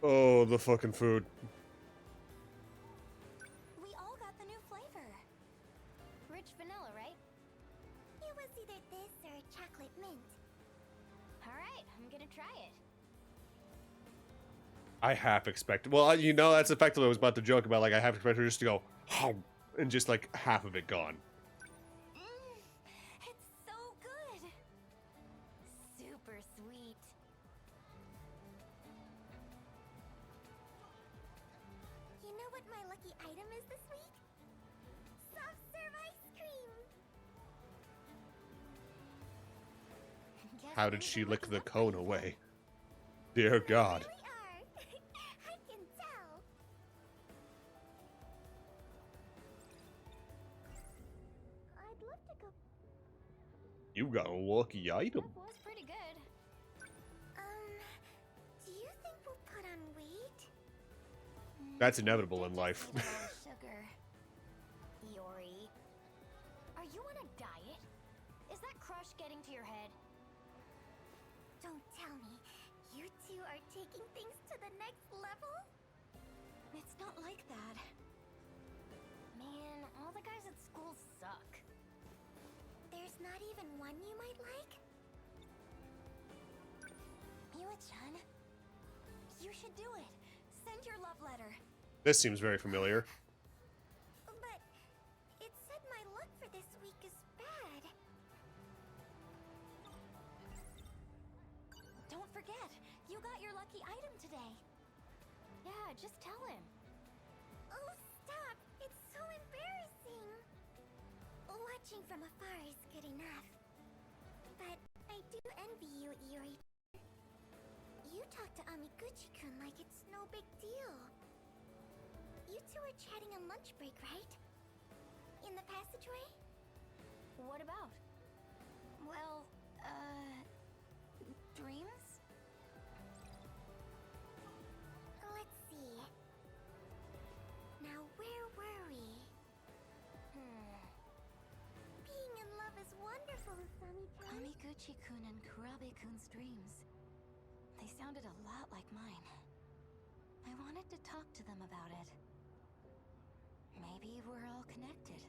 Oh, the fucking food. We all got the new flavor. Rich vanilla, right? It was either this or chocolate mint. Alright, I'm gonna try it. I half expected. Well, you know, that's effectively what I was about to joke about. Like, I half expected her just to go, "Hum," and just like half of it gone. It's so good. Super sweet. You know what my lucky item is this week? Soft serve ice cream. Guess How did things she are lick looking the up for cone you away? then. Dear They God. really are. I can tell. I'd love to go. You got a lucky item. That was pretty good. Do you think we'll put on weight? That's inevitable in life. Need a lot of sugar. Yori. Are you on a diet? Is that crush getting to your head? Don't tell me. You two are taking things to the next level? It's not like that. Man, all the guys at school suck. There's not even one you might like? Miwa-chan, you should do it. Send your love letter. This seems very familiar. But it said my luck for this week is bad. Don't forget, you got your lucky item today. Yeah, just tell him. Oh, stop! It's so embarrassing! Watching from afar is good enough. But I do envy you, Iori. You talk to Amiguchi-kun like it's no big deal. You two were chatting on lunch break, right? In the passageway? What about? Well, dreams? Let's see. Now, where were we? Being in love is wonderful, Sami-chan. Amiguchi-kun and Kurabe-kun's dreams. They sounded a lot like mine. I wanted to talk to them about it. Maybe we're all connected.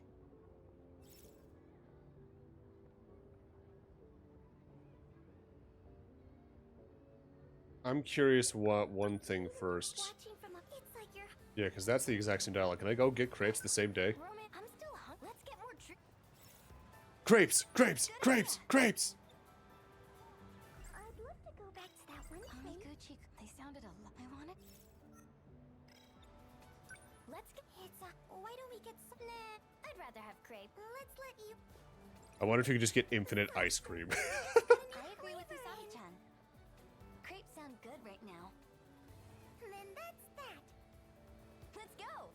I'm curious what one thing first. Watching from a... It's like you're... Yeah, because that's the exact same dialogue. Can I go get crepes the same day? Roman, I'm still hungry. Let's get more Crepes! Crepes! Crepes! Crepes! I'd love to go back to that one Amiguchi, they sounded a lot. I wanted... Let's get... It's why don't we get some... Nah, I'd rather have crepe. Let's let you... I wonder if you could just get infinite ice cream. I agree with you, Sami-chan. Crepes sound good right now. Then that's that. Let's go!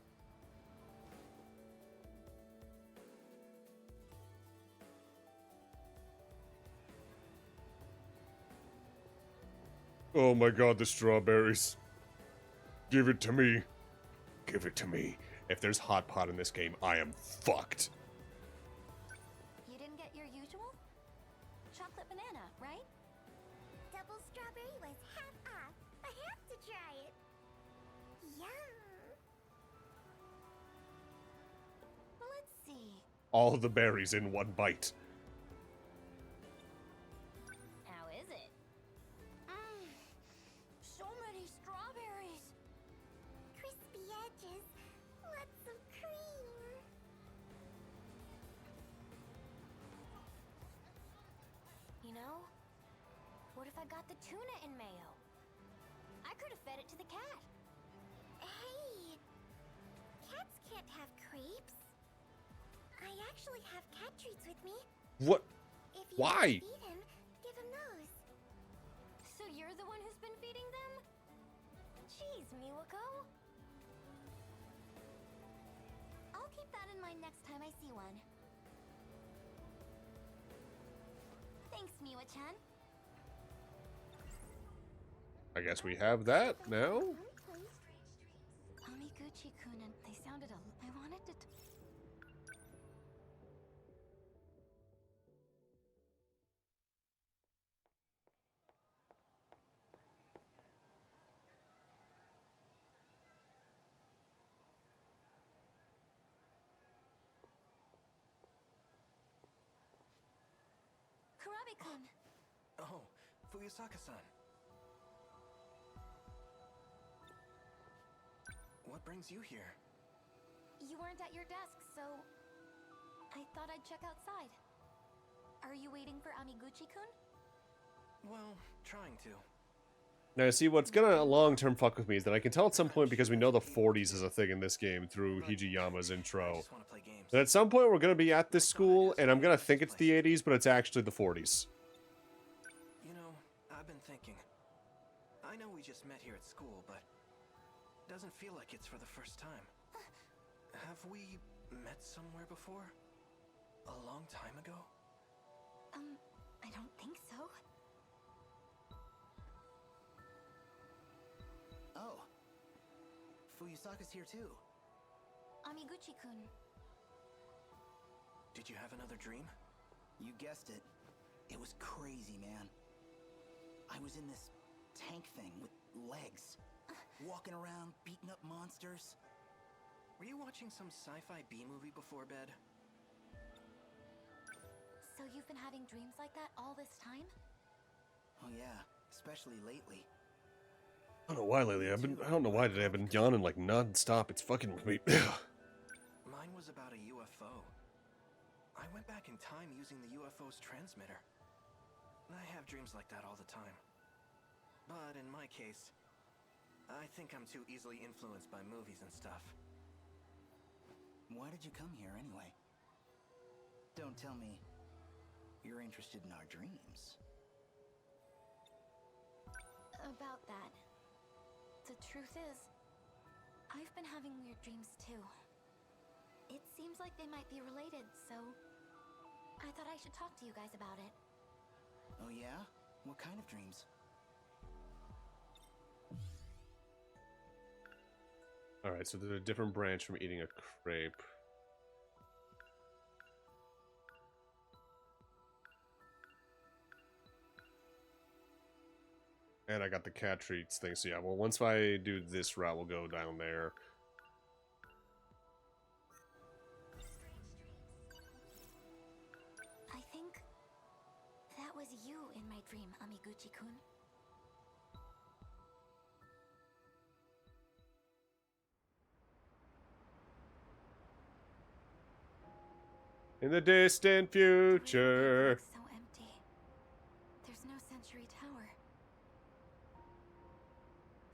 Oh my god, the strawberries. Give it to me. Give it to me. If there's hot pot in this game, I am fucked. You didn't get your usual? Chocolate banana, right? Double strawberry was half off. I have to try it. Yum. Let's see. All the berries in one bite. How is it? So many strawberries. Crispy edges. Lots of cream. You know, what if I got the tuna in mayo? I could have fed it to the cat. Hey, cats can't have crepes. I actually have cat treats with me. What? If you Why? feed him, give him those. So you're the one who's been feeding them? Jeez, Miwako. I'll keep that in mind next time I see one. Thanks, Miwa-chan. I guess we have that now. Amiguchi-kun and they sounded a... I wanted to... Kurabe-kun. Oh, Fuyusaka-san. What brings you here? You weren't at your desk, so I thought I'd check outside. Are you waiting for Amiguchi-kun? Well, trying to. Now, see, what's gonna long-term fuck with me is that I can tell at some point, because we know the 40s is a thing in this game through Hijiyama's I intro, just want to play games. that at some point we're gonna be at this school, and I'm gonna think it's the 80s, but it's actually the 40s. You know, I've been thinking. I know we just met here at school, but it doesn't feel like it's for the first time. Have we met somewhere before? A long time ago? I don't think so. Oh. Fuyusaka's here too. Amiguchi-kun. Did you have another dream? You guessed it. It was crazy, man. I was in this tank thing with legs. Walking around, beating up monsters. Were you watching some sci-fi B-movie before bed? So you've been having dreams like that all this time? Oh yeah, especially lately. I don't know why lately. I don't know why today I've been yawning like non-stop. It's fucking with me. Mine was about a UFO. I went back in time using the UFO's transmitter. I have dreams like that all the time. But in my case, I think I'm too easily influenced by movies and stuff. Why did you come here anyway? Don't tell me you're interested in our dreams. About that. The truth is, I've been having weird dreams too. It seems like they might be related, so I thought I should talk to you guys about it. Oh yeah? What kind of dreams? Alright, so there's a different branch from eating a crepe. And I got the cat treats thing, so yeah, well, once I do this route, we'll go down there. I think that was you in my dream, Amiguchi-kun. In the distant future. It's so empty. There's no Century Tower.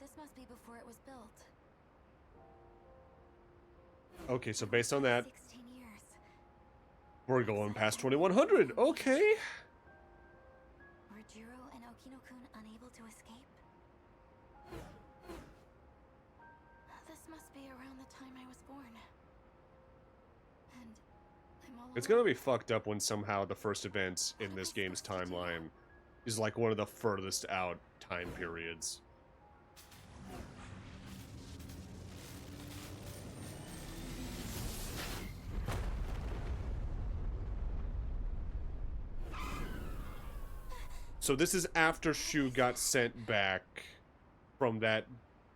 This must be before it was built. Okay, so based on that, 16 years. we're going past 2100. Okay. Were Jiro and Okino-kun unable to escape? This must be around the time I was born. And I'm all It's gonna be fucked up when somehow the first event in this game's timeline is like one of the furthest out time periods. So this is after Shu got sent back from that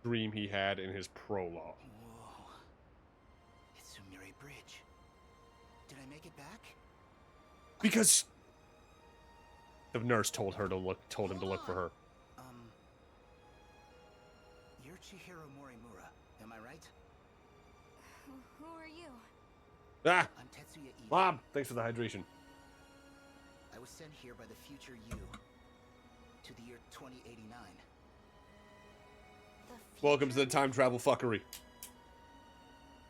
dream he had in his prologue. Whoa. It's Sumire Bridge. Did I make it back? Because the nurse told him to look for her. You're Chihiro Morimura, am I right? Who are you? Ah! I'm Tetsuya Ida. Mom, thanks for the hydration. I was sent here by the future you to the year 2089. Welcome to the time travel fuckery.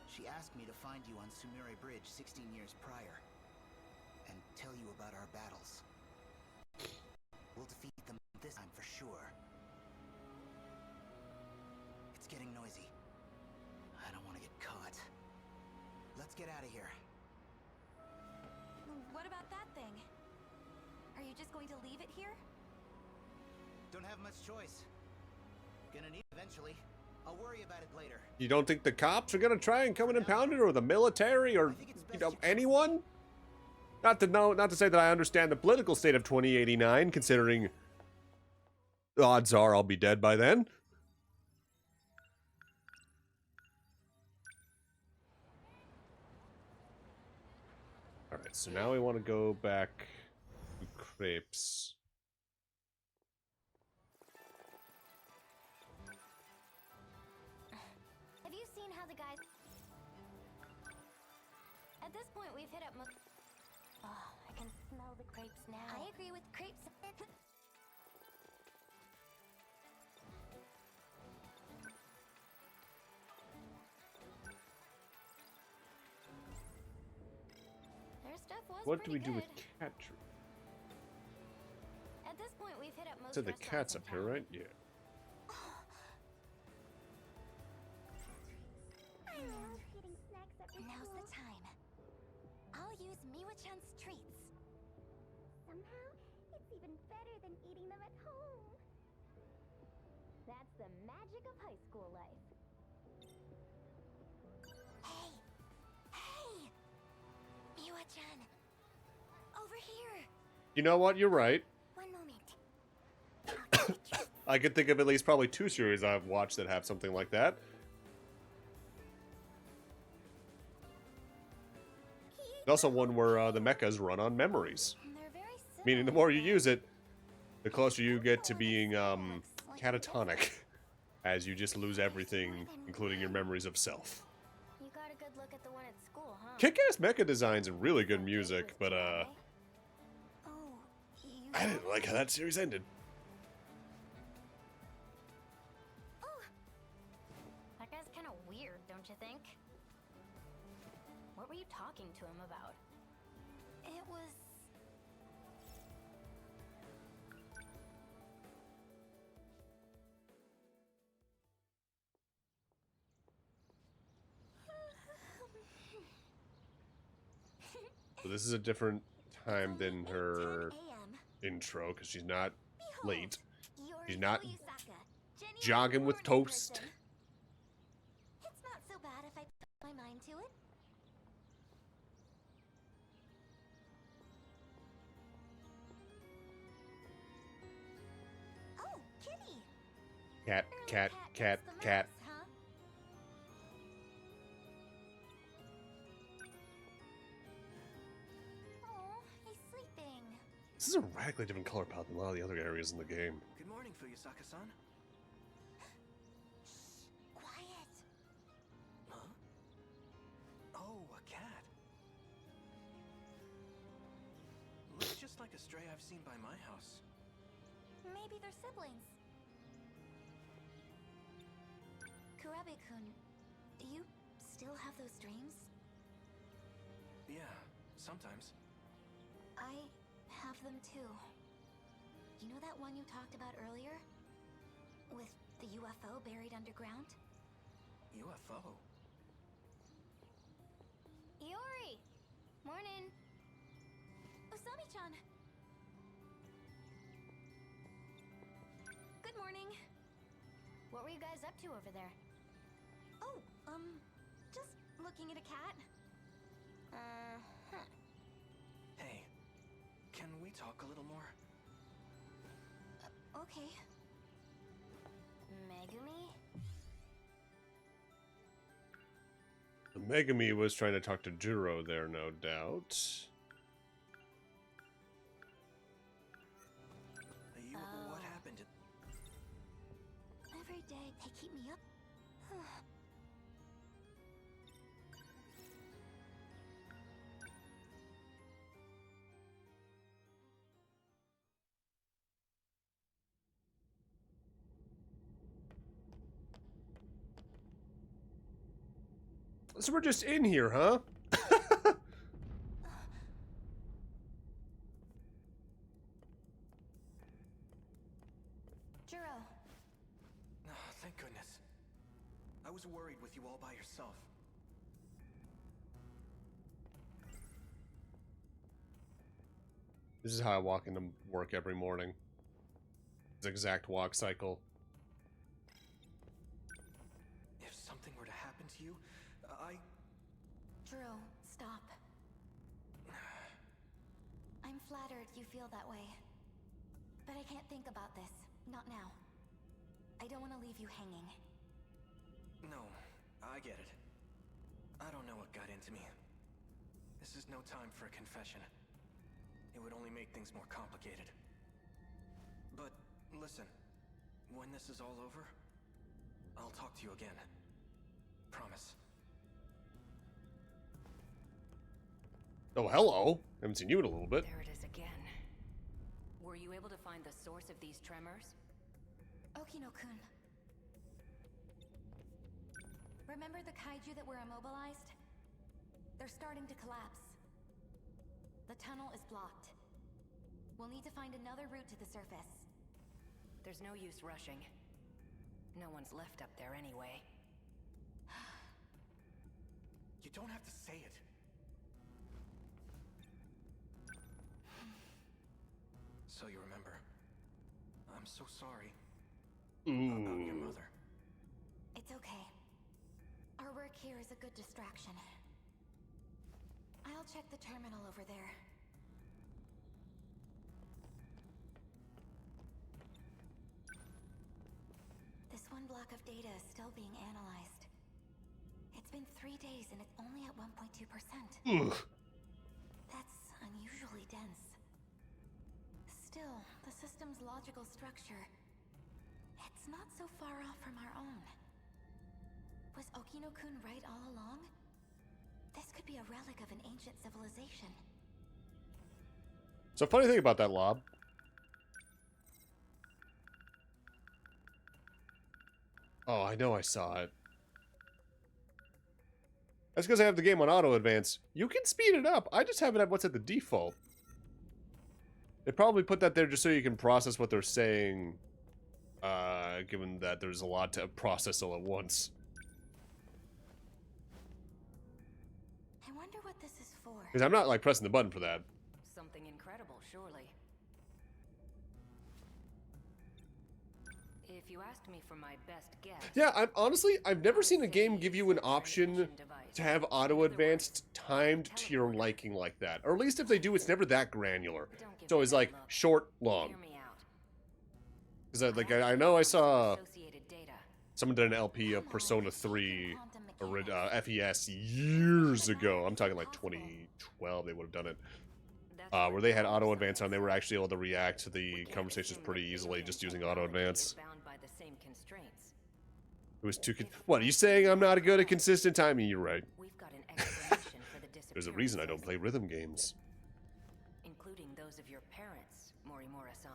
She asked me to find you on Sumire Bridge 16 years prior and tell you about our battles. We'll defeat them this time for sure. It's getting noisy. I don't want to get caught. Let's get out of here. What about that thing? Are you just going to leave it here? Don't have much choice. Gonna need it eventually. I'll worry about it later. You don't think the cops are gonna try and come in and pound it, or the military, or anyone? Not to say that I understand the political state of 2089, considering the odds are I'll be dead by then. All right, so now we want to go back to Crepes. Have you seen how the guys... At this point, we've hit up most... Oh, I can smell the crepes now. I agree with crepes. Their stuff was What do we pretty do with good. cat treat? At this point, we've hit up most So the restaurants cat's in up here, town. right? Yeah. I love getting snacks after Now's school. the time. I'll use Miwa-chan's treats. Somehow, it's even better than eating them at home. That's the magic of high school life. Hey! Hey! Miwa-chan! Over here! You know what? You're right. One moment. I could think of at least probably 2 series I've watched that have something like that. And also one where the mechas run on memories. They're very similar. Meaning the more you use it, the closer you get to being catatonic. As you just lose everything, including your memories of self. You got a good look at the one at school, huh? Kick-ass mecha designs and really good music, but Oh, I didn't like how that series ended. That guy's kind of weird, don't you think? What were you talking to him about? It was... So this is a different time than her 10 a.m. intro, because she's not Behold, late. Yuri She's not Koyusaka, genuine jogging with morning toast. person. It's not so bad if I put my mind to it. Oh, kitty! Cat, Early cat, cat, gets the cat. mouse, huh? Oh, he's sleeping. This is a radically different color palette than a lot of the other areas in the game. Good morning, Fuyusaka-san. Quiet. Huh? Oh, a cat. Looks just like a stray I've seen by my house. Maybe they're siblings. Kurabe-kun, do you still have those dreams? Yeah, sometimes. I have them too. You know that one you talked about earlier? With the UFO buried underground? UFO? Iori! Morning! Usami-chan! Good morning! What were you guys up to over there? Oh, just looking at a cat. Huh. Hey, can we talk a little more? Okay. Megumi? Megami was trying to talk to Juro there, no doubt. What happened? Every day they keep me up. So we're just in here, huh? Juro, Oh, thank goodness. I was worried with you all by yourself. This is how I walk into work every morning. This exact walk cycle. If something were to happen to you, Juro, stop. I'm flattered you feel that way. But I can't think about this. Not now. I don't want to leave you hanging. No, I get it. I don't know what got into me. This is no time for a confession. It would only make things more complicated. But listen, when this is all over, I'll talk to you again. Promise. Oh, hello. Haven't seen you in a little bit. There it is again. Were you able to find the source of these tremors? Okino-kun. Remember the kaiju that were immobilized? They're starting to collapse. The tunnel is blocked. We'll need to find another route to the surface. There's no use rushing. No one's left up there anyway. You don't have to say it. So you remember. I'm so sorry about your mother. It's okay. Our work here is a good distraction. I'll check the terminal over there. This one block of data is still being analyzed. It's been 3 days and it's only at 1.2%. That's unusually dense. Still, the system's logical structure, it's not so far off from our own. Was Okino-kun right all along? This could be a relic of an ancient civilization. So funny thing about that lob. Oh, I know I saw it. That's because I have the game on auto advance. You can speed it up. I just have it at what's at the default. They probably put that there just so you can process what they're saying, given that there's a lot to process all at once. I wonder what this is for. Because I'm not, like, pressing the button for that. Something incredible, surely. If you asked me for my best guess... Yeah, I've never seen a game give you an option to have auto-advanced timed to your liking like that. Or at least if they do, it's never that granular. It's always like, short, long. Because I know I saw someone did an LP of Persona 3 FES years ago. I'm talking like 2012 they would have done it. Where they had auto-advance on, they were actually able to react to the conversations pretty easily just using auto-advance. It was too... What, are you saying I'm not good at consistent timing? You're right. There's a reason I don't play rhythm games. Including those of your parents, Morimura-san.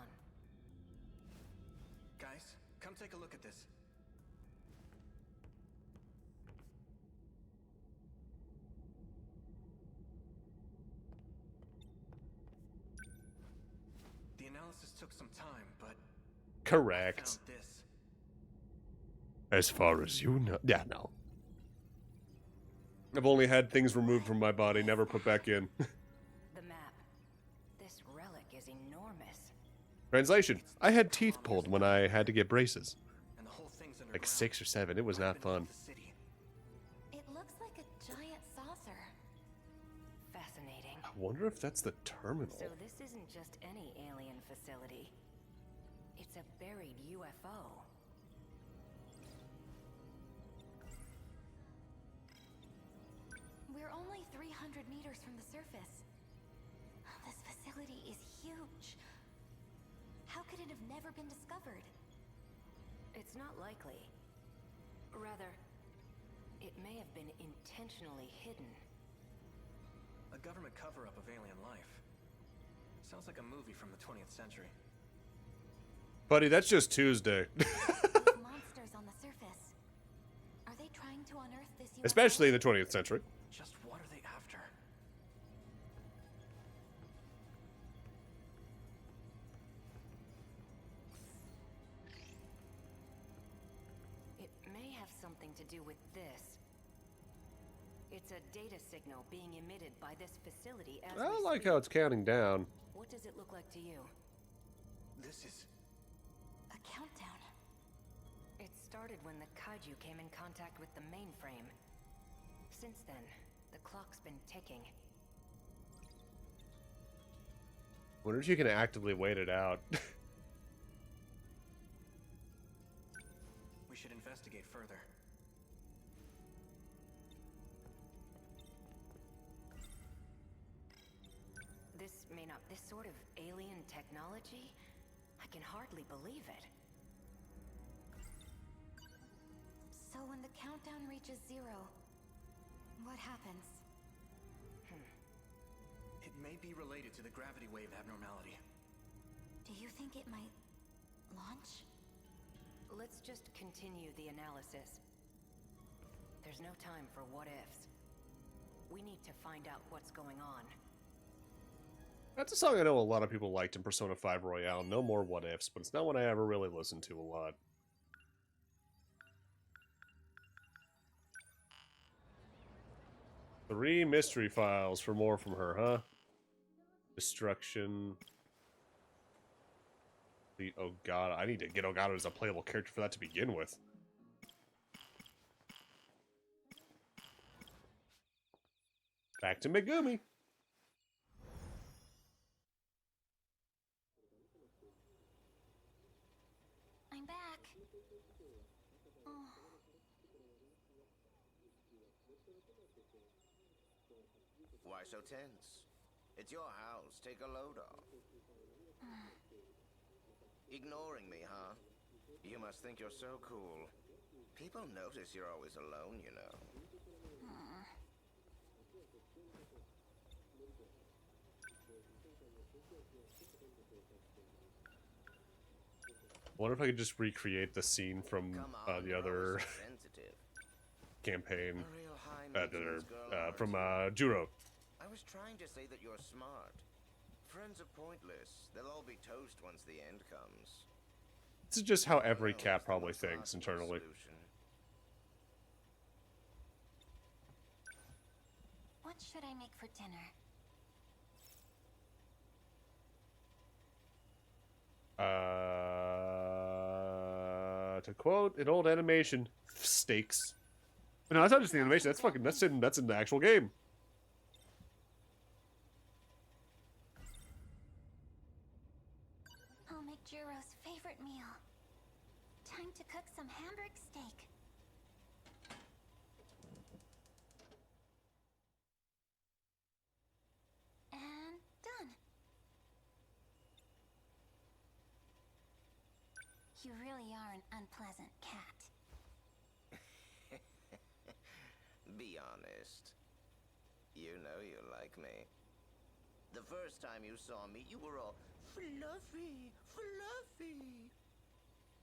Guys, come take a look at this. The analysis took some time, but... Correct. I found this. As far as you know... Yeah, no. I've only had things removed from my body, never put back in. The map. This relic is enormous. Translation. I had teeth pulled when I had to get braces. And the whole thing's Like 6 or 7. It was not fun. It looks like a giant saucer. Fascinating. I wonder if that's the terminal. So this isn't just any alien facility. It's a buried UFO. We're only 300 meters from the surface. This facility is huge. How could it have never been discovered? It's not likely. Rather, it may have been intentionally hidden. A government cover-up of alien life. Sounds like a movie from the 20th century. Buddy, that's just Tuesday. Monsters on the surface. Are they trying to unearth this UFO? Especially in the 20th century. Just what are they after? It may have something to do with this. It's a data signal being emitted by this facility as I like how it's counting down. What does it look like to you? This is... a countdown. It started when the kaiju came in contact with the mainframe. Since then, the clock's been ticking. Wonder if you can actively wait it out. We should investigate further. This may not This sort of alien technology? I can hardly believe it. So when the countdown reaches 0, what happens? It may be related to the gravity wave abnormality. Do you think it might launch? Let's just continue the analysis. There's no time for what-ifs. We need to find out what's going on. That's a song I know a lot of people liked in Persona 5 Royale. No more what-ifs, but it's not one I ever really listened to a lot. Three mystery files for more from her, huh? Destruction. The Ogata. I need to get Ogata as a playable character for that to begin with. Back to Megumi. I'm back. Oh. Why so tense? It's your house. Take a load off. Ignoring me, huh? You must think you're so cool. People notice you're always alone, you know. I wonder if I could just recreate the scene from the other campaign from Juro. I was trying to say that you're smart. Friends are pointless. They'll all be toast once the end comes. This is just how every cat probably thinks internally. What should I make for dinner? To quote an old animation, steaks. But no, that's not just the animation. That's fucking. That's in the actual game. I'll make Juro's favorite meal. Time to cook some hamburg steak. And done. You really are an unpleasant cat. Be honest. You know you like me. The first time you saw me, you were all fluffy, fluffy.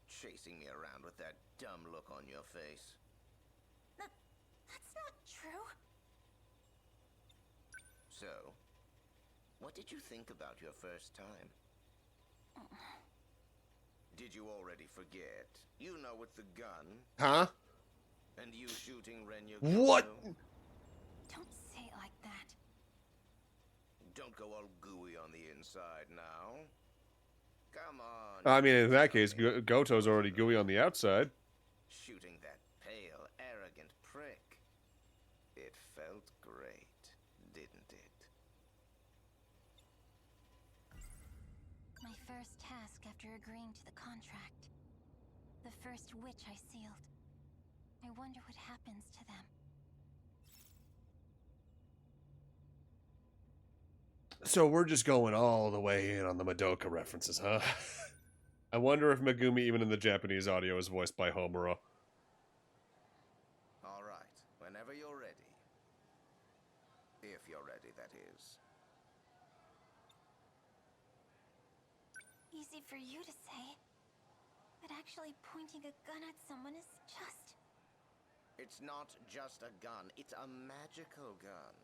Chasing me around with that dumb look on your face. That's not true. So, what did you think about your first time? Did you already forget? You know, with the gun. Huh? And you shooting Renya. What? Don't say it like that. Don't go all gooey on the inside now. Come on. I mean, in that case, Goto's already gooey on the outside. Shooting that pale, arrogant prick. It felt great, didn't it? My first task after agreeing to the contract. The first witch I sealed. I wonder what happens to them. So we're just going all the way in on the Madoka references, huh? I wonder if Megumi, even in the Japanese audio, is voiced by Homura. All right, whenever you're ready. If you're ready, that is. Easy for you to say, but actually pointing a gun at someone is just... It's not just a gun, it's a magical gun.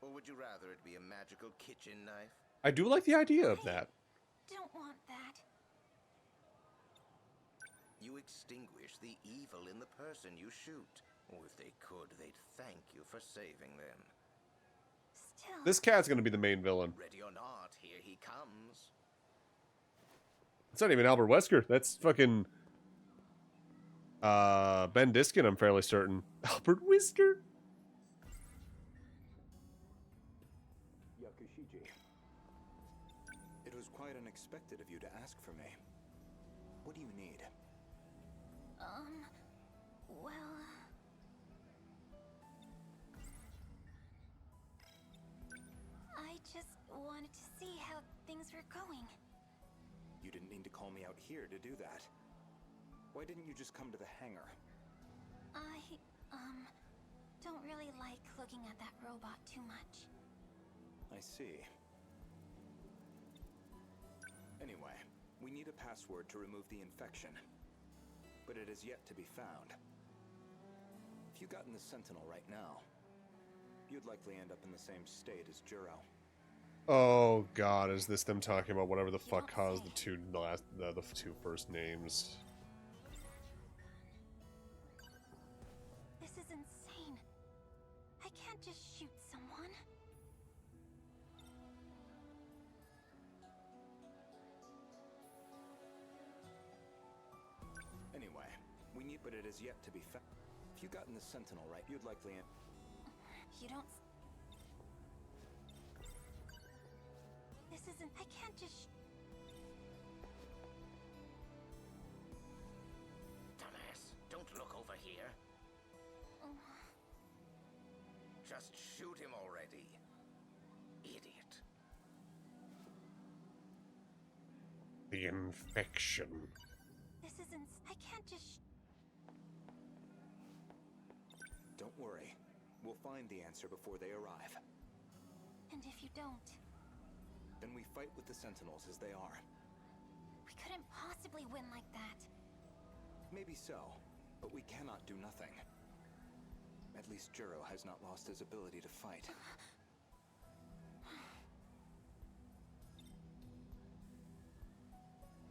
Or would you rather it be a magical kitchen knife? I do like the idea of that. Don't want that. You extinguish the evil in the person you shoot. Or if they could, they'd thank you for saving them. Still... This cat's gonna be the main villain. Ready or not, here he comes. It's not even Albert Wesker. That's fucking... Ben Diskin, I'm fairly certain. Albert Wesker? Yakushiji. It was quite unexpected of you to ask for me. What do you need? Well... I just wanted to see things were going. You didn't need to call me out here to do that. Why didn't you just come to the hangar? I, don't really like looking at that robot too much. I see. Anyway, we need a password to remove the infection. But it is yet to be found. If you got in the Sentinel right now, you'd likely end up in the same state as Juro. Oh god, is this them talking about whatever the fuck caused the two first names? This is insane. I can't just shoot someone. Anyway, we need, but it is yet to be found. If you got in the Sentinel right, you'd likely end. You don't. This isn't. I can't just. Dumbass, don't look over here. Just shoot him already. Idiot. The infection. This isn't. I can't just. Don't worry. We'll find the answer before they arrive. And if you don't, Then we fight with the Sentinels as they are. we couldn't possibly win like that. Maybe so, but we cannot do nothing. At least Juro has not lost his ability to fight.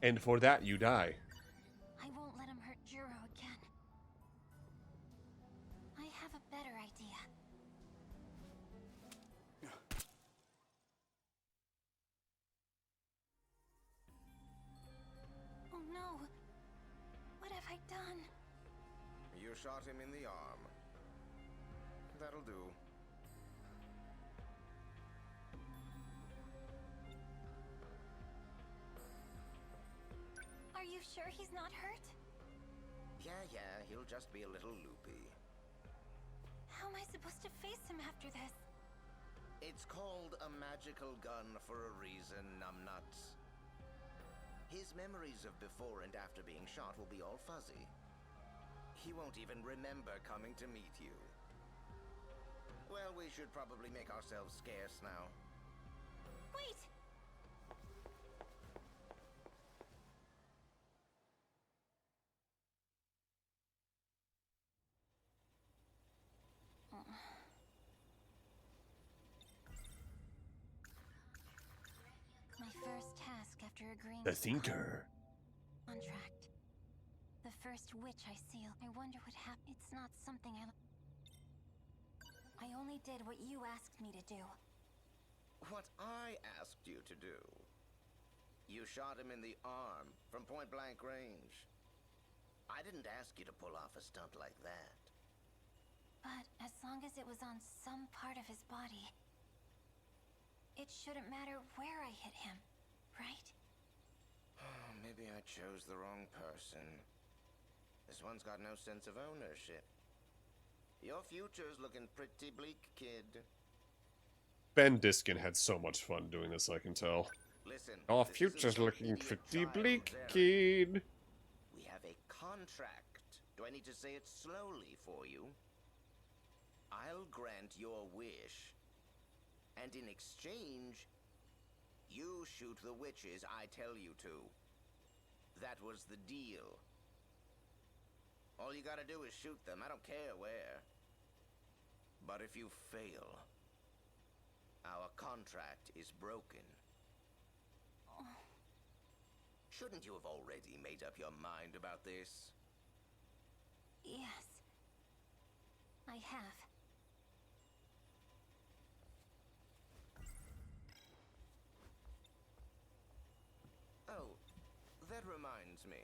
And for that, you die. I won't let him hurt Juro again. I have a better idea. Oh no! What have I done? You shot him in the arm. That'll do. Are you sure he's not hurt? Yeah, he'll just be a little loopy. How am I supposed to face him after this? It's called a magical gun for a reason, numbnuts. His memories of before and after being shot will be all fuzzy. He won't even remember coming to meet you. Well, we should probably make ourselves scarce now. Wait! My first task after agreeing The to Thinker. contract. The first witch I seal. I wonder what happened. It's not something I only did what you asked me to do. What I asked you to do. You shot him in the arm from point blank range. I didn't ask you to pull off a stunt like that. But as long as it was on some part of his body, it shouldn't matter where I hit him, right? Maybe I chose the wrong person. This one's got no sense of ownership. Your future's looking pretty bleak, kid. Ben Diskin had so much fun doing this, I can tell. Listen, Our this future's isn't looking idiot pretty child's bleak, errand. kid. We have a contract. Do I need to say it slowly for you? I'll grant your wish. And in exchange, you shoot the witches I tell you to. That was the deal. All you gotta do is shoot them. I don't care where. But if you fail, our contract is broken. Shouldn't you have already made up your mind about this? Yes. I have. Oh, that reminds me.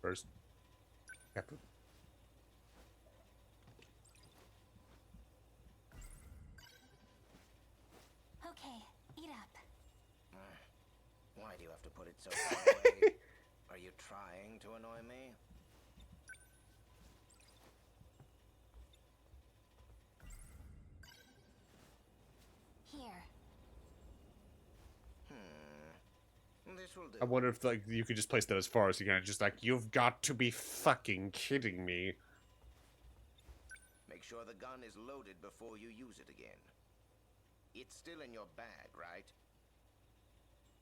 First. Okay, eat up. Why do you have to put it so far away? Are you trying to annoy me? This will do. I wonder if like you could just place that as far as you can. Just like, you've got to be fucking kidding me. Make sure the gun is loaded before you use it again. It's still in your bag, right?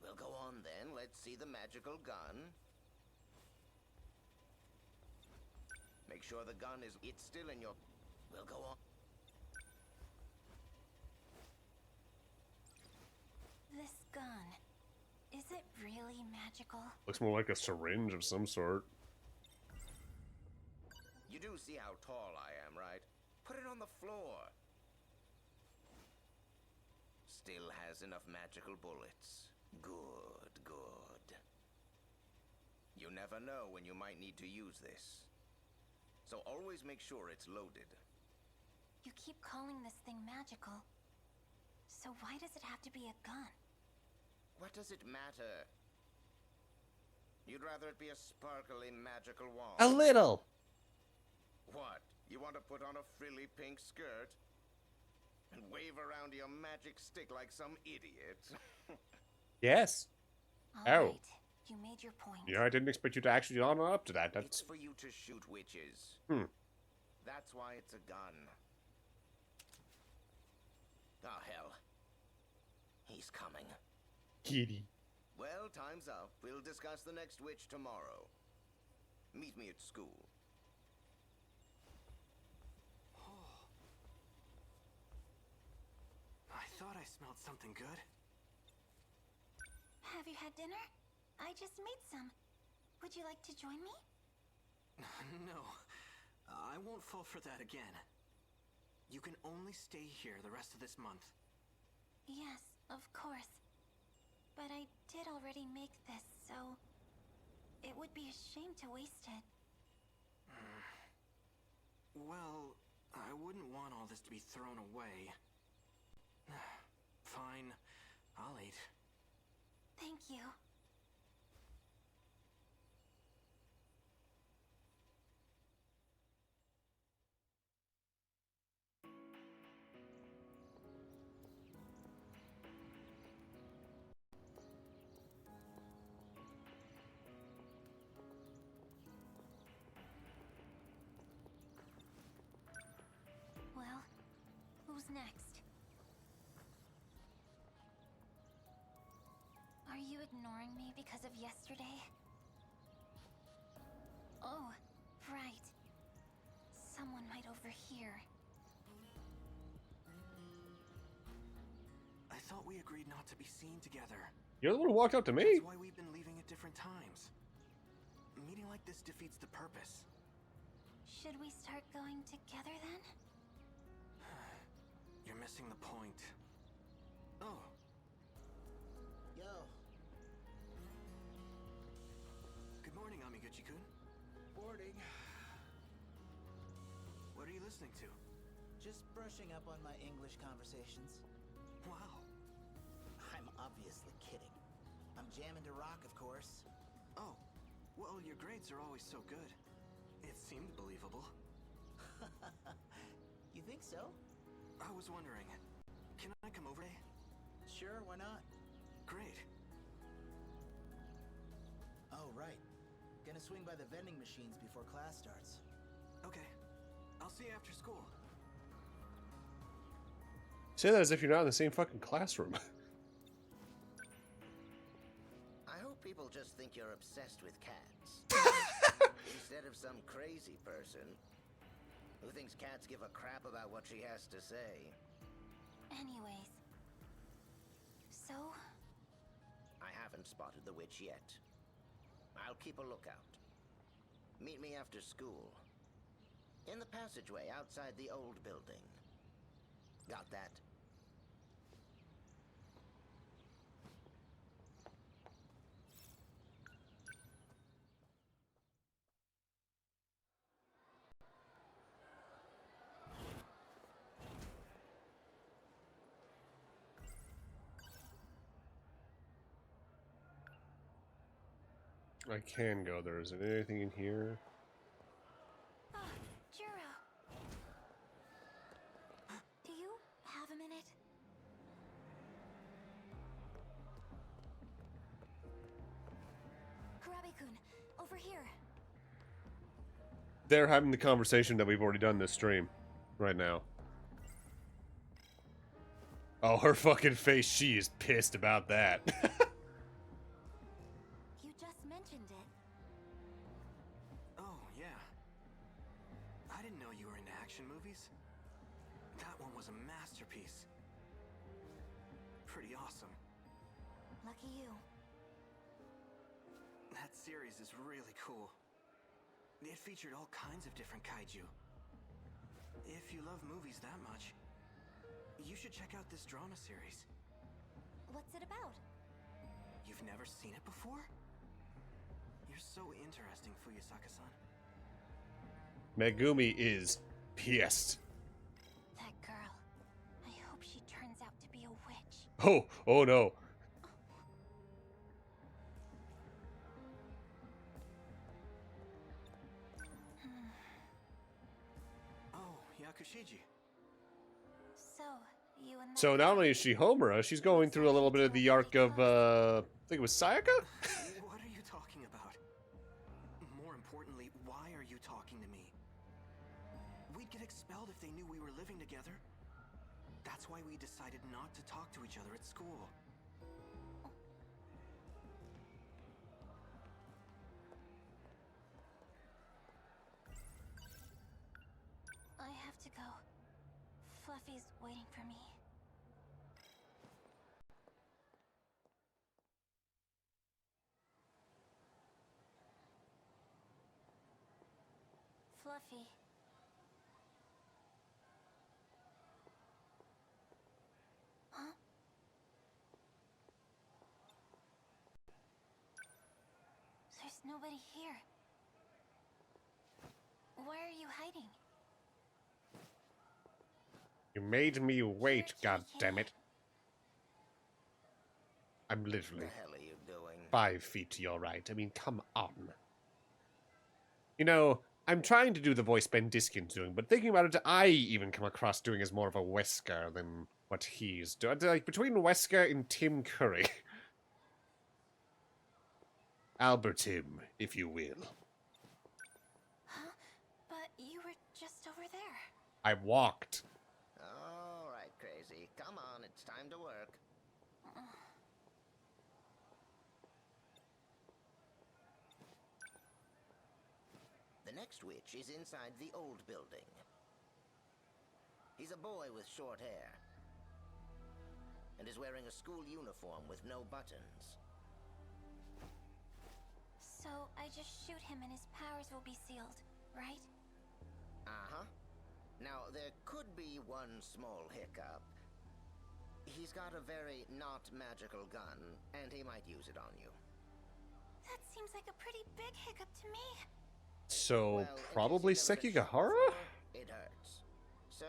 Well, go on then. Let's see the magical gun. Make sure the gun is... It's still in your... Well, go on. This gun, is it really magical? Looks more like a syringe of some sort. You do see how tall I am, right? Put it on the floor. Still has enough magical bullets. Good, good. You never know when you might need to use this. So always make sure it's loaded. You keep calling this thing magical. So why does it have to be a gun? What does it matter? You'd rather it be a sparkly magical wand? A little. What? You want to put on a frilly pink skirt? And wave around your magic stick like some idiot? Yes. All right, you made your point. Yeah, I didn't expect you to actually on up to that. That's... It's for you to shoot witches. That's why it's a gun. Oh, hell. He's coming. Kitty. Well, time's up. We'll discuss the next witch tomorrow. Meet me at school. I thought I smelled something good. Have you had dinner? I just made some. Would you like to join me? No, I won't fall for that again. You can only stay here the rest of this month. Yes, of course. But I did already make this, so it would be a shame to waste it. Well, I wouldn't want all this to be thrown away. Fine, I'll eat. Thank you. Well, who's next? Are you ignoring me because of yesterday? Oh, right. Someone might overhear. I thought we agreed not to be seen together. You're the one who walked up to me. That's why we've been leaving at different times. Meeting like this defeats the purpose. Should we start going together then? You're missing the point. Oh. Yo. Good morning, Amiguchi-kun. Boarding. What are you listening to? Just brushing up on my English conversations. Wow. I'm obviously kidding. I'm jamming to rock, of course. Oh, well, your grades are always so good. It seemed believable. You think so? I was wondering, can I come over today? Sure, why not? Great. Oh, right. Gonna swing by the vending machines before class starts. Okay. I'll see you after school. Say that as if you're not in the same fucking classroom. I hope people just think you're obsessed with cats. Instead of some crazy person who thinks cats give a crap about what she has to say. Anyways. So? I haven't spotted the witch yet. I'll keep a lookout. Meet me after school. In the passageway outside the old building. Got that? I can go there. Is there anything in here? Oh, Juro. Do you have a minute? Abe-kun, over here. They're having the conversation that we've already done this stream right now. Oh, her fucking face, she is pissed about that. You just mentioned it. Oh, yeah. I didn't know you were into action movies. That one was a masterpiece. Pretty awesome. Lucky you. That series is really cool. It featured all kinds of different kaiju. If you love movies that much, you should check out this drama series. What's it about? You've never seen it before? You're so interesting, Fuyusaka-san. Megumi is pissed. That girl. I hope she turns out to be a witch. Oh no. Oh, Yakushiji. So, you and that So not only is she Homura, she's going through a little bit of the arc of, I think it was Sayaka? What are you talking about? More importantly, why are you talking to me? We'd get expelled if they knew we were living together. That's why we decided not to talk to each other at school. I have to go. Fluffy's waiting for me. Fluffy. Huh? There's nobody here. Why are you hiding? You made me wait, goddammit. I'm literally The hell are you doing? 5 feet to your right. I mean, come on. You know, I'm trying to do the voice Ben Diskin's doing, but thinking about it, I even come across doing as more of a Wesker than what he's doing. Like, between Wesker and Tim Curry. Albertim, if you will. Huh? But you were just over there. I walked. All right, crazy. Come on, it's time to work. The next witch is inside the old building. He's a boy with short hair. And is wearing a school uniform with no buttons. So I just shoot him and his powers will be sealed, right? Uh-huh. Now, there could be one small hiccup. He's got a very not magical gun, and he might use it on you. That seems like a pretty big hiccup to me. So, Well, probably in case you've never been shot Sekigahara? before, it hurts. So,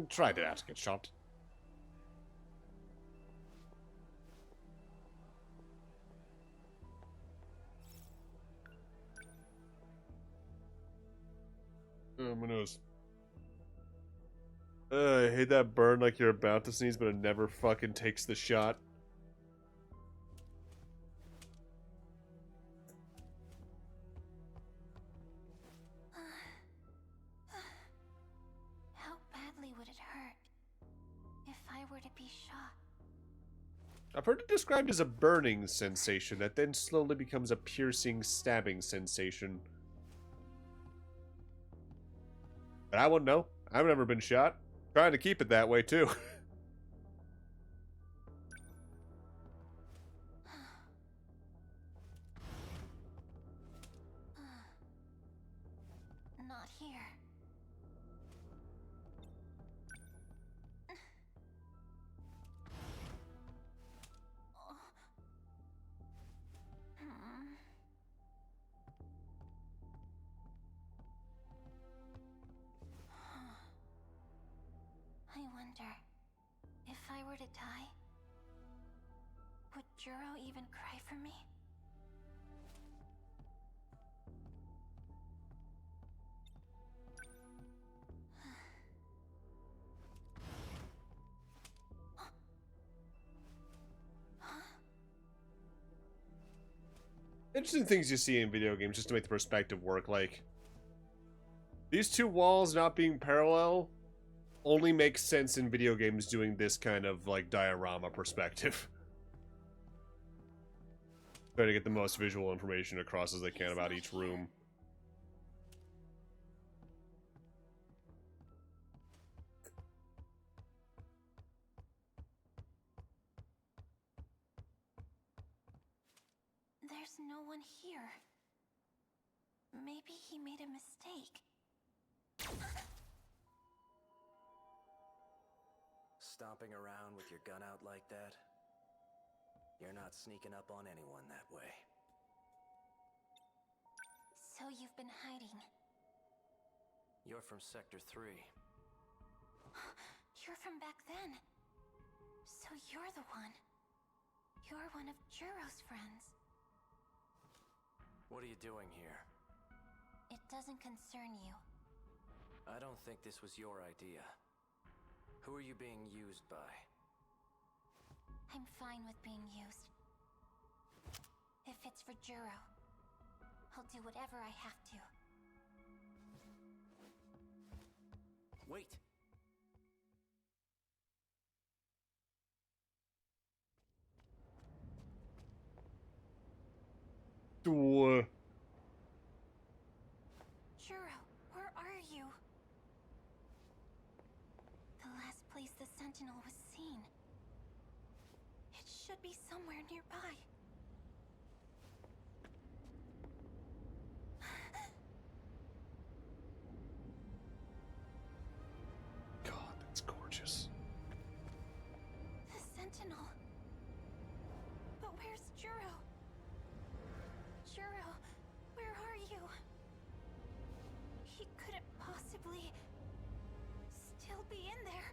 Try to ask it shot. Oh, my nose. I hate that burn like you're about to sneeze, but it never fucking takes the shot. How badly would it hurt if I were to be shot? I've heard it described as a burning sensation that then slowly becomes a piercing, stabbing sensation. But I wouldn't know. I've never been shot. Trying to keep it that way, too. Not here. I wonder, if I were to die, would Juro even cry for me? Huh? Interesting things you see in video games just to make the perspective work. Like, these two walls not being parallel only makes sense in video games doing this kind of, like, diorama perspective. Try to get the most visual information across as they can about each room. There's no one here. Maybe he made a mistake. Stomping around with your gun out like that? You're not sneaking up on anyone that way. So you've been hiding. You're from Sector 3. You're from back then. So you're the one. You're one of Juro's friends. What are you doing here? It doesn't concern you. I don't think this was your idea. Who are you being used by? I'm fine with being used. If it's for Juro, I'll do whatever I have to. Wait! Duh. Juro, where are you? The last place the Sentinel was seen. It should be somewhere nearby. God, that's gorgeous. The Sentinel. But where's Juro? Juro, where are you? He couldn't possibly still be in there.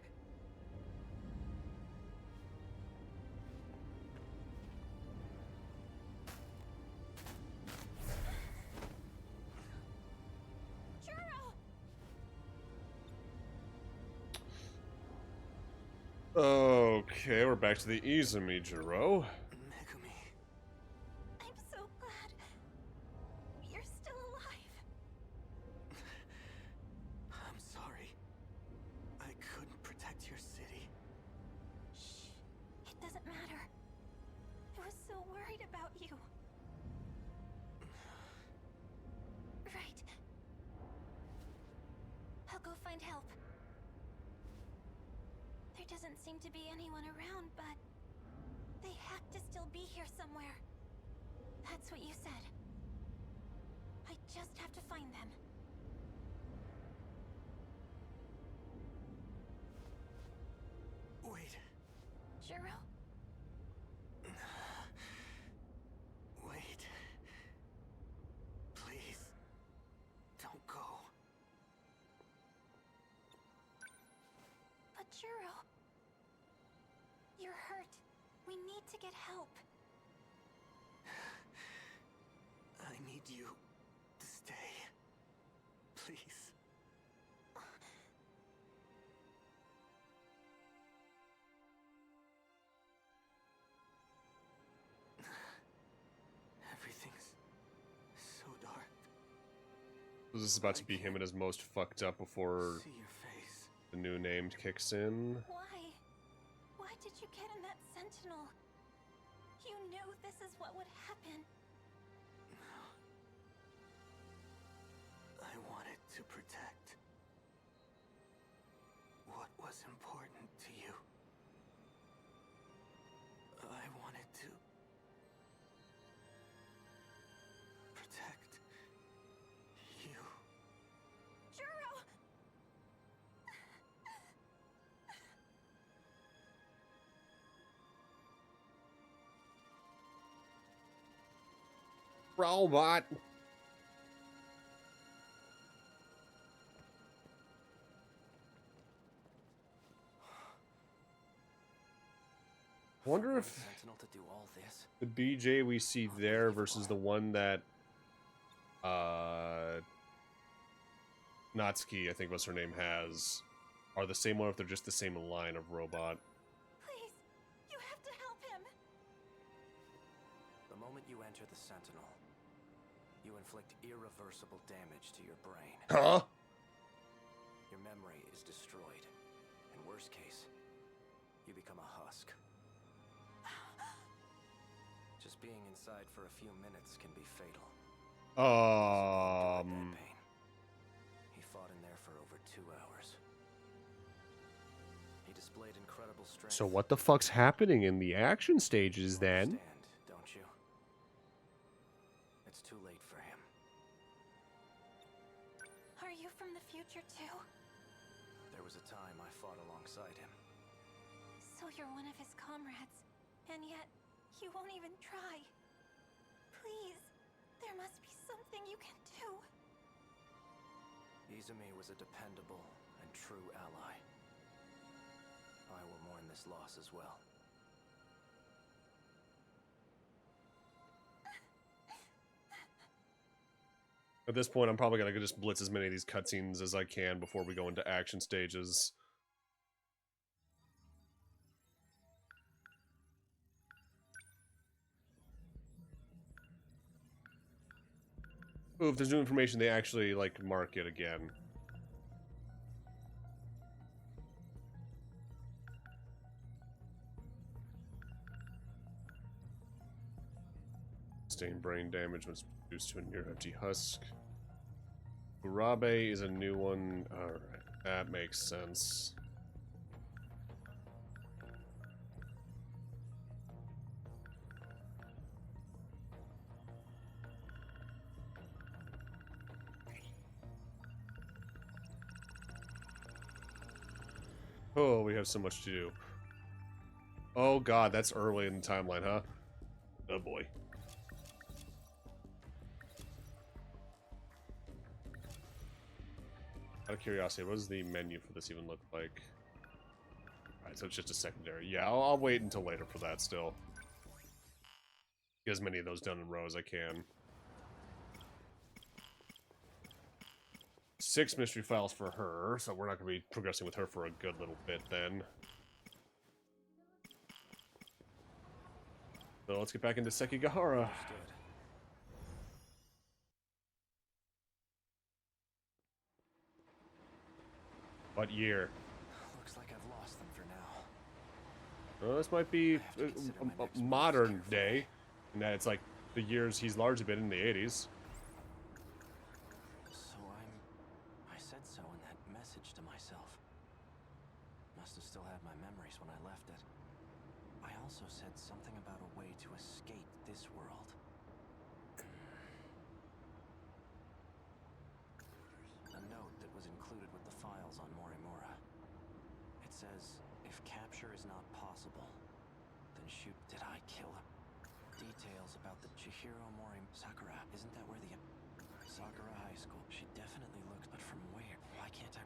Juro! Okay, we're back to the Izumi, Juro. I'm so glad you're still alive. I'm sorry. I couldn't protect your city. Shh. It doesn't matter. I was so worried about you. Right. I'll go find help. There doesn't seem to be anyone around, but they have to still be here somewhere. That's what you said. I just have to find them. Wait. Juro? Wait. Please. Don't go. But Juro, you're hurt. We need to get help. I need you to stay. Please. Everything's so dark. This is about to be him at his most fucked up before See your face. the new name kicks in. Why? Why did you get in that Sentinel? You knew this is what would happen. I wanted to protect what was important to you. I wanted to protect you. Juro! Robot. I wonder if Sentinel to do all this? the BJ we see there versus the one that Natsuki, I think was her name, has are the same one, if they're just the same line of robot. Please, you have to help him. The moment you enter the Sentinel, You inflict irreversible damage to your brain. Huh? Your memory is destroyed. In worst case, you become a husk. Just being inside for a few minutes can be fatal. That pain. He fought in there for over 2 hours. He displayed incredible strength. So what the fuck's happening in the action stages then? Understand, don't you? It's too late for him. Are you from the future too? There was a time I fought alongside him. So you're one of his comrades, and yet you won't even try. Please, there must be something you can do. Izumi was a dependable and true ally. I will mourn this loss as well. At this point, I'm probably gonna just blitz as many of these cutscenes as I can before we go into action stages. Ooh, if there's new information, they actually, like, mark it again. Sustained brain damage when reduced to a near-empty husk. Urabe is a new one. Alright, that makes sense. Oh, we have so much to do. Oh god, that's early in the timeline, huh? Oh boy. Out of curiosity, what does the menu for this even look like? Alright, so it's just a secondary. Yeah, I'll wait until later for that still. Get as many of those done in a row as I can. 6 mystery files for her, so we're not going to be progressing with her for a good little bit then. So let's get back into Sekigahara. What year? Looks like I've lost them for now. Well, this might be a modern day, in that it's like the years he's largely been in the 80s. So I said so in that message to myself. Must have still had my memories when I left it. I also said something about a way to escape this world. A note that was included with the files on Morimura. It says, if capture is not possible, then shoot. Did I kill him? Details about the Chihiro Sakura. Isn't that where the Sakura High School? She definitely looked, but from where? Why can't I?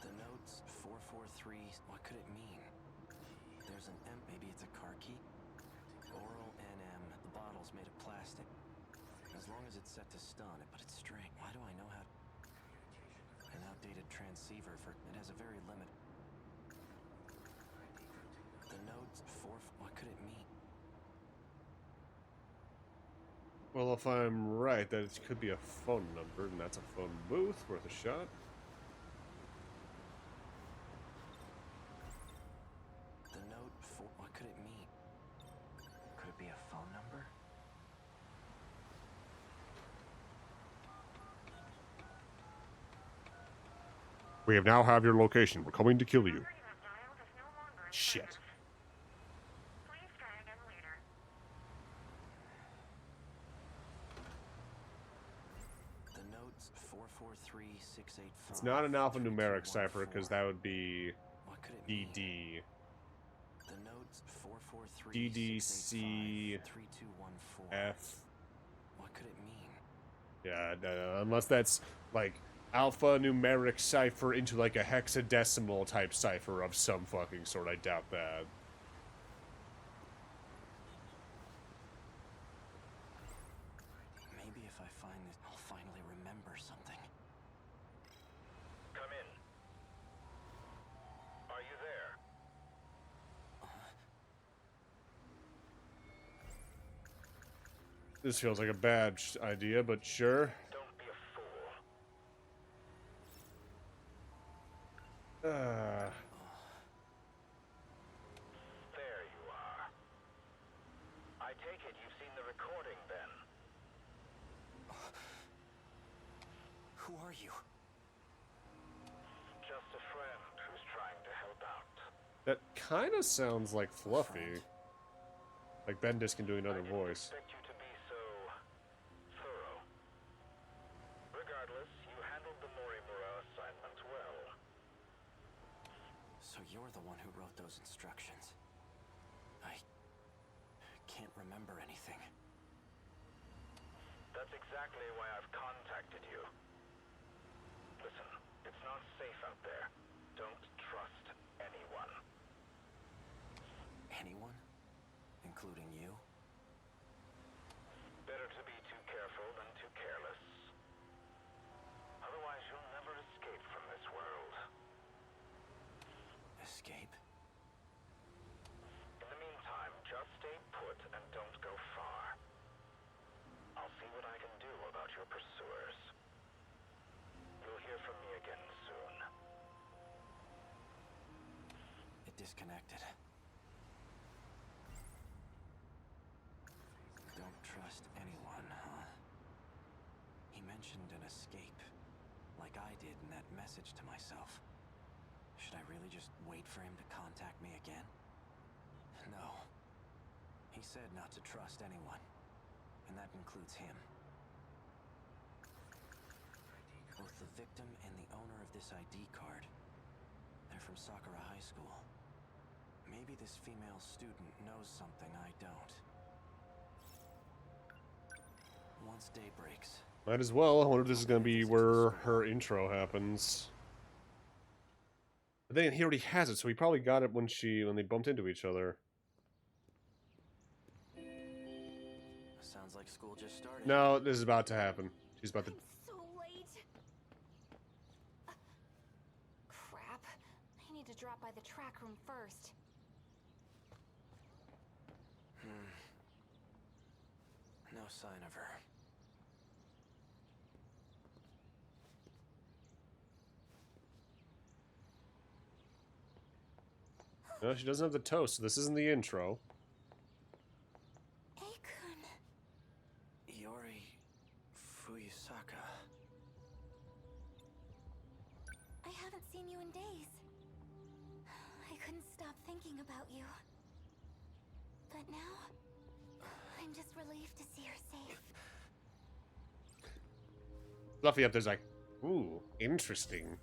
The notes 443. What could it mean? There's an M. Maybe it's a car key. Oral NM. The bottle's made of plastic. As long as it's set to stun, but it's string. Why do I know how? An outdated transceiver for it has a very limited. The notes 4. What could it mean? Well, if I'm right, that it could be a phone number, and that's a phone booth worth a shot. The note 4. What could it mean? Could it be a phone number? We have now have your location. We're coming to kill you. Shit. The notes 443685. It's not an alphanumeric cipher, because that would be DD. The notes 443 DDC F. What could it mean? Yeah, unless that's like alphanumeric cipher into like a hexadecimal type cipher of some fucking sort. I doubt that. Maybe if I find this, I'll finally remember something. Come in. Are you there? This feels like a bad idea, but sure. Don't be a fool. There you are. I take it you've seen the recording then. Who are you? Just a friend who's trying to help out. That kind of sounds like Fluffy. Like Bendis can do another voice. I didn't expect you to be so thorough. Regardless, you handled the Morimura assignment well. So you're the one who wrote those instructions. I can't remember anything. That's exactly why I've contacted you. Listen, it's not safe out there. Don't trust anyone. Anyone? Including you? Better to be too careful than too careless. Otherwise, you'll never escape from this world. Escape? In the meantime, just stay put and don't go far. I'll see what I can do about your pursuers. You'll hear from me again soon. It disconnected. Don't trust anyone, huh? He mentioned an escape, like I did in that message to myself. Should I really just wait for him to contact me again? No. He said not to trust anyone, and that includes him. Both the victim and the owner of this ID card, they're from Sakura High School. Maybe this female student knows something I don't. Once day breaks. Might as well. I wonder if this is going to be where her intro happens. But then he already has it, so he probably got it when they bumped into each other. Sounds like school just started. No, this is about to happen. She's about to. I'm so late. Crap. I need to drop by the track room first. No sign of her. No, she doesn't have the toast, so this isn't the intro. Akun. Iori Fuyusaka. I haven't seen you in days. I couldn't stop thinking about you. But now, I'm just relieved to see her safe. Fluffy up there's like, ooh, interesting.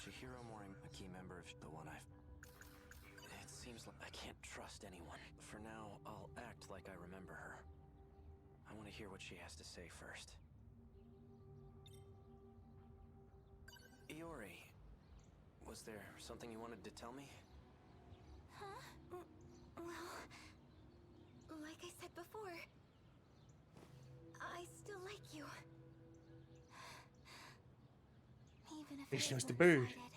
Chihiro Mori, a key member of the one I've... It seems like I can't trust anyone. For now, I'll act like I remember her. I want to hear what she has to say first. Iori, was there something you wanted to tell me? Huh? Well, like I said before, I still like you. Even if She it knows the isn't bird. decided.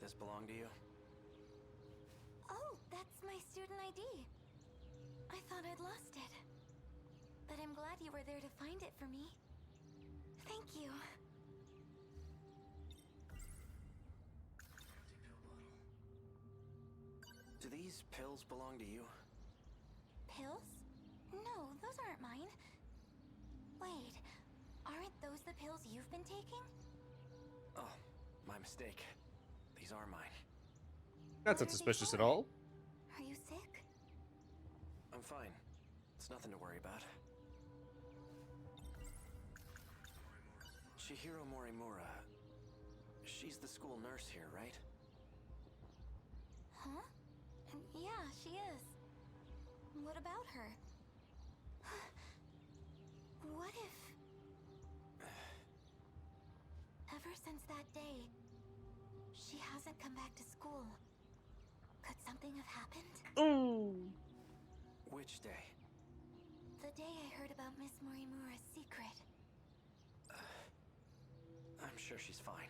This belong to you? Oh, that's my student ID. I thought I'd lost it. But I'm glad you were there to find it for me. Thank you. Do these pills belong to you? Pills? No, those aren't mine. Wait, aren't those the pills you've been taking? Oh, my mistake. These are mine. That's not suspicious at all. Are you sick? I'm fine. It's nothing to worry about. Chihiro Morimura. She's the school nurse here, right? Huh? Yeah, she is. What about her? What if... Ever since that day, she hasn't come back to school. Could something have happened? Ooh. Which day? The day I heard about Miss Morimura's secret. sure she's fine.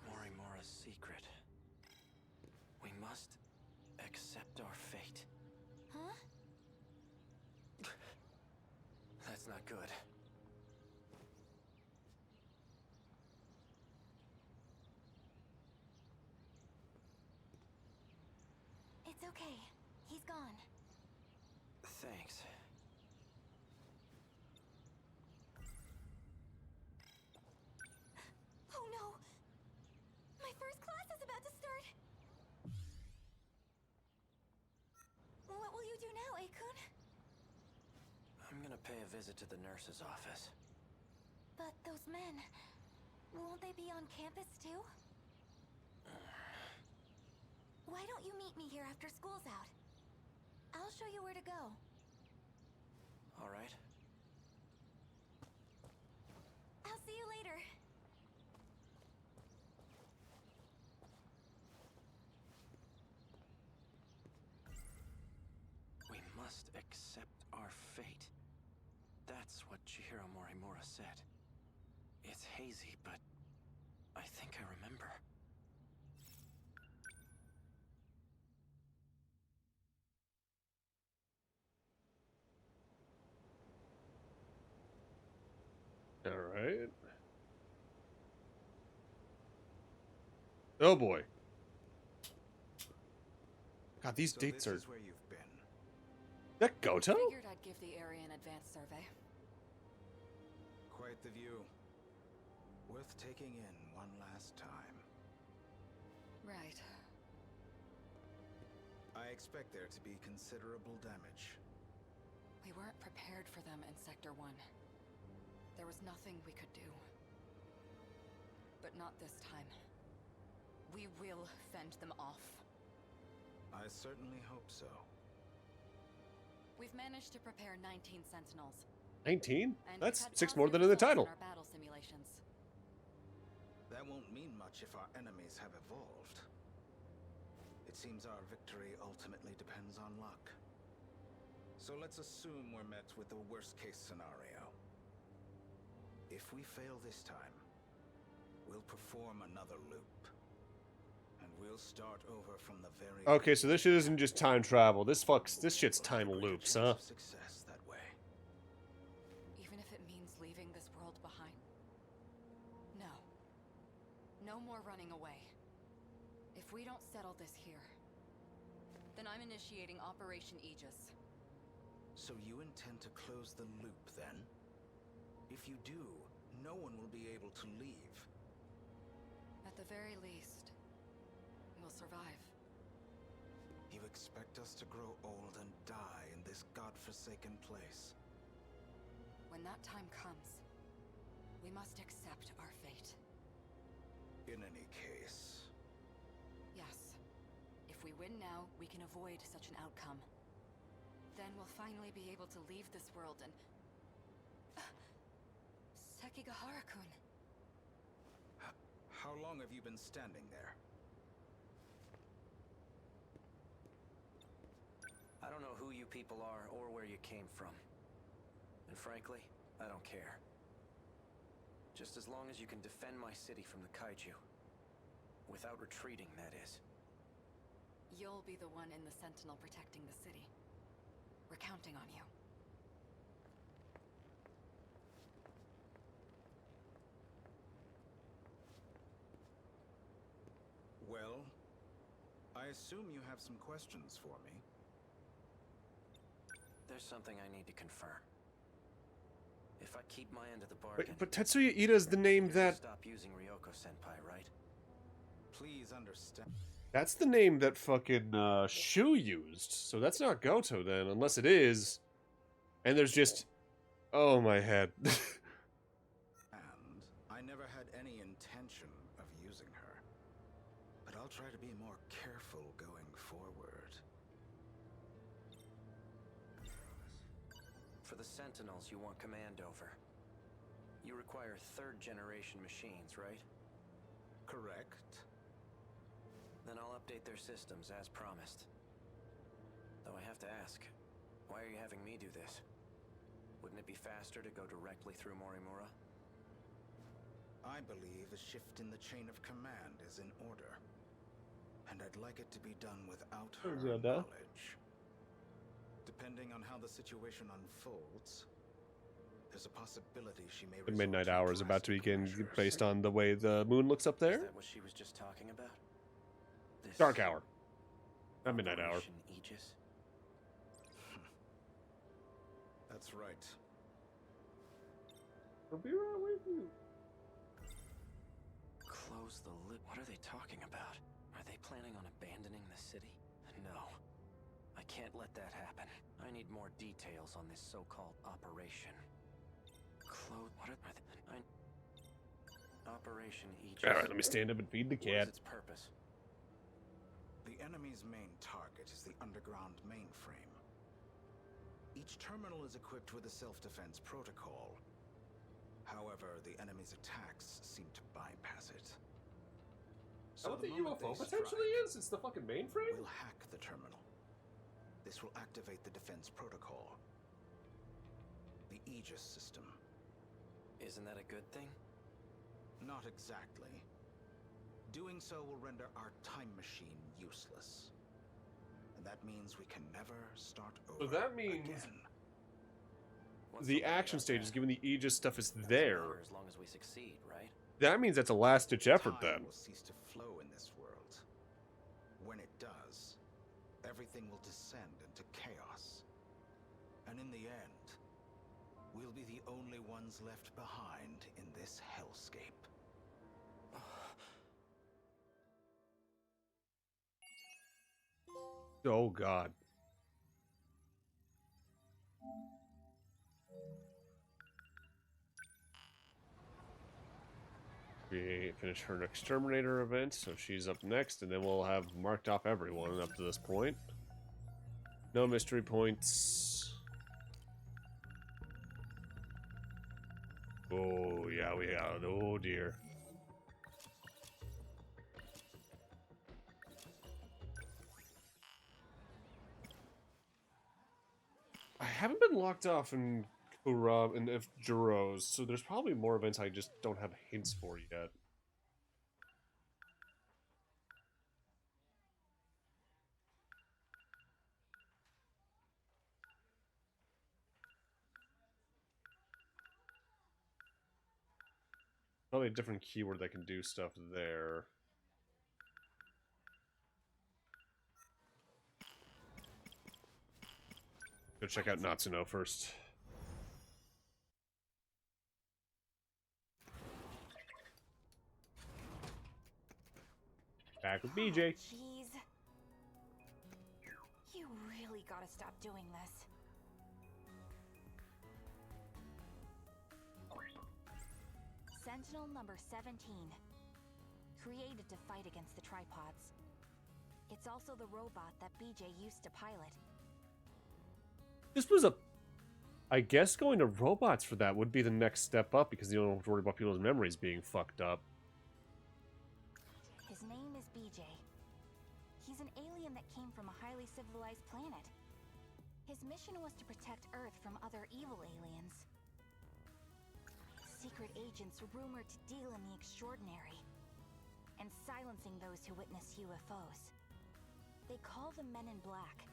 Morimora's secret. We must accept our fate. Huh? That's not good. It's okay. He's gone. Thanks. Oh no! My first class is about to start! What will you do now, Akun? I'm gonna pay a visit to the nurse's office. But those men... won't they be on campus too? Why don't you meet me here after school's out? I'll show you where to go. All right. I'll see you later. We must accept our fate. That's what Chihiro Morimura said. It's hazy, but I think I remember. All right. Oh boy. God, these So dates this are. is where you've been. That Goto? Figured I'd give the area an advanced survey. Quite the view. Worth taking in one last time. Right. I expect there to be considerable damage. We weren't prepared for them in Sector 1. There was nothing we could do. But not this time. We will fend them off. I certainly hope so. We've managed to prepare 19 Sentinels. 19? And That's we've had 6 more than in the positive title. results in our battle simulations. That won't mean much if our enemies have evolved. It seems our victory ultimately depends on luck. So let's assume we're met with the worst-case scenario. If we fail this time, we'll perform another loop. And we'll start over from the very Okay, so this shit isn't just time travel. This shit's time We'll have a greater loops, chance huh? of success that way. Even if it means leaving this world behind? No. No more running away. If we don't settle this here, then I'm initiating Operation Aegis. So you intend to close the loop, then? If you do, no one will be able to leave. At the very least, we'll survive. You expect us to grow old and die in this godforsaken place? When that time comes, we must accept our fate. In any case... Yes. If we win now, we can avoid such an outcome. Then we'll finally be able to leave this world and... Sekigahara-kun. How long have you been standing there? I don't know who you people are or where you came from. And frankly, I don't care. Just as long as you can defend my city from the kaiju. Without retreating, that is. You'll be the one in the Sentinel protecting the city. We're counting on you. Well, I assume you have some questions for me. There's something I need to confirm. If I keep my end of the bargain... Wait, but Tetsuya Ida's the name you're gonna that... stop using Ryoko-senpai, right? Please understand. That's the name that fucking Shu used. So that's not Goto then, unless it is. And there's just... Oh, my head. And I never had any intention of using her. But I'll try to be more careful going forward. For the Sentinels you want command over. You require third-generation machines, right? Correct. Then I'll update their systems as promised. Though I have to ask, why are you having me do this? Wouldn't it be faster to go directly through Morimura? I believe a shift in the chain of command is in order. And I'd like it to be done without her knowledge. Depending on how the situation unfolds, there's a possibility she may The midnight hour is about to begin measures. based on the way the moon looks up there. Is that what she was just talking about? This Dark hour. Not midnight hour. Operation Aegis? That's right. I'll be right with you. Close the lid. What are they talking about? Are they planning on abandoning the city? No. I can't let that happen. I need more details on this so-called operation. What are they? Operation Aegis. Alright, let me stand up and feed the What cat. is its purpose? The enemy's main target is the underground mainframe. Each terminal is equipped with a self-defense protocol. However, the enemy's attacks seem to bypass it. Is that what the UFO potentially is? It's the fucking mainframe? We'll hack the terminal. This will activate the defense protocol. The Aegis system. Isn't that a good thing? Not exactly. Doing so will render our time machine useless. And that means we can never start over So that means again. the action stage is given the Aegis stuff is there. As long as we succeed, right? That means that's a last-ditch effort Time then. will cease to flow in this world. When it does, everything will descend into chaos. And in the end, we'll be the only ones left behind in this hellscape. Oh god. We finish her exterminator event, so she's up next, and then we'll have marked off everyone up to this point. No mystery points. Oh yeah, we got it. Oh dear. I haven't been locked off in Kurab and Juros, so there's probably more events I just don't have hints for yet. Probably a different keyword that can do stuff there. Go check out Natsuno first. Back with BJ. Jeez. You really gotta stop doing this. Sentinel number 17. Created to fight against the tripods. It's also the robot that BJ used to pilot. This was a... I guess going to robots for that would be the next step up, because you don't have to worry about people's memories being fucked up. His name is BJ. He's an alien that came from a highly civilized planet. His mission was to protect Earth from other evil aliens. Secret agents rumored to deal in the extraordinary, and silencing those who witness UFOs. They call them Men in Black.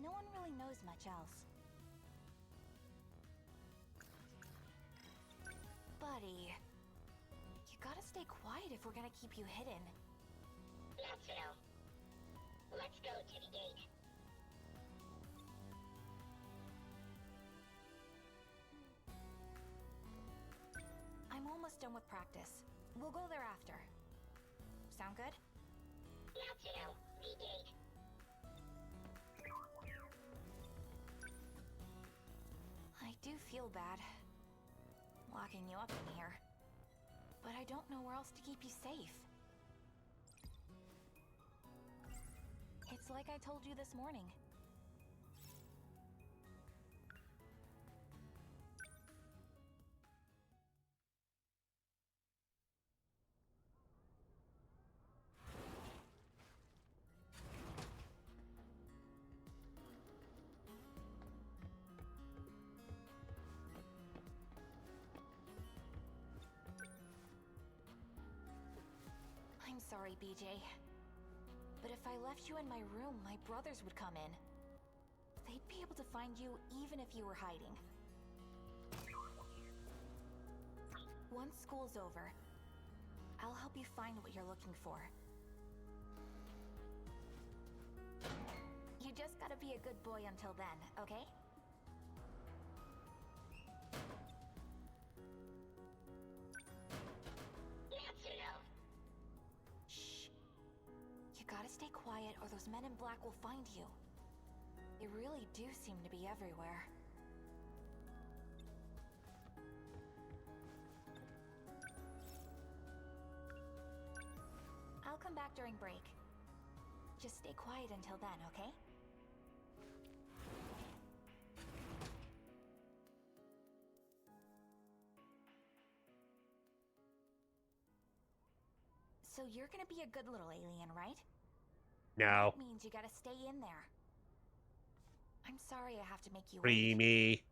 No one really knows much else. Buddy, you gotta stay quiet if we're gonna keep you hidden. Natsuno, let's go to the gate. I'm almost done with practice. We'll go there after. Sound good? Natsuno, the gate. I do feel bad locking you up in here, but I don't know where else to keep you safe. It's like I told you this morning. I'm sorry, BJ. But if I left you in my room, my brothers would come in. They'd be able to find you even if you were hiding. Once school's over, I'll help you find what you're looking for. You just gotta be a good boy until then, okay? Shh. You gotta stay quiet or those men in black will find you. They really do seem to be everywhere. I'll come back during break. Just stay quiet until then, okay? So you're gonna be a good little alien, right? No. That means you gotta stay in there. I'm sorry I have to make you Free wait, me.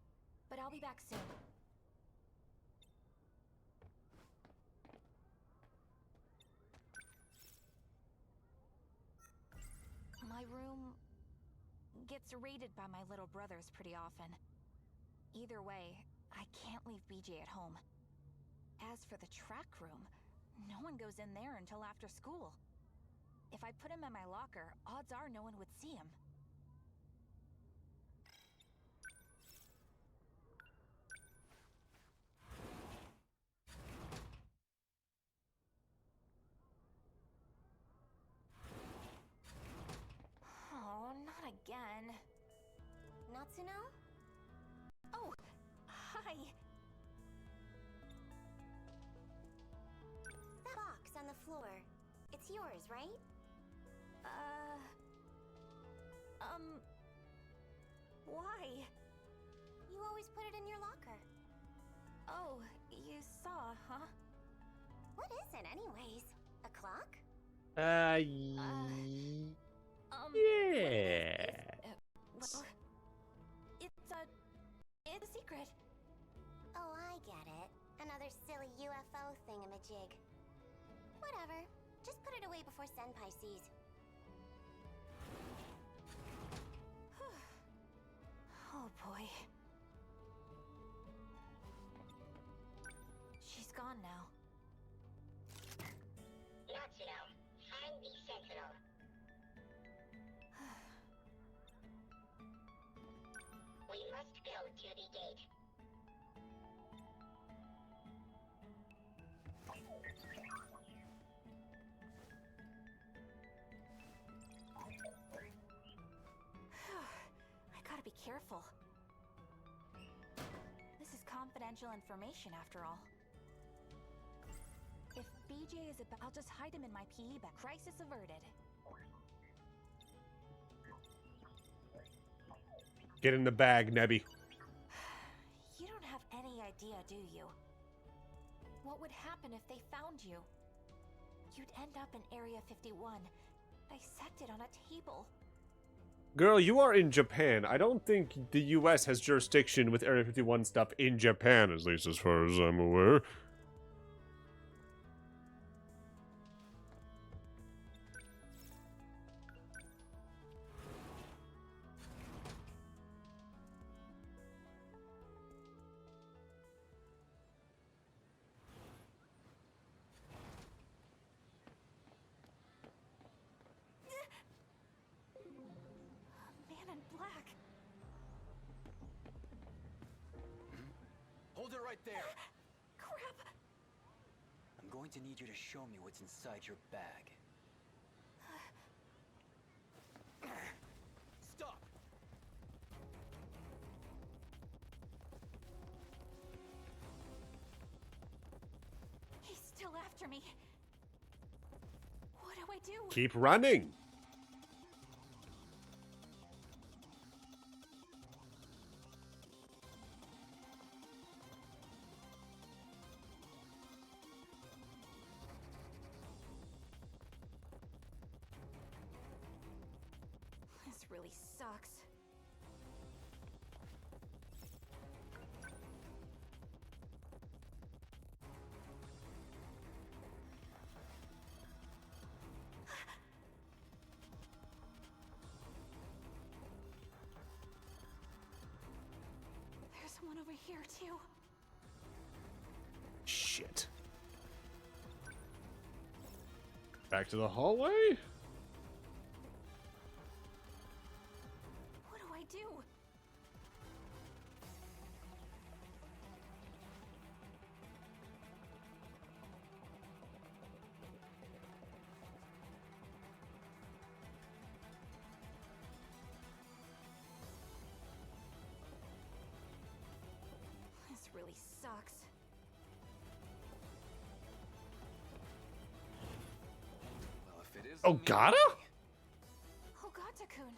but I'll be back soon. My room gets raided by my little brothers pretty often. Either way, I can't leave BJ at home. As for the track room, no one goes in there until after school. If I put him in my locker, odds are no one would see him. Oh, not again. Natsuno? Oh, hi. That box on the floor. It's yours, right? Why? You always put it in your locker. Oh, you saw, huh? What is it anyways? A clock? Yeah. Well, it's a secret. Oh, I get it. Another silly UFO thingamajig. Whatever. Just put it away before Senpai sees. Oh boy. She's gone now. Natsuno, find the Sentinel. We must go to the gate. I gotta be careful. This is confidential information after all. If BJ is about, I'll just hide him in my PE bag. Crisis averted. Get in the bag, Nebby. You don't have any idea, do you? What would happen if they found you? You'd end up in Area 51, dissected on a table. Girl, you are in Japan. I don't think the US has jurisdiction with Area 51 stuff in Japan, at least as far as I'm aware. Man in black. Hold it right there! Crap! I'm going to need you to show me what's inside your bag. Stop! He's still after me. What do I do? Keep running. This really sucks. here too. Shit. Back to the hallway? What do I do? This really sucks. Well, if it is Oh, gotta? Oh, Gata-kun.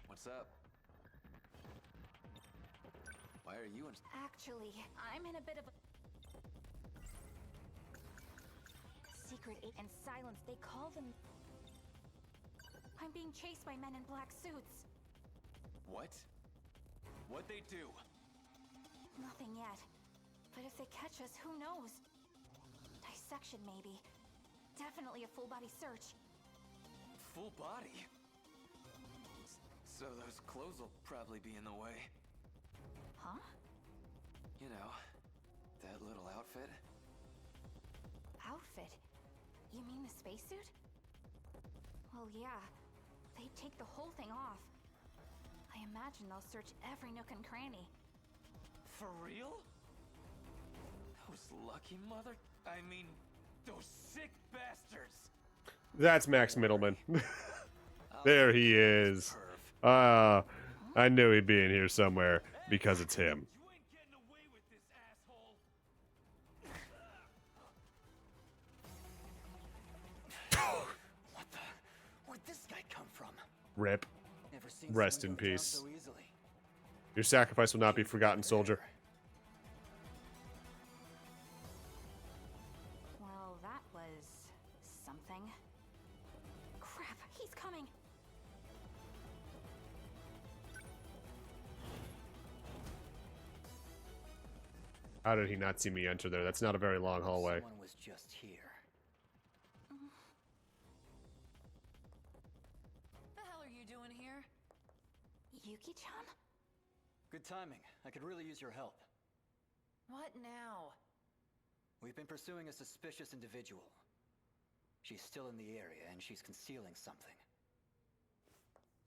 What's up? Why are you in... Actually, I'm in a bit of a secret and silence. They call them. I'm being chased by men in black suits. What? What'd they do? Nothing yet. But if they catch us, who knows? Dissection, maybe. Definitely a full body search. Full body? So those clothes will probably be in the way. Huh? You know, that little outfit. Outfit? You mean the spacesuit? Well, yeah. They'd take the whole thing off. I imagine they'll search every nook and cranny. For real? Those lucky mother... I mean, those sick bastards! That's Max Middleman. There he is. Ah, I knew he'd be in here somewhere because it's him. You ain't getting away with this, asshole! What the? Where'd this guy come from? Rip. Never seen Rest in someone go down peace. so easily. Your sacrifice will not be forgotten, soldier. Well, that was something. Crap, he's coming. How did he not see me enter there? That's not a very long hallway. Someone was just here. The hell are you doing here? Yuki-chan? Good timing. I could really use your help. What now? We've been pursuing a suspicious individual. She's still in the area, and she's concealing something.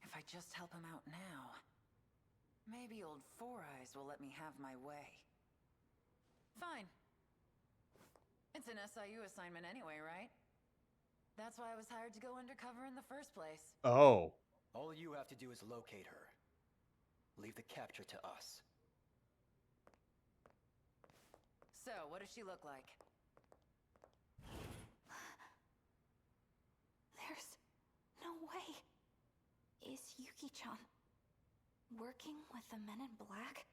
If I just help him out now, maybe old Four Eyes will let me have my way. Fine. It's an SIU assignment anyway, right? That's why I was hired to go undercover in the first place. Oh. All you have to do is locate her. Leave the capture to us. So, what does she look like? There's no way. Is Yuki-chan working with the men in black?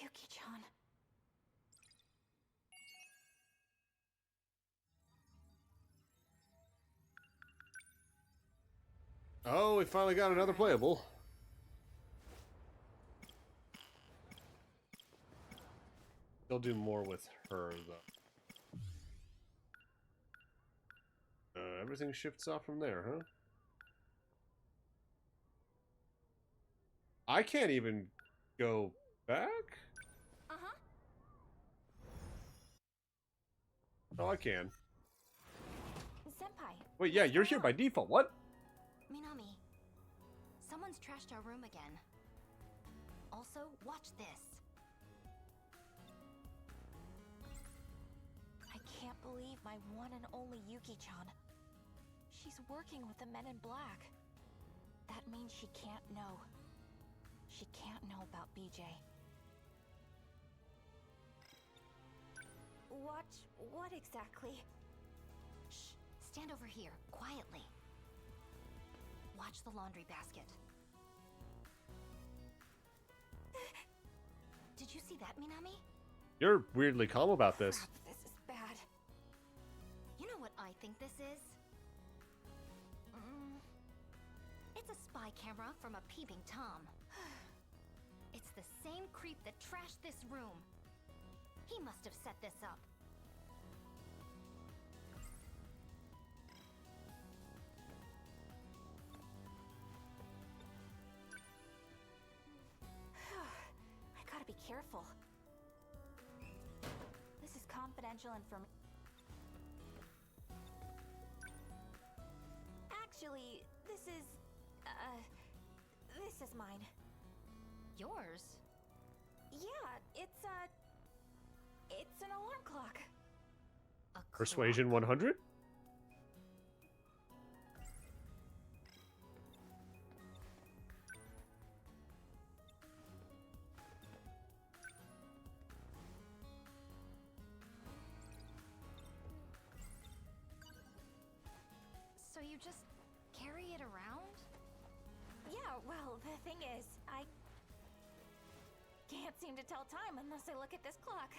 Yuki-chan. Oh, we finally got another playable. They'll do more with her, though. Everything shifts off from there, huh? I can't even go back? Uh-huh. Oh, I can. Senpai. Wait, yeah, you're here by default. What? Minami. Someone's trashed our room again. Also, watch this. I can't believe my one and only Yuki-chan. She's working with the men in black. That means she can't know. She can't know about BJ. What exactly? Shh. Stand over here, quietly. Watch the laundry basket. Did you see that, Minami? You're weirdly calm about this. Crap, this is bad. You know what I think this is? It's a spy camera from a peeping Tom. It's the same creep that trashed this room. He must have set this up. I gotta careful. This is confidential information. Actually, this is mine. Yours? Yeah, it's an alarm clock. Persuasion 100? So you just carry it around? Yeah, well, the thing is, I can't seem to tell time unless I look at this clock.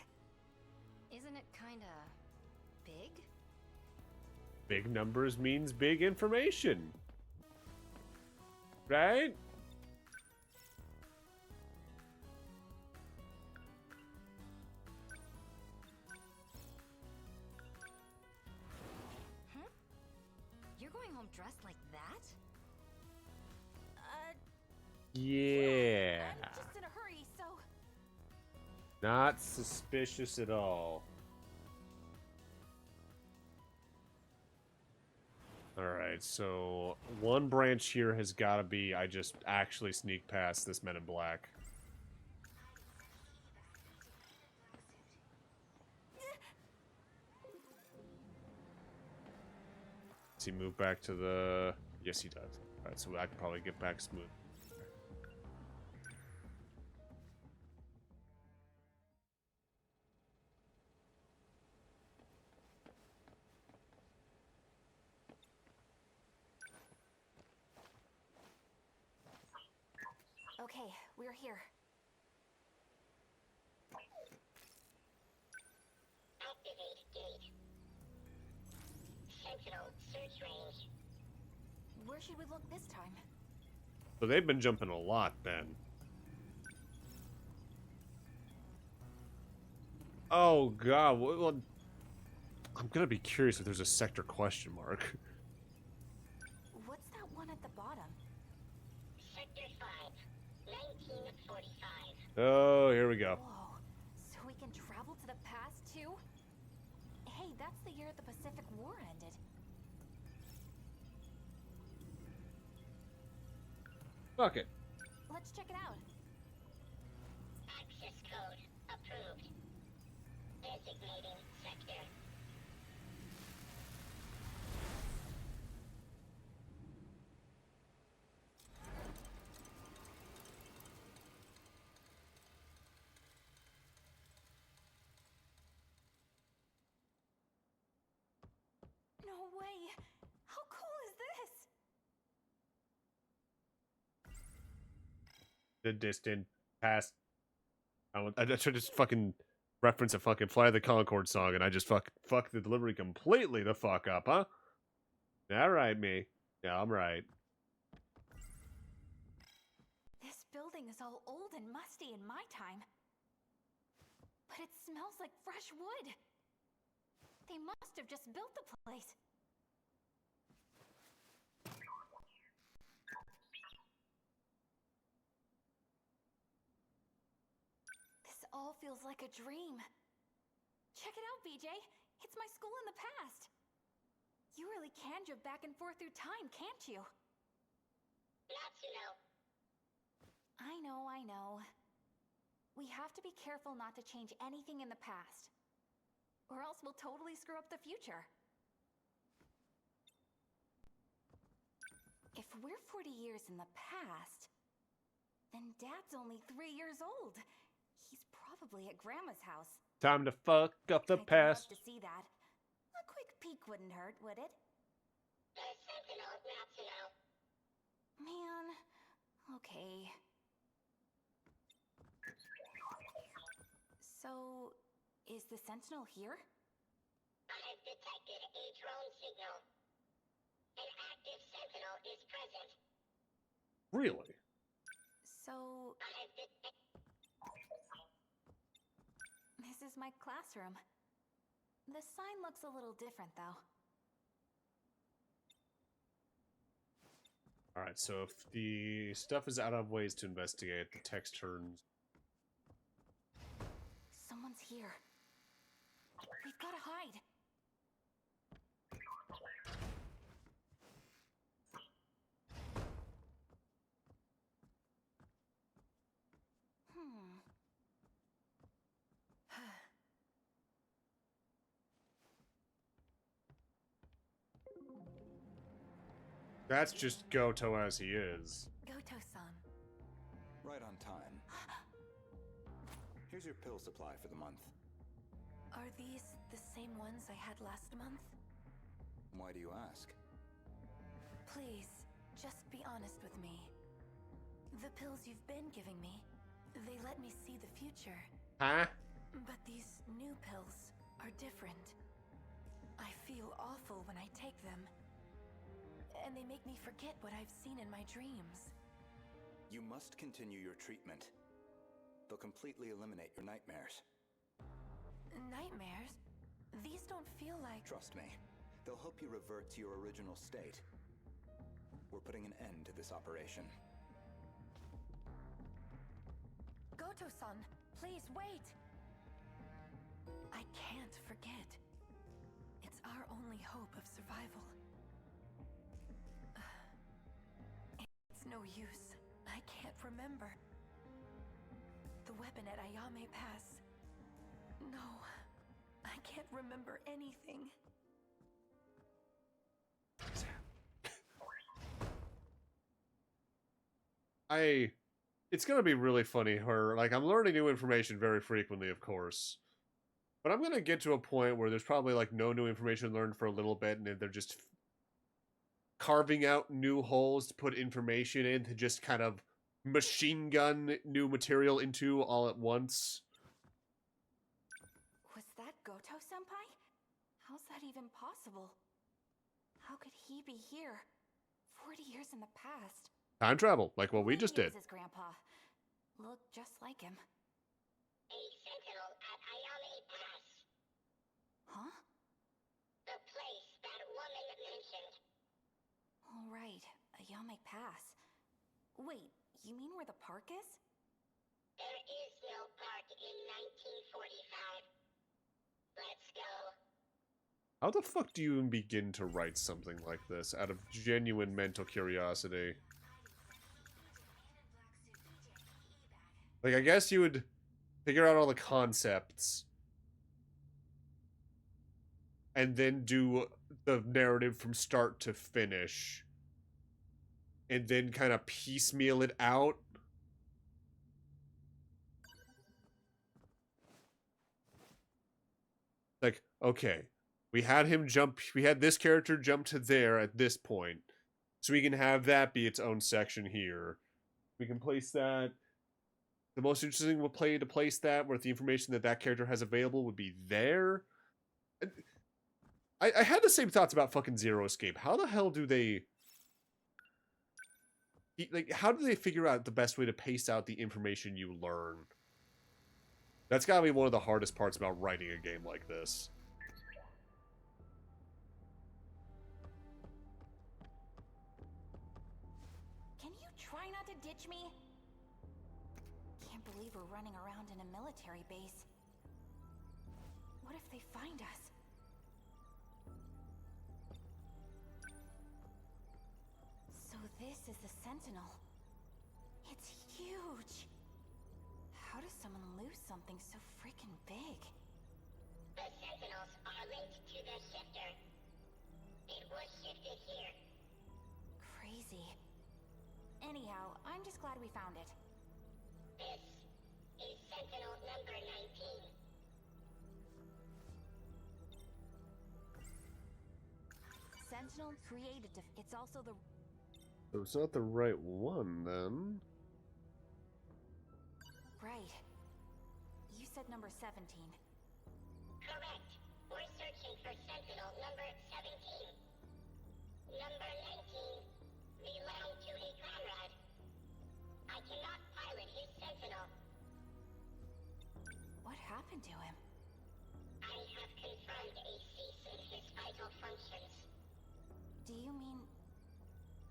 Isn't it kinda big? Big numbers means big information. Right? You're going home dressed like that? Yeah. I'm just in a hurry, so... Not suspicious at all. Alright, so one branch here has got to be I just actually sneak past this Men in Black. Does he move back to the... Yes, he does. Alright, so I can probably get back smooth. Okay, we're here. Activate gate. Sentinel search range. Where should we look this time? So they've been jumping a lot then. Oh god, well, I'm gonna be curious if there's a sector question mark. What's that one at the bottom? Sector 5. 1945. Oh, here we go. Whoa, so we can travel to the past too? Hey, that's the year the Pacific War ended. Fuck it. Let's check it out. Access code approved. Designating sector. No way! How cool is this? The distant past. I tried to just fucking reference a fucking Fly the Concord song, and I just fuck the delivery completely the fuck up, huh? All right, me. Yeah, I'm right. This building is all old and musty in my time. But it smells like fresh wood. They must have just built the place. This all feels like a dream. Check it out, BJ. It's my school in the past. You really can jump back and forth through time, can't you? Natsuno. I know. We have to be careful not to change anything in the past. Or else we'll totally screw up the future. If we're 40 years in the past, then Dad's only 3 years old. He's probably at Grandma's house. Time to fuck up the I'd past. love to see that. A quick peek wouldn't hurt, would it? The Sentinel Natsuno. Man, okay. So, is the Sentinel here? I've detected a drone signal. An active Sentinel is present. Really? So, this is my classroom. The sign looks a little different, though. Alright, so if the stuff is out of ways to investigate, the text turns Someone's here. We've gotta hide. That's just Goto as he is. Goto-san. Right on time. Here's your pill supply for the month. Are these the same ones I had last month? Why do you ask? Please, just be honest with me. The pills you've been giving me, they let me see the future. Huh? But these new pills are different. I feel awful when I take them. And they make me forget what I've seen in my dreams. You must continue your treatment. They'll completely eliminate your nightmares. Nightmares? These don't feel like... Trust me, they'll help you revert to your original state. We're putting an end to this operation. Goto-san, please wait! I can't forget. It's our only hope of survival. It's no use. I can't remember. The weapon at Ayame Pass. No, I can't remember anything. It's gonna be really funny, like, I'm learning new information very frequently, of course. But I'm gonna get to a point where there's probably, like, no new information learned for a little bit, and they're just carving out new holes to put information in to just kind of machine gun new material into all at once. Was that Goto-senpai? How's that even possible? How could he be here? 40 years in the past. Time travel, like what we just Maybe did. it was his grandpa. Looked just like him. A sentinel at Ayame Pass. Huh? The place that woman mentioned. All right, Ayame Pass. Wait, you mean where the park is? There is no park in 1945. Let's go. How the fuck do you even begin to write something like this out of genuine mental curiosity? Like, I guess you would figure out all the concepts and then do the narrative from start to finish and then kind of piecemeal it out. Like, okay, we had this character jump to there at this point, so we can have that be its own section here. We can place that. The most interesting way to place that, where the information that character has available would be there. I had the same thoughts about fucking Zero Escape. How the hell do they... Like, how do they figure out the best way to pace out the information you learn? That's gotta be one of the hardest parts about writing a game like this. Can you try not to ditch me? Can't believe we're running around in a military base. What if they find us? So this is the Sentinel. It's huge. How does someone lose something so freaking big? The Sentinels are linked to the shifter. It was shifted here. Crazy. Anyhow, I'm just glad we found it. This is Sentinel number 19. Sentinel created to... It's also the... So it's not the right one, then. Right. You said number 17. Correct. We're searching for Sentinel number 17. Number 19 belonged to a comrade. I cannot pilot his Sentinel. What happened to him? I have confirmed a cease in his vital functions. Do you mean...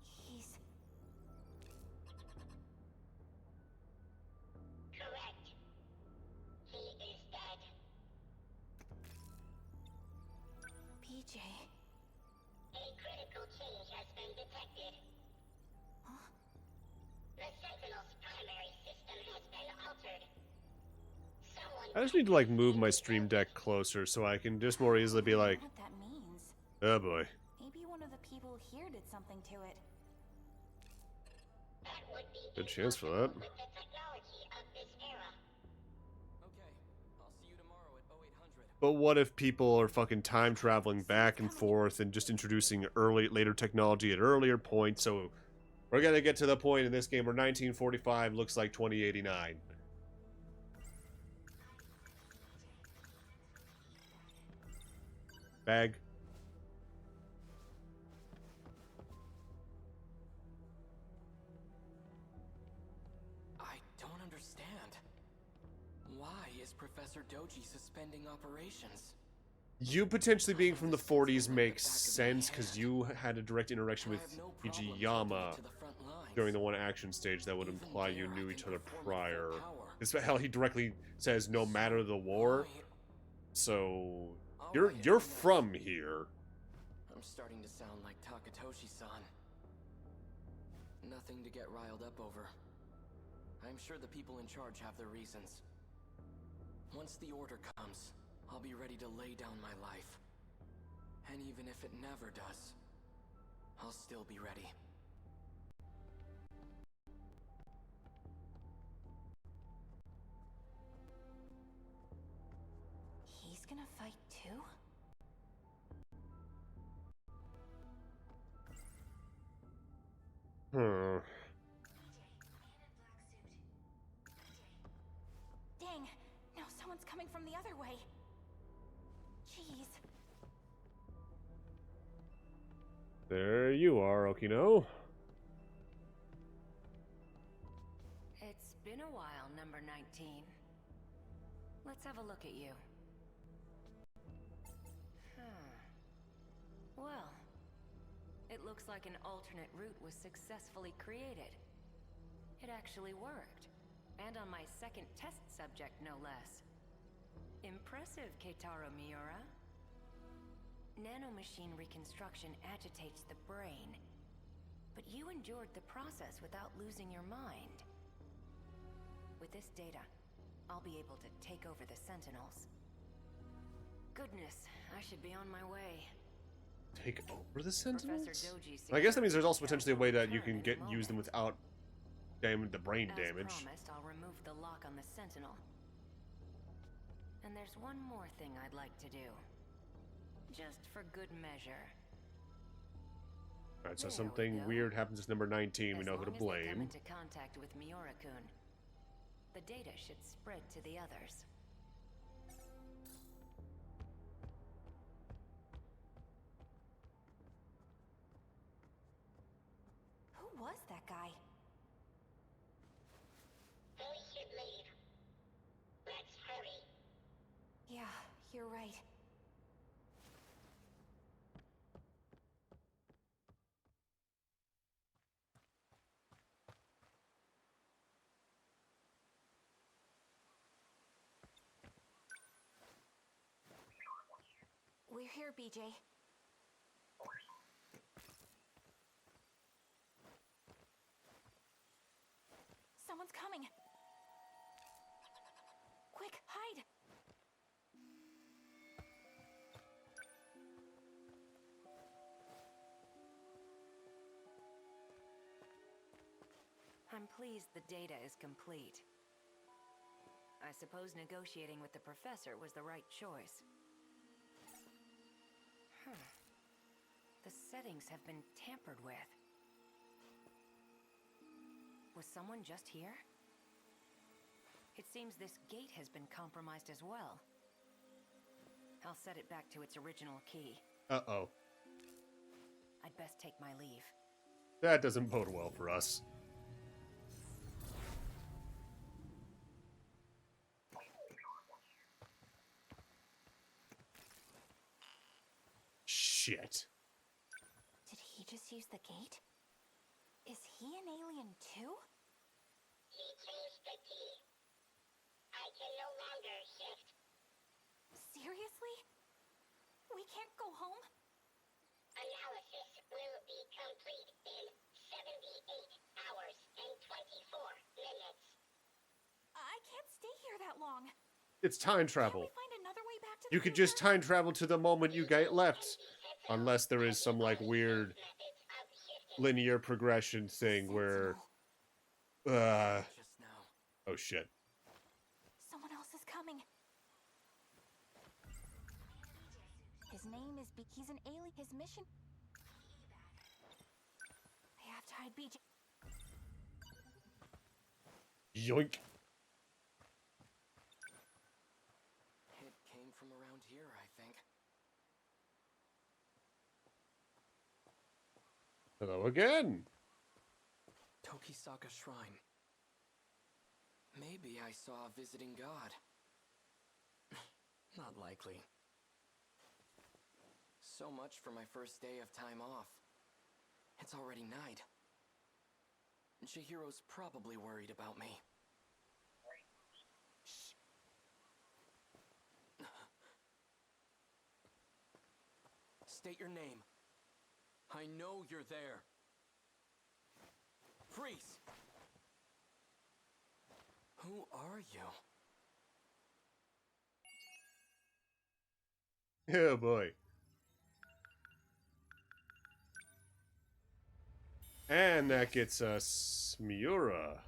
he's... Correct. He is dead. I just need to like move my stream deck closer so I can just more easily be like, I don't know what that means. oh boy. Maybe one of the people here did something to it. Good chance for that. With the technology of this era. Okay, I'll see you tomorrow at 0800. But what if people are fucking time traveling back and forth and just introducing later technology at earlier points? So we're gonna get to the point in this game where 1945 looks like 2089. Bag. I don't understand. Why is Professor Doji suspending operations? You potentially being from the 40s makes sense because you had a direct interaction with Fujiyama during the one action stage that would imply you knew each other prior. It's hell, he directly says no matter the war. So you're from here. I'm starting to sound like Takatoshi-san. Nothing to get riled up over. I'm sure the people in charge have their reasons. Once the order comes, I'll be ready to lay down my life. And even if it never does, I'll still be ready. He's gonna fight too? Dang, now someone's coming from the other way. Jeez. There you are, Okino. It's been a while, number 19. Let's have a look at you. Well, it looks like an alternate route was successfully created. It actually worked. And on my second test subject, no less. Impressive, Keitaro Miura. Nanomachine reconstruction agitates the brain. But you endured the process without losing your mind. With this data, I'll be able to take over the Sentinels. Goodness, I should be on my way. Take over the Sentinels? Doji I guess that means there's also potentially a way that you can use them without the brain As damage. promised, I'll remove the lock on the Sentinel. And there's one more thing I'd like to do. Just for good measure. Alright, so There something we go. weird happens to number 19. We know who to As long as they come blame. into contact with Miura-kun, the data should spread to the others. Who was that guy? We should leave. Let's hurry. Yeah, you're right. We're here, BJ. Someone's coming. Quick, hide! I'm pleased the data is complete. I suppose negotiating with the professor was the right choice. The settings have been tampered with. Was someone just here? It seems this gate has been compromised as well. I'll set it back to its original key. Uh-oh. I'd best take my leave. That doesn't bode well for us. Shit. Did he just use the gate? Is he an alien too? He changed the key. I can no longer shift. Seriously? We can't go home? Analysis will be complete in 78 hours and 24 minutes. I can't stay here that long. it's time travel. Find another way back to You could just time travel to the moment you get left, unless there is some like weird linear progression thing where Just now. oh shit. Someone else is coming. His name is he's an alien. His mission. I have to hide BJ. Yoink. It came from around here, I think. Hello again. Tokisaka Shrine. Maybe I saw a visiting god. Not likely. So much for my first day of time off. It's already night. Chihiro's probably worried about me. Shh. State your name. I know you're there. Freeze! Who are you? Oh boy. And that gets us Miura.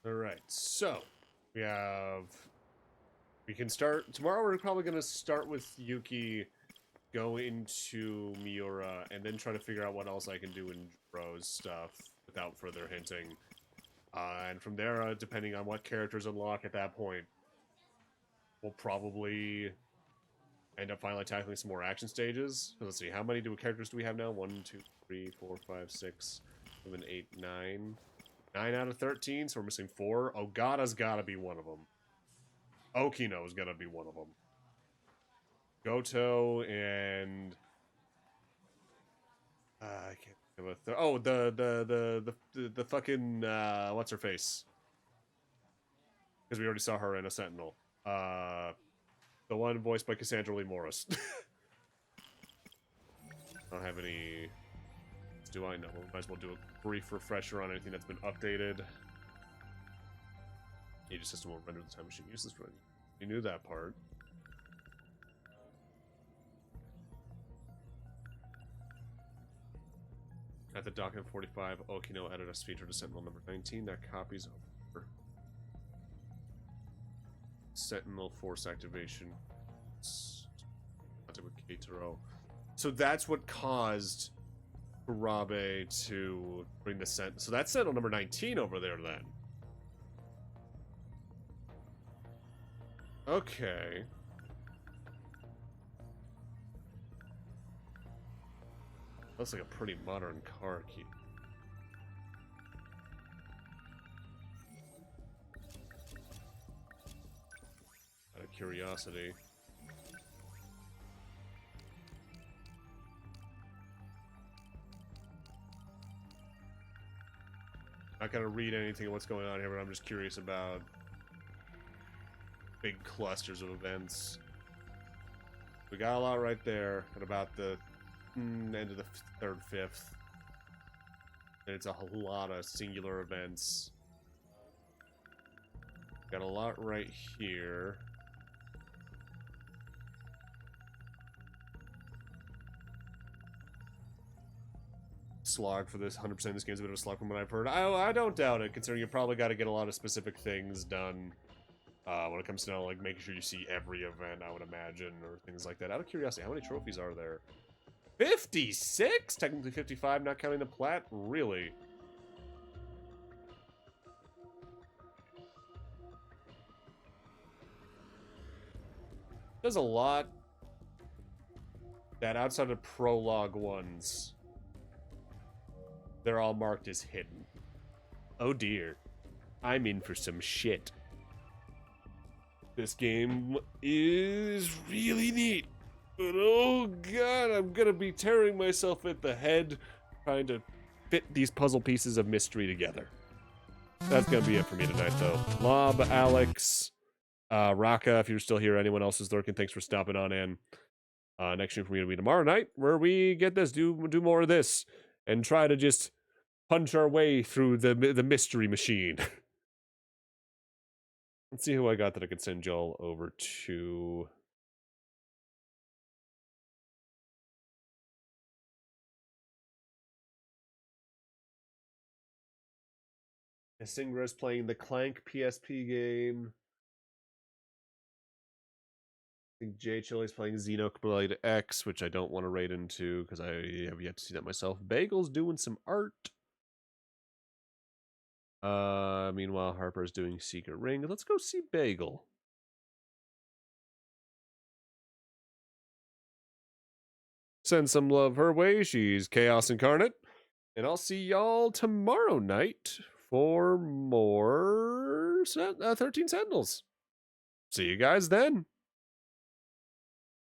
Alright, so we can start tomorrow. We're probably gonna start with Yuki, go into Miura, and then try to figure out what else I can do in Rose stuff without further hinting. And from there, depending on what characters unlock at that point, we'll probably end up finally tackling some more action stages. Let's see, how many characters do we have now? 1, 2, 3, 4, 5, 6, 7, 8, 9. 9 out of 13, so we're missing 4. Ogata's gotta be one of them. Okino's gotta be one of them. Goto and I can't think of the fucking what's her face? Because we already saw her in a Sentinel. The one voiced by Cassandra Lee Morris. I don't have any. Do I know? Might as well do a brief refresher on anything that's been updated. Aegis system will render the time machine useless for you knew that part. At the document 45, Okino added a feature to Sentinel number 19 that copies over Sentinel Force activation. With Keitaro. So that's what caused Kurabe to bring the Sentinel. So that's Sentinel number 19 over there then. Okay. Looks like a pretty modern car key. Out of curiosity. Not gonna read anything of what's going on here, but I'm just curious about big clusters of events. We got a lot right there at about the end of the 3rd, 5th. And it's a lot of singular events. Got a lot right here. Slog for this 100% this game's a bit of a slog from what I've heard. I don't doubt it, considering you probably got to get a lot of specific things done when it comes to like making sure you see every event, I would imagine, or things like that. Out of curiosity, how many trophies are there? 56? Technically 55, not counting the plat? Really? There's a lot that outside of prologue ones, they're all marked as hidden. Oh dear. I'm in for some shit. This game is really neat. But oh god, I'm gonna be tearing myself at the head trying to fit these puzzle pieces of mystery together. That's gonna be it for me tonight, though. Lob, Alex, Raka, if you're still here, anyone else is lurking, thanks for stopping on in. Next stream for me will be tomorrow night, where we get this, do more of this, and try to just punch our way through the mystery machine. Let's see who I got that I could send y'all over to. Singra's playing the Clank PSP game. I think Jay Chili's playing Xenoblade X, which I don't want to raid into because I have yet to see that myself. Bagel's doing some art. Meanwhile, Harper's doing Secret Ring. Let's go see Bagel. Send some love her way. She's Chaos Incarnate. And I'll see y'all tomorrow night for more 13 Sentinels. See you guys then.